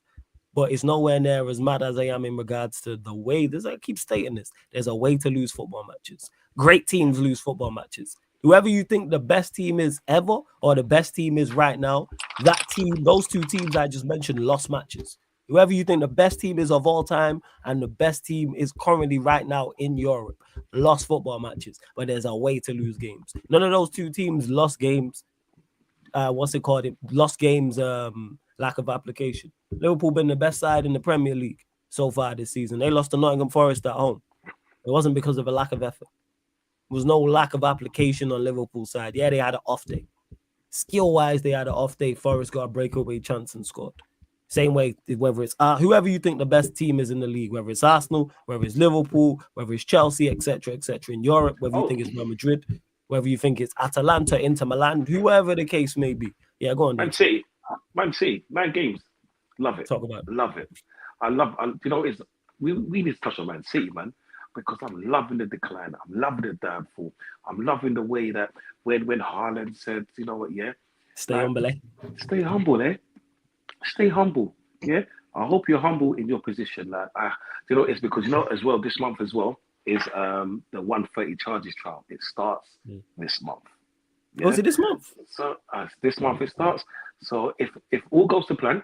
But it's nowhere near as mad as I am in regards to the way, I keep stating this, there's a way to lose football matches. Great teams lose football matches. Whoever you think the best team is ever or the best team is right now, that team, those 2 teams I just mentioned lost matches. Whoever you think the best team is of all time and the best team is currently right now in Europe, lost football matches, but there's a way to lose games. None of those 2 teams lost games. Lost games, lack of application. Liverpool been the best side in the Premier League so far this season. They lost to Nottingham Forest at home. It wasn't because of a lack of effort. There was no lack of application on Liverpool's side. Yeah, they had an off day. Skill-wise, they had an off day. Forest got a breakaway chance and scored. Same way, whether it's whoever you think the best team is in the league, whether it's Arsenal, whether it's Liverpool, whether it's Chelsea, etc., in Europe, whether you think it's Real Madrid, whether you think it's Atalanta, Inter Milan, whoever the case may be. Yeah, go on. Man City, 9 games. Love it. Talk about it. Love it. We need to touch on Man City, man, because I'm loving the decline. I'm loving the downfall. I'm loving the way that when Haaland said, you know what, yeah? Stay humble, eh? Stay humble, eh? Stay humble, yeah. I hope you're humble in your position. It's because as well. This month as well is the 130 charges trial. It starts this month. Yeah? Oh, is it this month? So this month it starts. So if all goes to plan,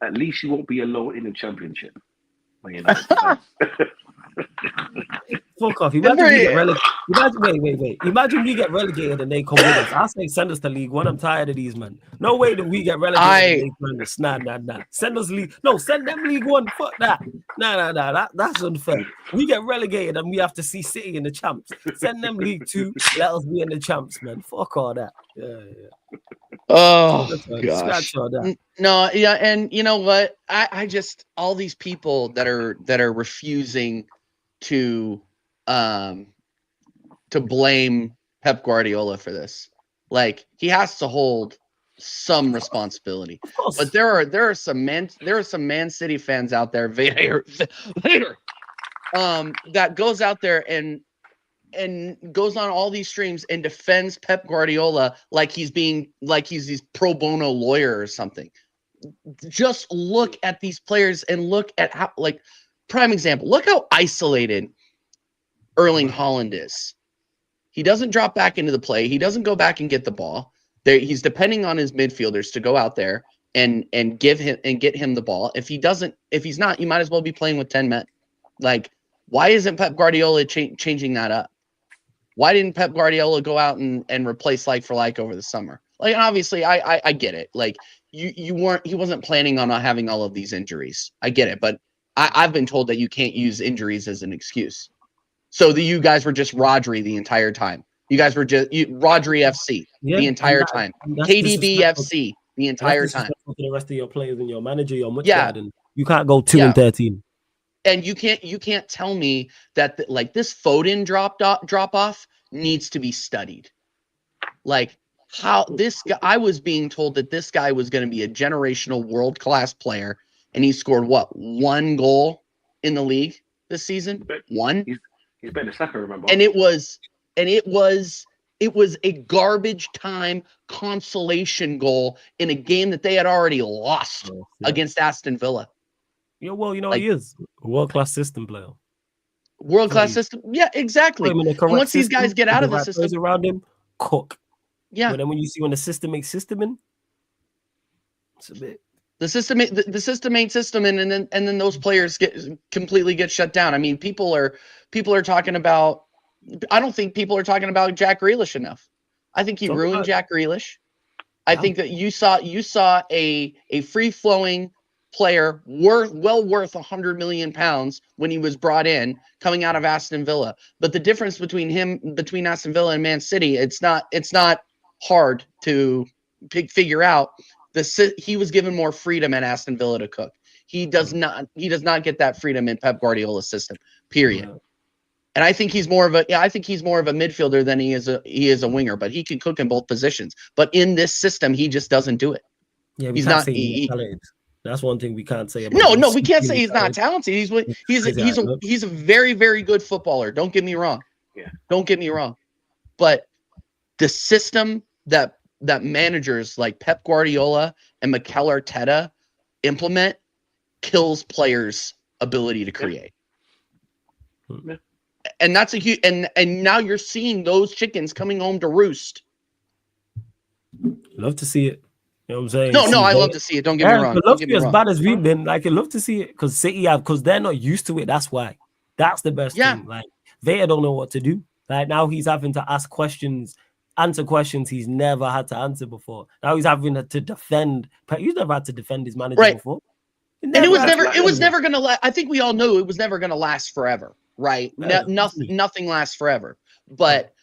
at least you won't be alone in the championship. Fuck off. Imagine we get relegated. Wait. Imagine we get relegated and they come with us. I say send us to League One. I'm tired of these, man. No way that we get relegated and they come with us. Nah. Send us League. No, send them League One. Fuck that. Nah. That's unfair. We get relegated and we have to see City in the champs. Send them League Two. Let us be in the champs, man. Fuck all that. Yeah. Oh gosh. Scratch all that. No, yeah, and you know what? I just all these people that are refusing to blame Pep Guardiola for this. Like, he has to hold some responsibility. But there are some Man City fans out there that goes out there and goes on all these streams and defends Pep Guardiola like he's this pro bono lawyer or something. Just look at these players and look at how, like, prime example, look how isolated Erling Haaland is. He doesn't drop back into the play. He doesn't go back and get the ball. He's depending on his midfielders to go out there and get him the ball. If he's not, you might as well be playing with 10 men. Like, why isn't Pep Guardiola changing that up? Why didn't Pep Guardiola go out and replace like for like over the summer? Like, obviously, I get it. Like, he wasn't planning on not having all of these injuries. I get it, but I've been told that you can't use injuries as an excuse. So you guys were just Rodri the entire time. You guys were just Rodri FC the entire time. KDB FC the entire time. For the rest of your players and your manager, your and you can't go 2-13. And you can't tell me that like this Foden drop off needs to be studied. Like, how this guy, I was being told that this guy was going to be a generational world-class player, and he scored one goal in the league this season? One? He's better than Saka, remember? And it was a garbage time consolation goal in a game that they had already lost against Aston Villa. Yeah, well, he is a world-class system player. World-class system? Yeah, exactly. And once these guys get out of the system around him, cook. Yeah. But then when the system makes system in, it's a bit. The system ain't system, and then those players completely get shut down. I mean, people are talking about. I don't think people are talking about Jack Grealish enough. I think he ruined Jack Grealish. I think that you saw a free-flowing player worth £100 million when he was brought in, coming out of Aston Villa. But the difference between Aston Villa and Man City, it's not hard to figure out. He was given more freedom at Aston Villa to cook. He does not get that freedom in Pep Guardiola's system. Period. Yeah. And I think he's more of a midfielder than he is a winger, but he can cook in both positions. But in this system, he just doesn't do it. Yeah, he's not. That's one thing we can't say about. No, we can't say he's not talented. He's a very, very good footballer. Don't get me wrong. Yeah. Don't get me wrong. But the system that managers like Pep Guardiola and Mikel Arteta implement kills players' ability to create. Yeah. And that's a huge and now you're seeing those chickens coming home to roost. Love to see it. You know what I'm saying? No, I love to see it. Don't get me wrong. Love to be as bad as we've been. Like, I love to see it because City because they're not used to it. That's why. That's the best thing. Like, they don't know what to do. Like, now he's having to answer questions he's never had to answer before. Now he's having to defend. He's never had to defend his manager before. And it was never going to. I think we all knew it was never going to last forever, right? Nothing lasts forever. But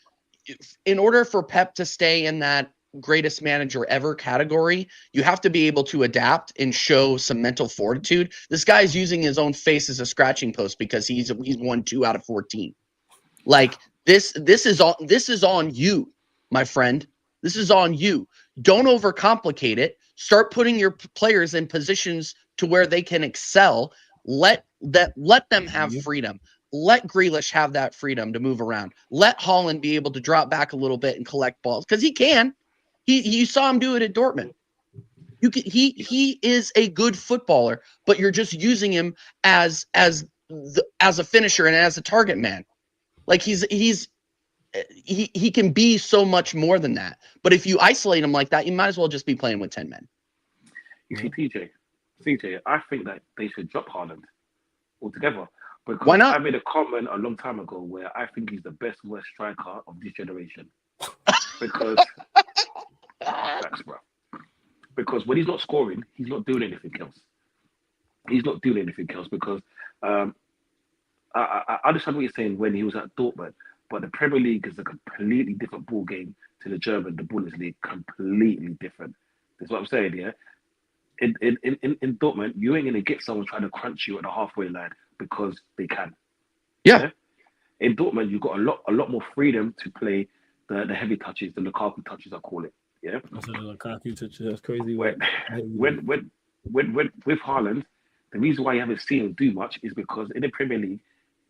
in order for Pep to stay in that greatest manager ever category, you have to be able to adapt and show some mental fortitude. This guy's using his own face as a scratching post because he's won 2 out of 14. Like, this is on you, my friend. This is on you. Don't overcomplicate it. Start putting your players in positions to where they can excel. Let them have freedom. Let Grealish have that freedom to move around. Let Haaland be able to drop back a little bit and collect balls because he can. You saw him do it at Dortmund. He is a good footballer, but you're just using him as a finisher and as a target man. Like, he can be so much more than that. But if you isolate him like that, you might as well just be playing with 10 men. You see, TJ, I think that they should drop Haaland altogether. Because Why not? I made a comment a long time ago where I think he's the best West striker of this generation. Because facts, bro. Because when he's not scoring, he's not doing anything else. He's not doing anything else because I understand what you're saying when he was at Dortmund, but the Premier League is a completely different ball game to the German, the Bundesliga, completely different. That's what I'm saying, yeah. In Dortmund, you ain't gonna get someone trying to crunch you at the halfway line because they can. Yeah. In Dortmund, you've got a lot more freedom to play the heavy touches, the Lukaku touches, I call it. Yeah. That's a Lukaku touch. That's crazy. When with Haaland, the reason why you haven't seen him do much is because in the Premier League,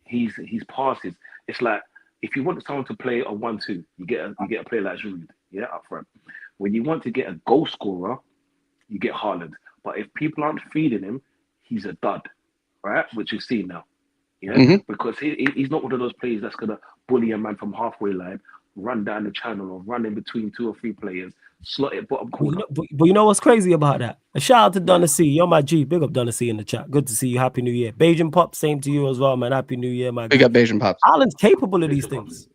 he's passes. It's like if you want someone to play a 1-2, you get a player like Giroud, yeah, up front. When you want to get a goal scorer, you get Haaland. But if people aren't feeding him, he's a dud, right? Which you've seen now, yeah, because he's not one of those players that's gonna bully a man from halfway line, run down the channel, or run in between 2 or 3 players, slot it bottom corner. But you know what's crazy about that? A shout out to Donna C. You're my G. Big up Donna C in the chat. Good to see you. Happy New Year. Bajan Pop, same to you as well, man. Happy New Year, my Big up Bajan Pops. Alan's capable of these things.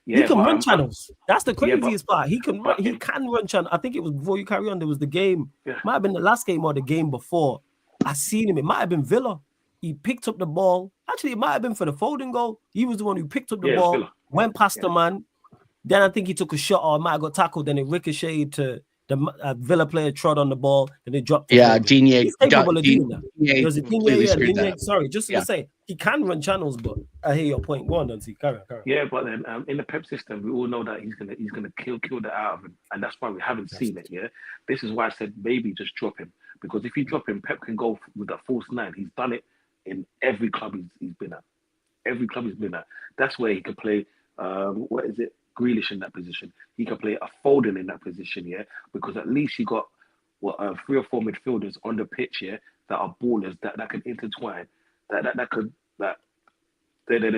Yeah, he can run channels. That's the craziest part. He can run channels. I think it was before you carry on. There was the game. Yeah. Might have been the last game or the game before. I seen him. It might have been Villa. He picked up the ball. Actually, it might have been for the Foden goal. He was the one who picked up the ball, went past the man. Then I think he took a shot or might have got tackled. Then it ricocheted to the Villa player, trod on the ball, and it dropped. Yeah, Digne. He's capable of doing that. Digne, sorry, just to say, he can run channels, but I hear your point. Go on, Dante. Carry on. Yeah, but then in the Pep system, we all know that he's gonna kill that out of him, and that's why we haven't seen it. Yeah, this is why I said maybe just drop him, because if you drop him, Pep can go with that false 9. He's done it in every club he's been at. Every club he's been at. That's where he could play. What is it? Grealish in that position. He can play a Foden in that position, yeah, because at least you got 3 or 4 midfielders on the pitch, yeah, that are ballers that can intertwine. There's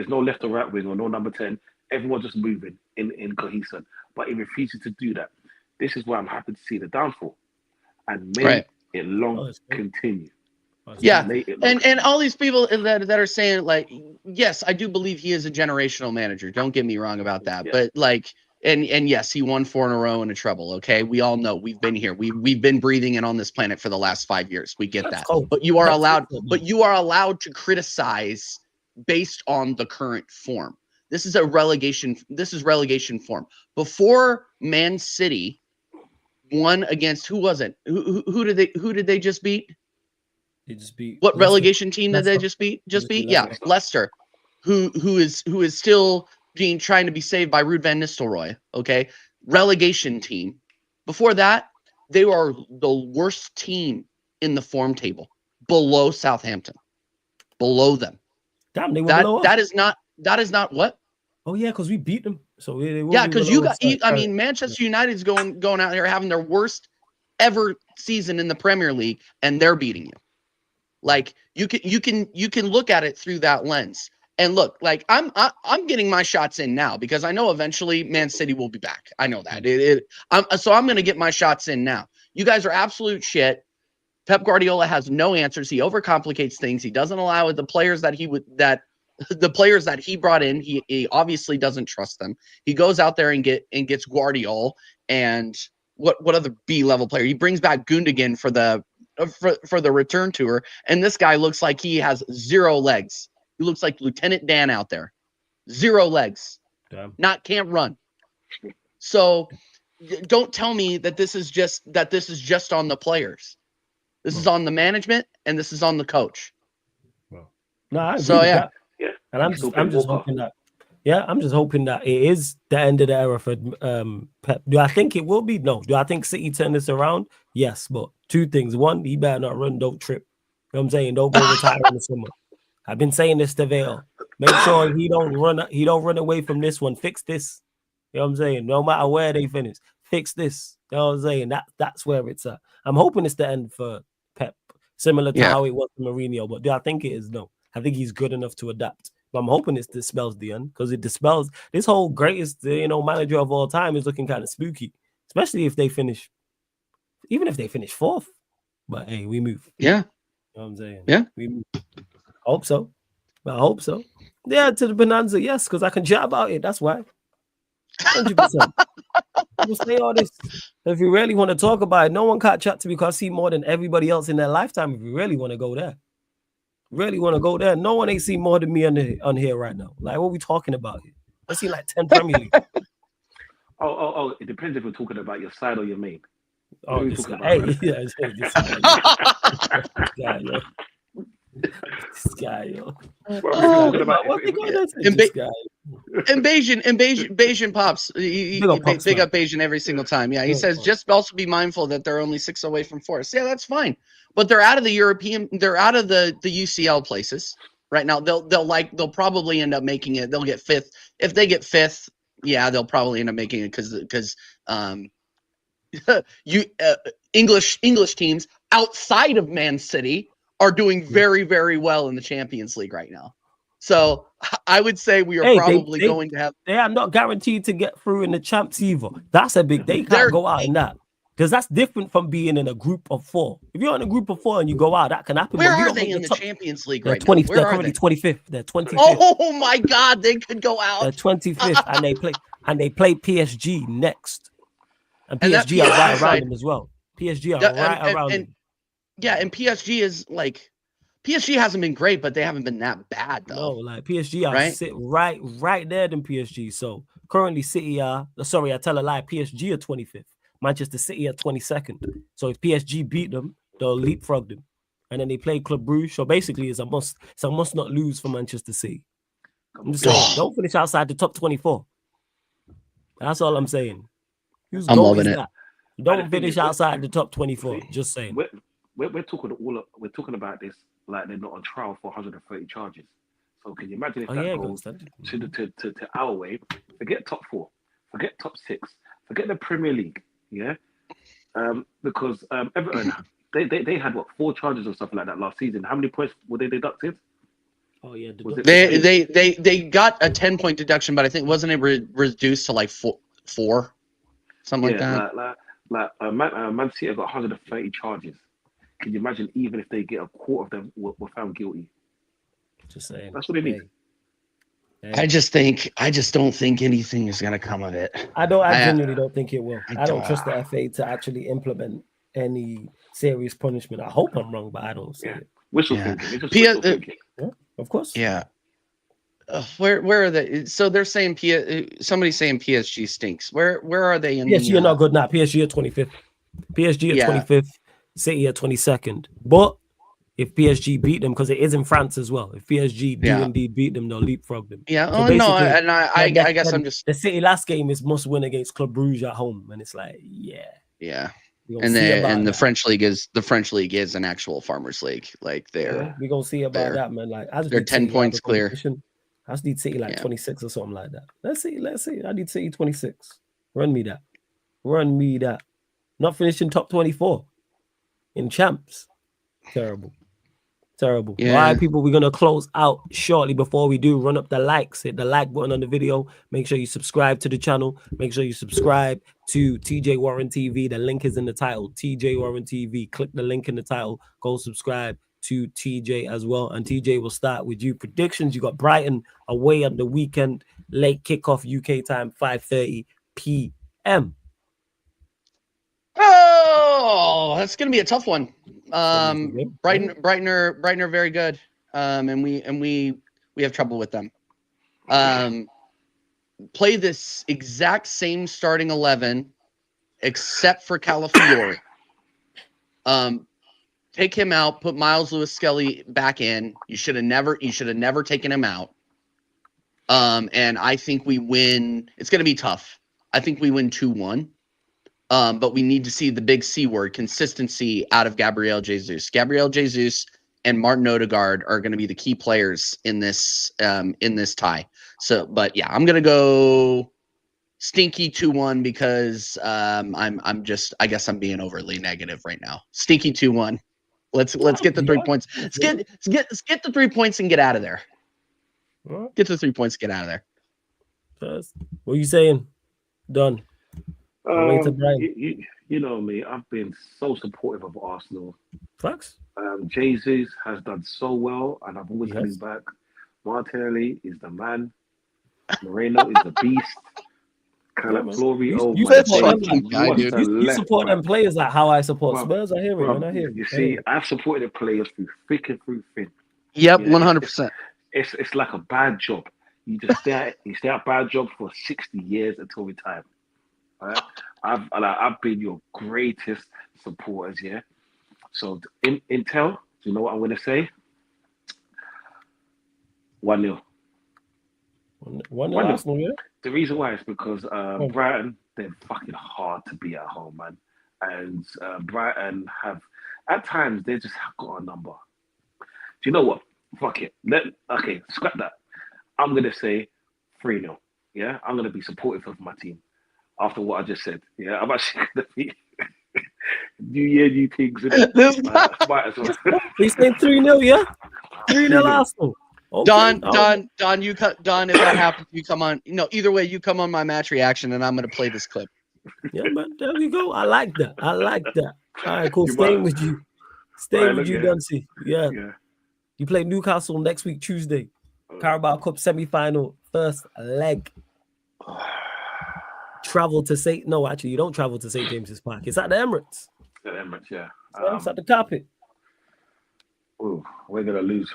no left or right wing or no number 10. Everyone's just moving in cohesion. But he refuses to do that. This is why I'm happy to see the downfall and make it long continue. Yeah, and all these people that are saying, like, yes, I do believe he is a generational manager. Don't get me wrong about that. Yeah. But like, and yes, he won 4 in a row in a treble. Okay, we all know, we've been here. We've been breathing and on this planet for the last 5 years. We get that. Cool. But you are allowed to criticize based on the current form. This is relegation form. Before Man City won against, who was it? Who did they just beat? They just beat what Leicester. Relegation team did they just beat? Yeah, Leicester, who is still trying to be saved by Ruud van Nistelrooy. Okay, relegation team. Before that, they were the worst team in the form table, below Southampton, below them. Damn, they were below us. That is not what. Oh yeah, because we beat them. So because Manchester United's going out there having their worst ever season in the Premier League, and they're beating you. Like you can look at it through that lens. And look, like I'm getting my shots in now because I know eventually Man City will be back. I know that. So I'm going to get my shots in now. You guys are absolute shit. Pep Guardiola has no answers. He overcomplicates things. He doesn't allow the players that he brought in. He obviously doesn't trust them. He goes out there and gets Guardiola and what other B-level player? He brings back Gundogan for the return tour, and this guy looks like he has 0 legs. He looks like Lieutenant Dan out there. 0 legs. Damn. Can't run. So don't tell me that this is just on the players. This is on the management and this is on the coach. Well, no, I agree with that. Yeah. And I'm just hoping that. Yeah, I'm just hoping that it is the end of the era for Pep. Do I think it will be? No. Do I think City turn this around? Yes, but 2 things. 1, he better not run, don't trip. You know what I'm saying? Don't go retire in the summer. I've been saying this to Vale. Make sure he don't run away from this one. Fix this. You know what I'm saying? No matter where they finish, fix this. You know what I'm saying? That's where it's at. I'm hoping it's the end for Pep, similar to how it was for Mourinho. But do I think it is? No. I think he's good enough to adapt. But I'm hoping it dispels the end, because it dispels this whole greatest manager of all time is looking kind of spooky, especially if they finish, even if they finish 4th. But hey, we move. Yeah. You know what I'm saying? Yeah. We move. Hope so. I hope so. Yeah, to the Bonanza, yes, because I can chat about it. That's why. 100%. We'll say all this. If you really want to talk about it, no one can't chat to me because I see more than everybody else in their lifetime. If you really want to go there, no one ain't seen more than me on here right now. Like, what are we talking about here? I see like 10 Premier League. Oh, it depends if we're talking about your side or your main. Oh, this guy. Hey, yeah, this guy, yo. This guy, yo. Bayesian pops. Big up Bayesian every single time. Yeah, he says just also be mindful that they're only 6 away from 4. Yeah, that's fine. But they're out of the European. They're out of the UCL places right now. They'll probably end up making it. They'll get 5th. If they get 5th, yeah, they'll probably end up making it because English teams outside of Man City are doing very, very well in the Champions League right now. So I would say we are probably going to have. They are not guaranteed to get through in the champs either. That's a big. They can't go out in that because that's different from being in a group of 4. If you're in a group of 4 and you go out, that can happen. Where are they in the Champions League right now? They're currently 25th. They're 25th. Oh my God, they could go out. They're 25th, and they play PSG next, and PSG are right around them as well. PSG are right around them. Yeah, and PSG is like. PSG hasn't been great, but they haven't been that bad though. No, like PSG are sit right there than PSG. So currently City are I tell a lie, PSG are 25th. Manchester City are 22nd. So if PSG beat them, they'll leapfrog them. And then they play Club Brugge. So basically it's a must not lose for Manchester City. I'm just saying, don't finish outside the top 24. That's all I'm saying. Whose goal is that? Don't finish outside the top 24. Just saying. We're talking about this like they're not on trial for 130 charges. So can you imagine if that goes to our way? Forget top 4, forget top 6, forget the Premier League. Yeah, because Everton they had 4 charges or something like that last season. How many points were they deducted? Oh yeah, they got a 10-point deduction, but I think wasn't it reduced to like 4, something like that. Man City got 130 charges. Can you imagine even if they get a quarter of them were found guilty? Just saying. That's what they need. I just don't think anything is going to come of it. I genuinely don't think it will. I don't trust the FA to actually implement any serious punishment. I hope I'm wrong, but I don't see it. Wishful thinking. Thinking. Yeah, of course. Yeah. Where are they? So they're saying somebody's saying PSG stinks. Where are they in? PSG are not good now. PSG are 25th. PSG are 25th. City at 22nd, but if PSG beat them, because it is in France as well, if PSG do indeed beat them, they'll leapfrog them. Yeah, so I guess I'm just the City last game is must win against Club Brugge at home, and it's like yeah. And the French league is an actual farmers league, like we're gonna see about that, man. Like they're 10 points clear. I just need City 26 or something like that. Let's see. I need City 26. Run me that. Not finishing top 24. In champs. Terrible. Yeah. All right, people, we're going to close out shortly. Before we do, run up the likes. Hit the like button on the video. Make sure you subscribe to the channel. Make sure you subscribe to TJ Warren TV. The link is in the title. TJ Warren TV. Click the link in the title. Go subscribe to TJ as well. And TJ will start with you. Predictions. You got Brighton away on the weekend. Late kickoff UK time, 5:30 p.m. Oh, that's gonna be a tough one. Brighton are very good. And we have trouble with them. Play this exact same starting 11, except for Calafiori. Take him out. Put Miles Lewis-Skelly back in. You should have never taken him out. And I think we win. It's gonna be tough. I think we win 2-1. But we need to see the big C word, consistency, out of Gabriel Jesus. Gabriel Jesus and Martin Odegaard are going to be the key players in this tie. So, but yeah, I'm going to go stinky 2-1 because I guess I'm being overly negative right now. Stinky 2-1. Let's get the 3 points. Let's get the 3 points and get out of there. Get the 3 points, get out of there. What are you saying? Done. You know me. I've been so supportive of Arsenal. Facts. Jesus has done so well, and I've always had his back. Martinelli is the man. Moreno is the beast. Calafiori, oh you my support days, them, what's dude. the you left support back? them players like how I support Bruv, Spurs. I hear it, man. I hear it. you see, I've supported the players through thick and through thin. Yep, Yeah, 100%. it's like a bad job. You just stay at bad job for 60 years until retirement. All right? I've been your greatest supporters, yeah. So in Intel, do you know what I'm gonna say? 1-0. 1-0 1-0. Arsenal, yeah. The reason why is because Brighton, they're fucking hard to beat at home, man. And Brighton have, at times, they just got a number. Do you know what? Fuck it. Okay, scrap that. I'm going to say 3-0. Yeah? I'm going to be supportive of my team after what I just said. Yeah? I'm actually going to be New Year, new things. Might as well. He's saying 3-0, yeah? 3-0 3-0. Arsenal. Okay. Don, if that happens, you come on. Either way, you come on my match reaction, and I'm going to play this clip. Yeah, man. There we go. I like that. All right, cool. Staying with you, Duncy. Yeah. You play Newcastle next week, Tuesday. Carabao Cup semi-final, first leg. Travel to St. No, actually, you don't travel to St. James's Park. It's at the Emirates. At the Emirates, yeah. It's at the carpet. Oh, we're going to lose.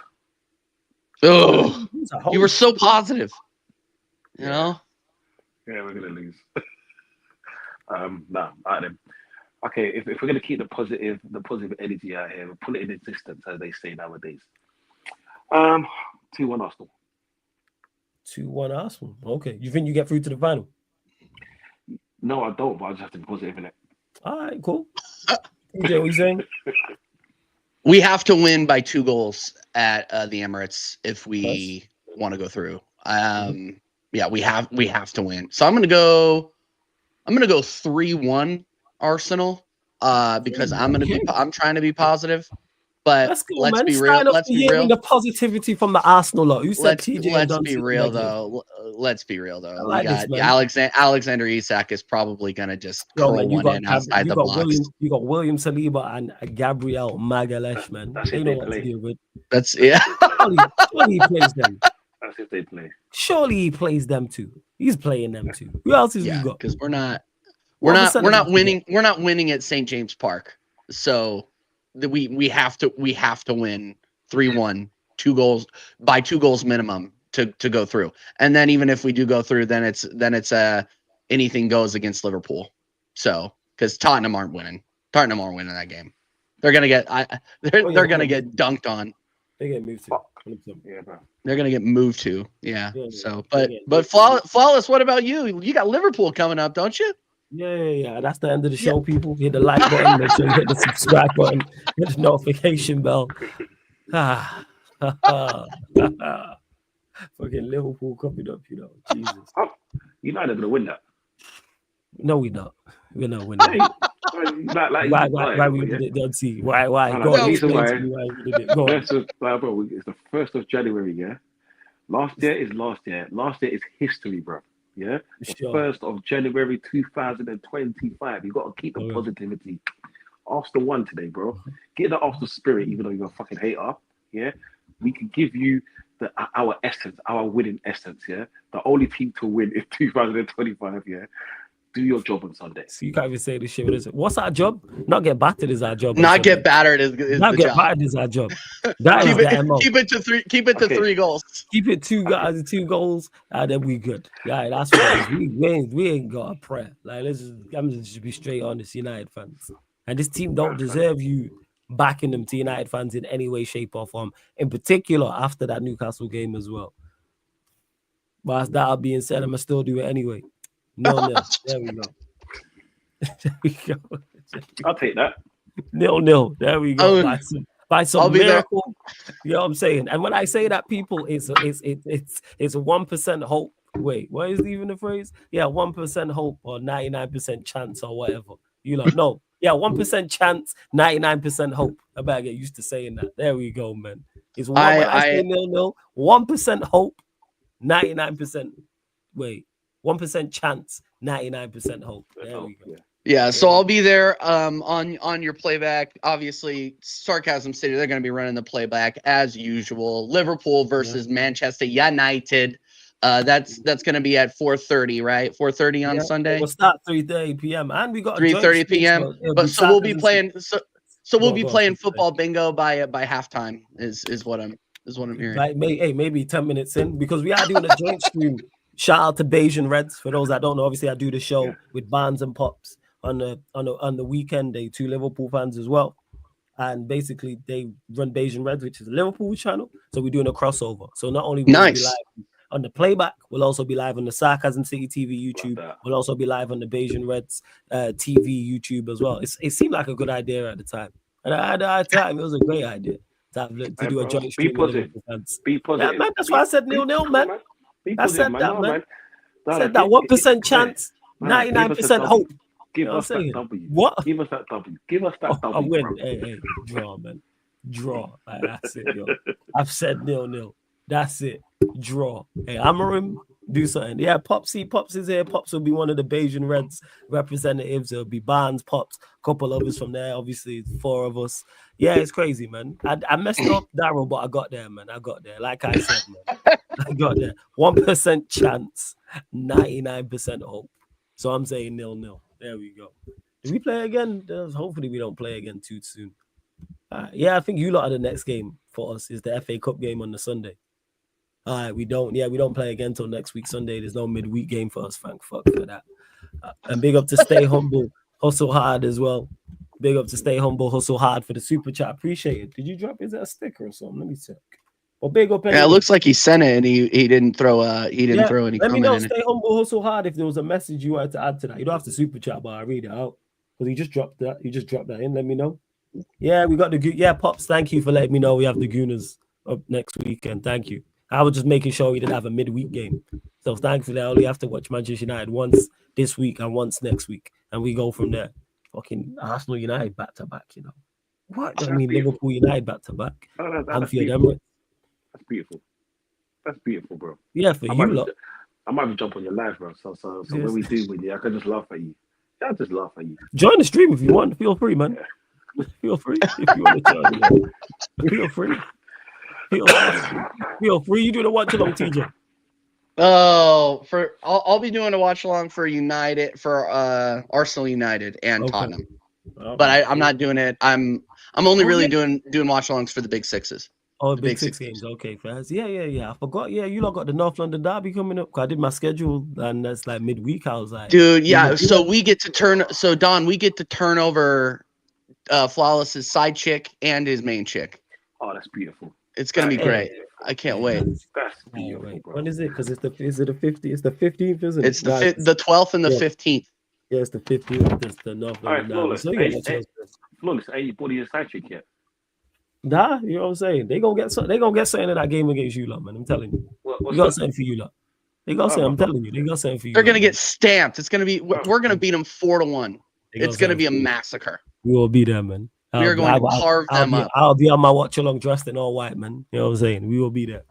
Oh, you were so positive. You know? Yeah, we're going to lose. Nah, all right then. Okay, if we're going to keep the positive energy out here, we'll put it in existence, as they say nowadays. 2-1 Arsenal. 2-1 Arsenal. Okay. You think you get through to the final? No, I don't, but I just have to be positive in it. All right, cool. What you saying? We have to win by 2 goals at the Emirates if we want to go through. Yeah, we have to win. So I'm gonna go 3-1 Arsenal. Because I'm trying to be positive. But let's be real. Let's be real. The positivity from the Arsenal lot. Who said TJ? Let's be real though. Let's be real though. Like we got Alexander Isak is probably gonna just curl one in outside the box. You got William Saliba and Gabriel Magalhaes, man. They know what to deal with. That's yeah. Surely he plays them. That's if they play. Surely he plays them too. He's playing them too. Who else has you got? Because we're not winning. We're not winning at St. James Park. So we have to win 3-1, 2 goals by 2 goals minimum to go through. And then even if we do go through, then it's anything goes against Liverpool. So because Tottenham aren't winning that game. They're gonna get they're gonna get dunked on. They get moved to. Yeah, bro. They're gonna get moved to. Yeah. So but flawless. What about you? You got Liverpool coming up, don't you? Yeah. That's the end of the show, people. Hit the like button, make sure you hit the subscribe button, hit the notification bell. Fucking Liverpool coming up, Jesus. United gonna win that. No, we're not. We're not winning. Why we did it? Don't see why. Go reason why. We did it. Go on. It's the 1st of January. Yeah. Last year is last year. Last year is history, bro. Yeah. The 1st of January 2025. You got to keep the positivity. Arsenal won today, bro. Get the Arsenal spirit, even though you're a fucking hater. Yeah. We can give you our essence, our winning essence. Yeah. The only team to win in 2025. Yeah. Do your job on Sunday. So you can't even say this shit. What's our job? Not get battered is our job. Not get battered is not the get job. battered is our job. That is the MO. Keep it to 3. Keep it to 3 goals. Keep it 2 goals, and then we good. Yeah, that's what it is. We ain't got a prayer. Like I'm just be straight honest, United fans. And this team don't deserve you backing them to United fans in any way, shape, or form. In particular, after that Newcastle game as well. But as that being said, I'm gonna still do it anyway. No. There we go. I'll take that. 0-0. There we go. By some miracle. There. You know what I'm saying? And when I say that, people, it's 1% hope. Wait, what is even the phrase? Yeah, 1% hope or 99% chance or whatever. No. Yeah, 1% chance, 99% hope. I better get used to saying that. There we go, man. It's when I say 0-0, 1% hope, 99%. Wait. 1% chance, 99% hope. There we go. Yeah, so I'll be there on your playback. Obviously, Sarcasm City, they're going to be running the playback as usual. Liverpool versus Manchester United. That's going to be at 4:30, right? 4:30 on Sunday. We'll start 3:30 p.m. and we got 3:30 p.m. But so we'll be playing. So we'll be playing football bingo by halftime. Is what I'm hearing. Like maybe 10 minutes in, because we are doing a joint stream. Shout out to Beijing Reds. For those that don't know, obviously I do the show with Barnes and Pops on the weekend. They 2 Liverpool fans as well, and basically they run Beijing Reds, which is a Liverpool channel. So we're doing a crossover. So not only will we be live on the playback, we'll also be live on the Sarcasm City TV YouTube. We'll also be live on the Beijing Reds TV YouTube as well. It seemed like a good idea at the time, and at the time it was a great idea to do a joint stream with Liverpool fans. Be positive. Yeah, man, that's why I said 0-0, man. I said that, man. I said that 1% chance, 99% hope. Give us that W. What? Give us that W. Give us that W. I win. Hey, draw, man. Draw. That's it, yo. I've said 0-0. That's it. Draw. Hey, Amorim, do something. Yeah, Pops is here. Pops will be one of the Beijing Reds representatives. It'll be Barnes, Pops, a couple others from there. Obviously, it's 4 of us. Yeah, it's crazy, man. I messed up, Daryl, but I got there, man. I got there. Like I said, man. I got there. 1% chance, 99% hope. So I'm saying 0-0. There we go. Do we play again? Hopefully we don't play again too soon. Yeah, I think you lot are the next game for us is the FA Cup game on the Sunday. All right, we don't play again till next week Sunday. There's no midweek game for us. Thank fuck for that. And big up to Stay Humble, hustle hard as well. Big up to Stay Humble, hustle hard for the super chat. Appreciate it. Did you drop? Is that a sticker or something? Let me check. Well, big up. Anyway. Yeah, it looks like he sent it and he didn't throw throw any. Let me know. Stay Humble, hustle hard. If there was a message you wanted to add to that, you don't have to super chat, but I read it out because he just dropped that. You just dropped that in. Let me know. Yeah, we got the Pops. Thank you for letting me know we have the Gooners up next weekend. Thank you. I was just making sure we didn't have a midweek game. So thankfully, I only have to watch Manchester United once this week and once next week. And we go from there. Fucking Arsenal United back to back, you know. What? I mean, Liverpool United back to back. Anfield Emirates. That's beautiful. That's beautiful, bro. Yeah, for you lot. I might jump on your live, bro. So when we do with you, I can just laugh at you. I'll just laugh at you. Join the stream if you want. Feel free, man. Yeah. Feel free if you want to join. Man. Feel free. Feel free. You do the watch along, TJ. Oh, I'll be doing a watch along for Arsenal United and Tottenham. But I'm not doing it. I'm only really doing watch alongs for the big sixes. Oh, the big six games. Okay, fans. Yeah. I forgot. Yeah, you lot got the North London derby coming up. I did my schedule, and that's like midweek. I was like, dude, yeah. So we get to turn. So Don, we get to turn over Flawless's side chick and his main chick. Oh, that's beautiful. It's gonna be great. I can't wait. That's beautiful, bro. When is it? Because is it the 50th? It's the 15th, isn't it? It's the 12th and the 15th. Yeah, it's the 15th. It's the North London derby. So Flawless, ain't you bought your side chick yet? Nah, you know what I'm saying? They gonna get something in that game against you lot, man. I'm telling you. They got something for you lot. They got something. I'm telling you, they got something for you. They're gonna get stamped. It's gonna be. We're gonna beat them 4-1. It's gonna be a massacre. We will be there, man. We are going to carve them up. I'll be on my watch along dressed in all white, man. You know what I'm saying? We will be there.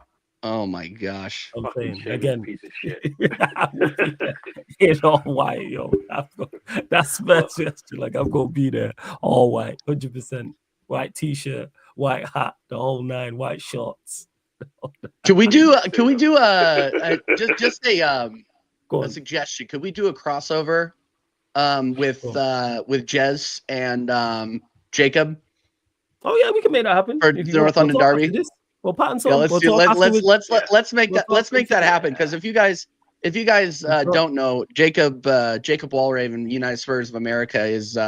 Oh my gosh! I'm saying again, piece of shit. In all white, yo. That's best. Like I'm gonna be there, all white, 100%. White t-shirt, white hat, the whole 9, white shorts. Can we do just a suggestion? Could we do a crossover with Jez and Jacob? Oh yeah, we can make that happen. For the North London derby. Well, let's make that happen, because if you guys don't know, Jacob Walraven, United Spurs of America, is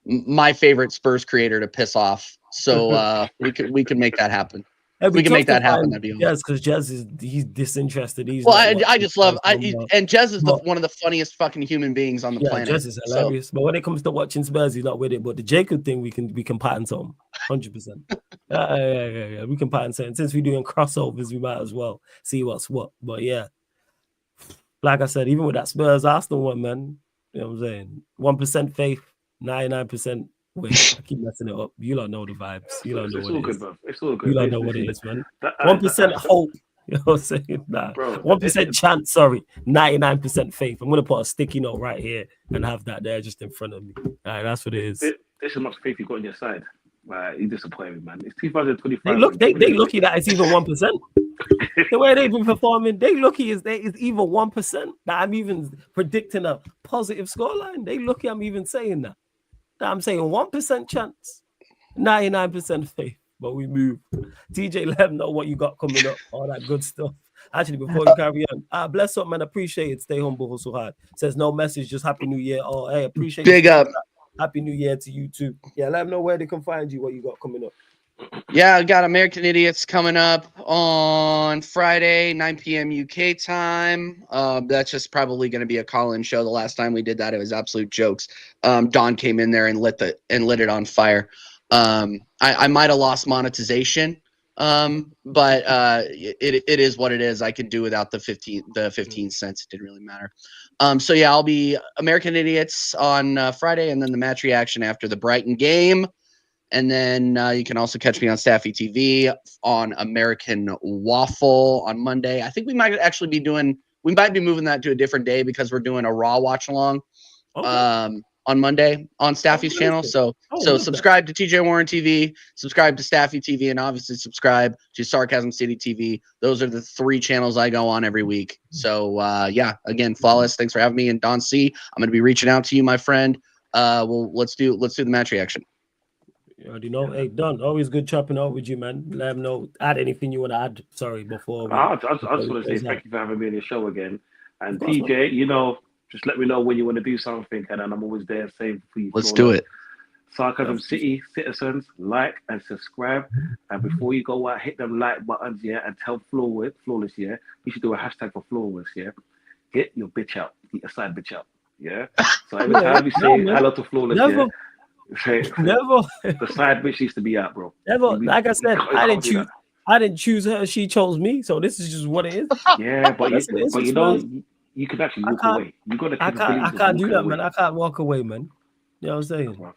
my favorite Spurs creator to piss off. So we can make that happen. We can make that happen. That'd be awesome. Yes, because Jez he's disinterested. I just love and Jez is one of the funniest fucking human beings on the planet. Jez is hilarious. But when it comes to watching Spurs, he's not with it. But the Jacob thing, we can patent something, 100%. Yeah. We can patent something. Since we're doing crossovers, we might as well see what's what. But yeah, like I said, even with that Spurs Arsenal one, man, you know what I'm saying? 1% faith, 99%. Wait, I keep messing it up. You don't know the vibes. You don't know what it is. It's all good. You don't know what it is, man. 1% hope, You know what I'm saying? Nah. Bro, 1% chance, sorry. 99% faith. I'm gonna put a sticky note right here and have that there just in front of me. All right, that's what it is. this is much faith you got on your side. You disappointed me, man. It's 2025. They lucky that it's even 1%. The way they've been performing, they lucky is even 1% that I'm even predicting a positive scoreline. They lucky I'm even saying that. I'm saying 1% chance, 99% faith. But we move. TJ, let them know what you got coming up, all that good stuff. Actually, before you carry on, bless up, man. Appreciate it. Stay humble, hustle hard. Says no message, just Happy New Year. Oh, hey, appreciate Big up. Happy New Year to you too. Yeah, let them know where they can find you, what you got coming up. Yeah, I got American Idiots coming up on Friday, 9 p.m. UK time. That's just probably going to be a call-in show. The last time we did that, it was absolute jokes. Don came in there and lit it on fire. I might have lost monetization, but it is what it is. I could do without the 15 cents. It didn't really matter. So yeah, I'll be American Idiots on Friday, and then the match reaction after the Brighton game. And then you can also catch me on Staffy TV on American Waffle on Monday. I think we might be moving that to a different day because we're doing a Raw watch along on Monday on Staffy's channel. So subscribe to TJ Warren TV, subscribe to Staffy TV, and obviously subscribe to Sarcasm City TV. Those are the 3 channels I go on every week. So yeah, again, Flawless, thanks for having me. And Don C, I'm going to be reaching out to you, my friend. Let's do the match reaction. You already know. Hey, Don, always good chopping out with you, man. Let them know. Add anything you want to add. Sorry, before. I just want to say thank you for having me on the show again. And TJ, just let me know when you want to do something, and I'm always there. Same for you. Let's do it. Sarcasm City citizens, like and subscribe. And before you go out, hit them like buttons, yeah, and tell Flawless, yeah. We should do a hashtag for Flawless, yeah. Get your bitch out. Get your side bitch out, yeah. So every time you say hello to Flawless, yeah. Never. The side bitch needs to be out, bro. Never. Like I said, I didn't choose her. She chose me. So this is just what it is. Yeah, but you can actually walk away. You got to. I can't do that, man. I can't walk away, man. You know what I'm saying?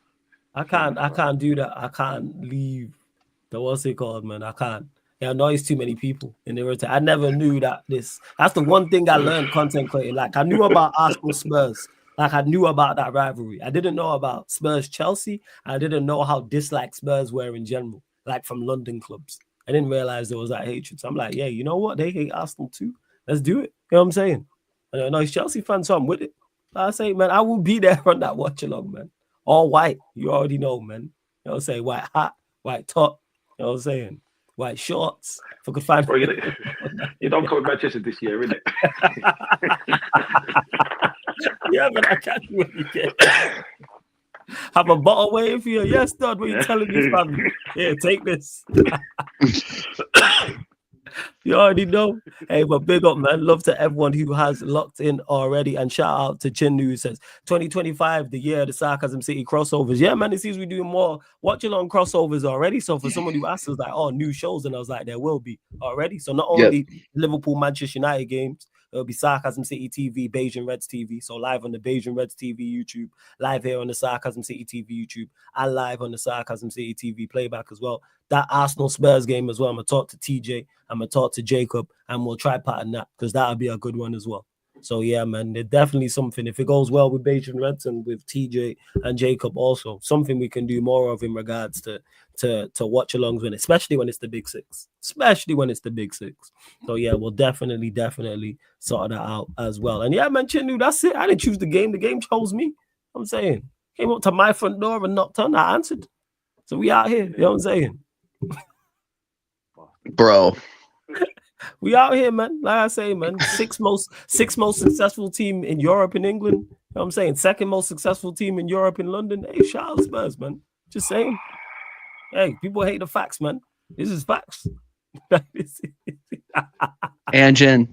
I can't do that. I can't leave the what's it called, man. I can't. Yeah, I know it's too many people in the rotation. I never knew that that's the one thing I learned content creating. Like I knew about Arsenal Spurs. Like I knew about that rivalry. I didn't know about Spurs Chelsea. I didn't know how disliked Spurs were in general, like from London clubs. I didn't realize there was that hatred. So I'm like, yeah, you know what? They hate Arsenal too. Let's do it. You know what I'm saying? And I know it's Chelsea fans, so I'm with it. Like I say, man, I will be there on that watch along, man. All white. You already know, man. You know what I'm saying? White hat, white top. You know what I'm saying? White shorts. If I could find. Bro, you don't come to Manchester this year, innit? Yeah, but I can't do what you get. Have a bottle waiting for you. Yes, Dad, what are you telling me, family? Yeah, take this. You already know. Hey, but big up, man. Love to everyone who has locked in already. And shout out to Chinnu who says 2025, the year of the Sarcasm City crossovers. Yeah, man, it seems we're doing more watching on crossovers already. So for someone who asked us like, oh, new shows, and I was like, there will be already. So not only Liverpool, Manchester United games, it'll be Sarcasm City TV, Beijing Reds TV. So live on the Beijing Reds TV YouTube, live here on the Sarcasm City TV YouTube, and live on the Sarcasm City TV playback as well. That Arsenal Spurs game as well. I'm going to talk to TJ. I'm going to talk to Jacob, and we'll try pattern that because that'll be a good one as well. So, yeah, man, there's definitely something. If it goes well with Beijing Reds and with TJ and Jacob also, something we can do more of in regards to watch-alongs, when, especially when it's the Big Six. Especially when it's the Big Six. So, yeah, we'll definitely sort that out as well. And, yeah, man, Chinnu, that's it. I didn't choose the game. The game chose me. I'm saying. Came up to my front door and knocked on. I answered. So, we out here. You know what I'm saying? Bro. We out here, man. Like I say, man, six most successful team in Europe and England. You know what I'm saying? Second most successful team in Europe and London. Hey, shout out Spurs, man. Just saying. Hey, people hate the facts, man. This is facts. Anjin.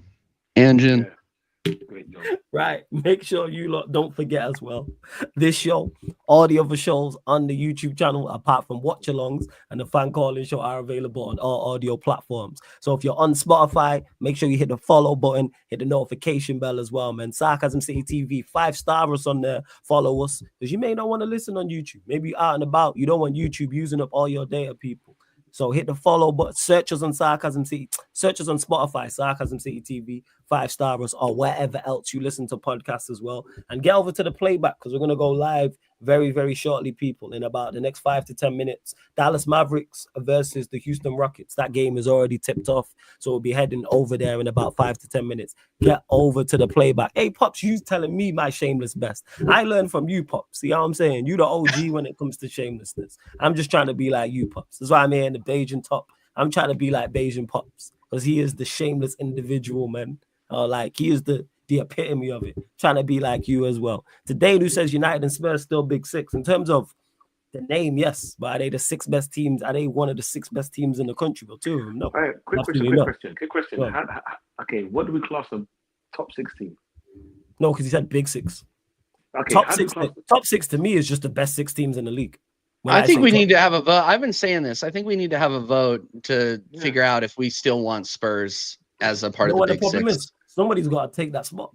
Great job. Right. Make sure you lot don't forget as well. This show, all the other shows on the YouTube channel, apart from watch-alongs and the fan calling show, are available on all audio platforms. So if you're on Spotify, make sure you hit the follow button, hit the notification bell as well, man. Sarcasm City TV, 5-star us on there. Follow us because you may not want to listen on YouTube. Maybe you're out and about. You don't want YouTube using up all your data, people. So hit the follow button, search us on Sarcasm City, search us on Spotify, Sarcasm City TV, 5-star us, or wherever else you listen to podcasts as well. And get over to the playback because we're going to go live very, very shortly, people, in about the next 5 to 10 minutes. Dallas Mavericks versus the Houston Rockets. That game is already tipped off. So we'll be heading over there in about 5 to 10 minutes. Get over to the playback. Hey, Pops, you telling me my shameless best. I learned from you, Pops. See how I'm saying? You the OG when it comes to shamelessness. I'm just trying to be like you, Pops. That's why I'm here in the Bayesian top. I'm trying to be like Bayesian Pops because he is the shameless individual, man. Like he is the epitome of it. Trying to be like you as well. Today, who says United and Spurs still big six? In terms of the name, yes, but are they the 6 best teams? Are they one of the 6 best teams in the country? Well, 2 of them, no. All right, quick question. Well, Okay, what do we class a top 6 team? No, because he said big 6. Okay, top six to me is just the best 6 teams in the league. I think we need to have a vote. I've been saying this. I think we need to have a vote to figure out if we still want Spurs as a part of the big 6. Somebody's got to take that spot.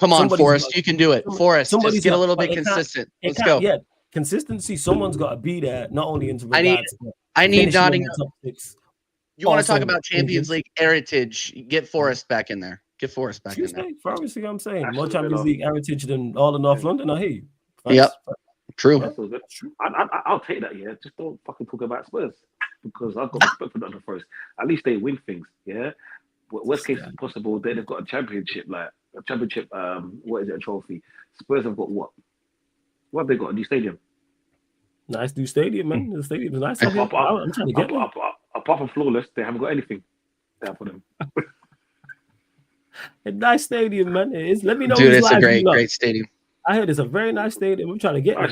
Come on, Forrest, you can do it. Forrest, just get a little bit consistent. Let's go. Yeah, consistency. Someone's got to be there, not only in regards. I need Nottingham. You want to talk about Champions League heritage? Get Forrest back in there. Get Forrest back in there. Forrest, I'm saying more Champions League heritage than all of North London. I hear you. Yep. True. I'll take that. Yeah, just don't fucking talk about Spurs because I've got respect for them first. At least they win things. Yeah. Worst case possible, they've got a championship, what is it, a trophy? Spurs have got what? What have they got? A new stadium? Nice new stadium, man. The stadium is nice. I'm trying to get apart from flawless, they haven't got anything there for them. A nice stadium, man. It is. Let me know. Dude, it's a great stadium. I heard it's a very nice stadium. I'm trying to get there.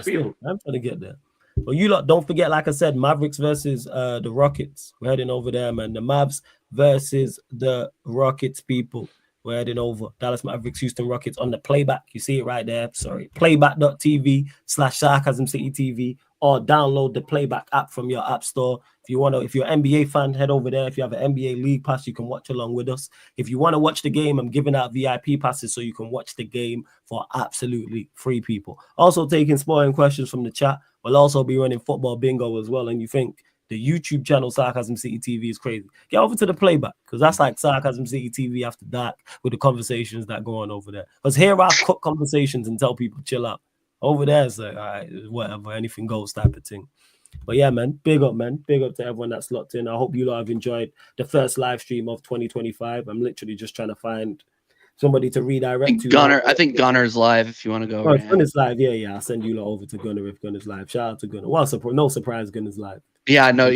I'm trying to get there. But you lot, don't forget, like I said, Mavericks versus the Rockets. We're heading over there, man. The Mavs versus the Rockets, people. We're heading over. Dallas Mavericks, Houston Rockets on the playback. You see it right there. Sorry. Playback.tv/Sarcasm City TV, or download the playback app from your app store. If you're an NBA fan, head over there. If you have an NBA League pass, you can watch along with us. If you want to watch the game, I'm giving out VIP passes so you can watch the game for absolutely free, people. Also taking spoiling questions from the chat. We'll also be running football bingo as well. And you think the YouTube channel Sarcasm City TV is crazy, get over to the playback because that's like Sarcasm City TV after dark with the conversations that go on over there. Because here I cut conversations and tell people chill out. Over there, it's like, all right, whatever, anything goes type of thing. But yeah, man. Big up to everyone that's locked in. I hope you lot have enjoyed the first live stream of 2025. I'm literally just trying to find somebody to redirect to. Gunner, I think Gunner's live if you want to go. Gunner's live, yeah. I'll send you lot over to Gunner if Gunner's live. Shout out to Gunner. Well, no surprise, Gunner's live. Yeah, no.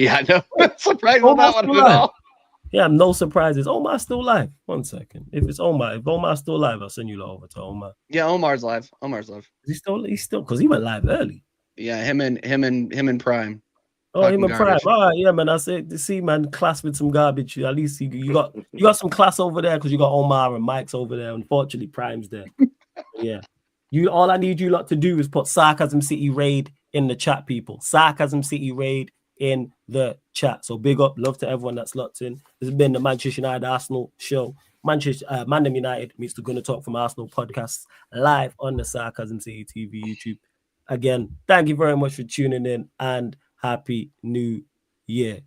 Surprise on that one at all. Yeah, no surprises. Omar's still live. 1 second. If Omar's still live, I'll send you lot over to Omar. Yeah, Omar's live. Is he still? He's still because he went live early. Yeah, him and Prime. Oh, him and Prime. All right, yeah, man. I said, see, man, class with some garbage. At least you got some class over there because you got Omar and Mike's over there. Unfortunately, Prime's there. Yeah. All I need you lot to do is put Sarcasm City Raid in the chat, people. Sarcasm City Raid in the chat. So big up, love to everyone that's locked in. This has been the Manchester United Arsenal show. Mandem United meets the Gonna Talk from Arsenal podcast live on the Sarcasm City TV YouTube. Again, thank you very much for tuning in and Happy New Year.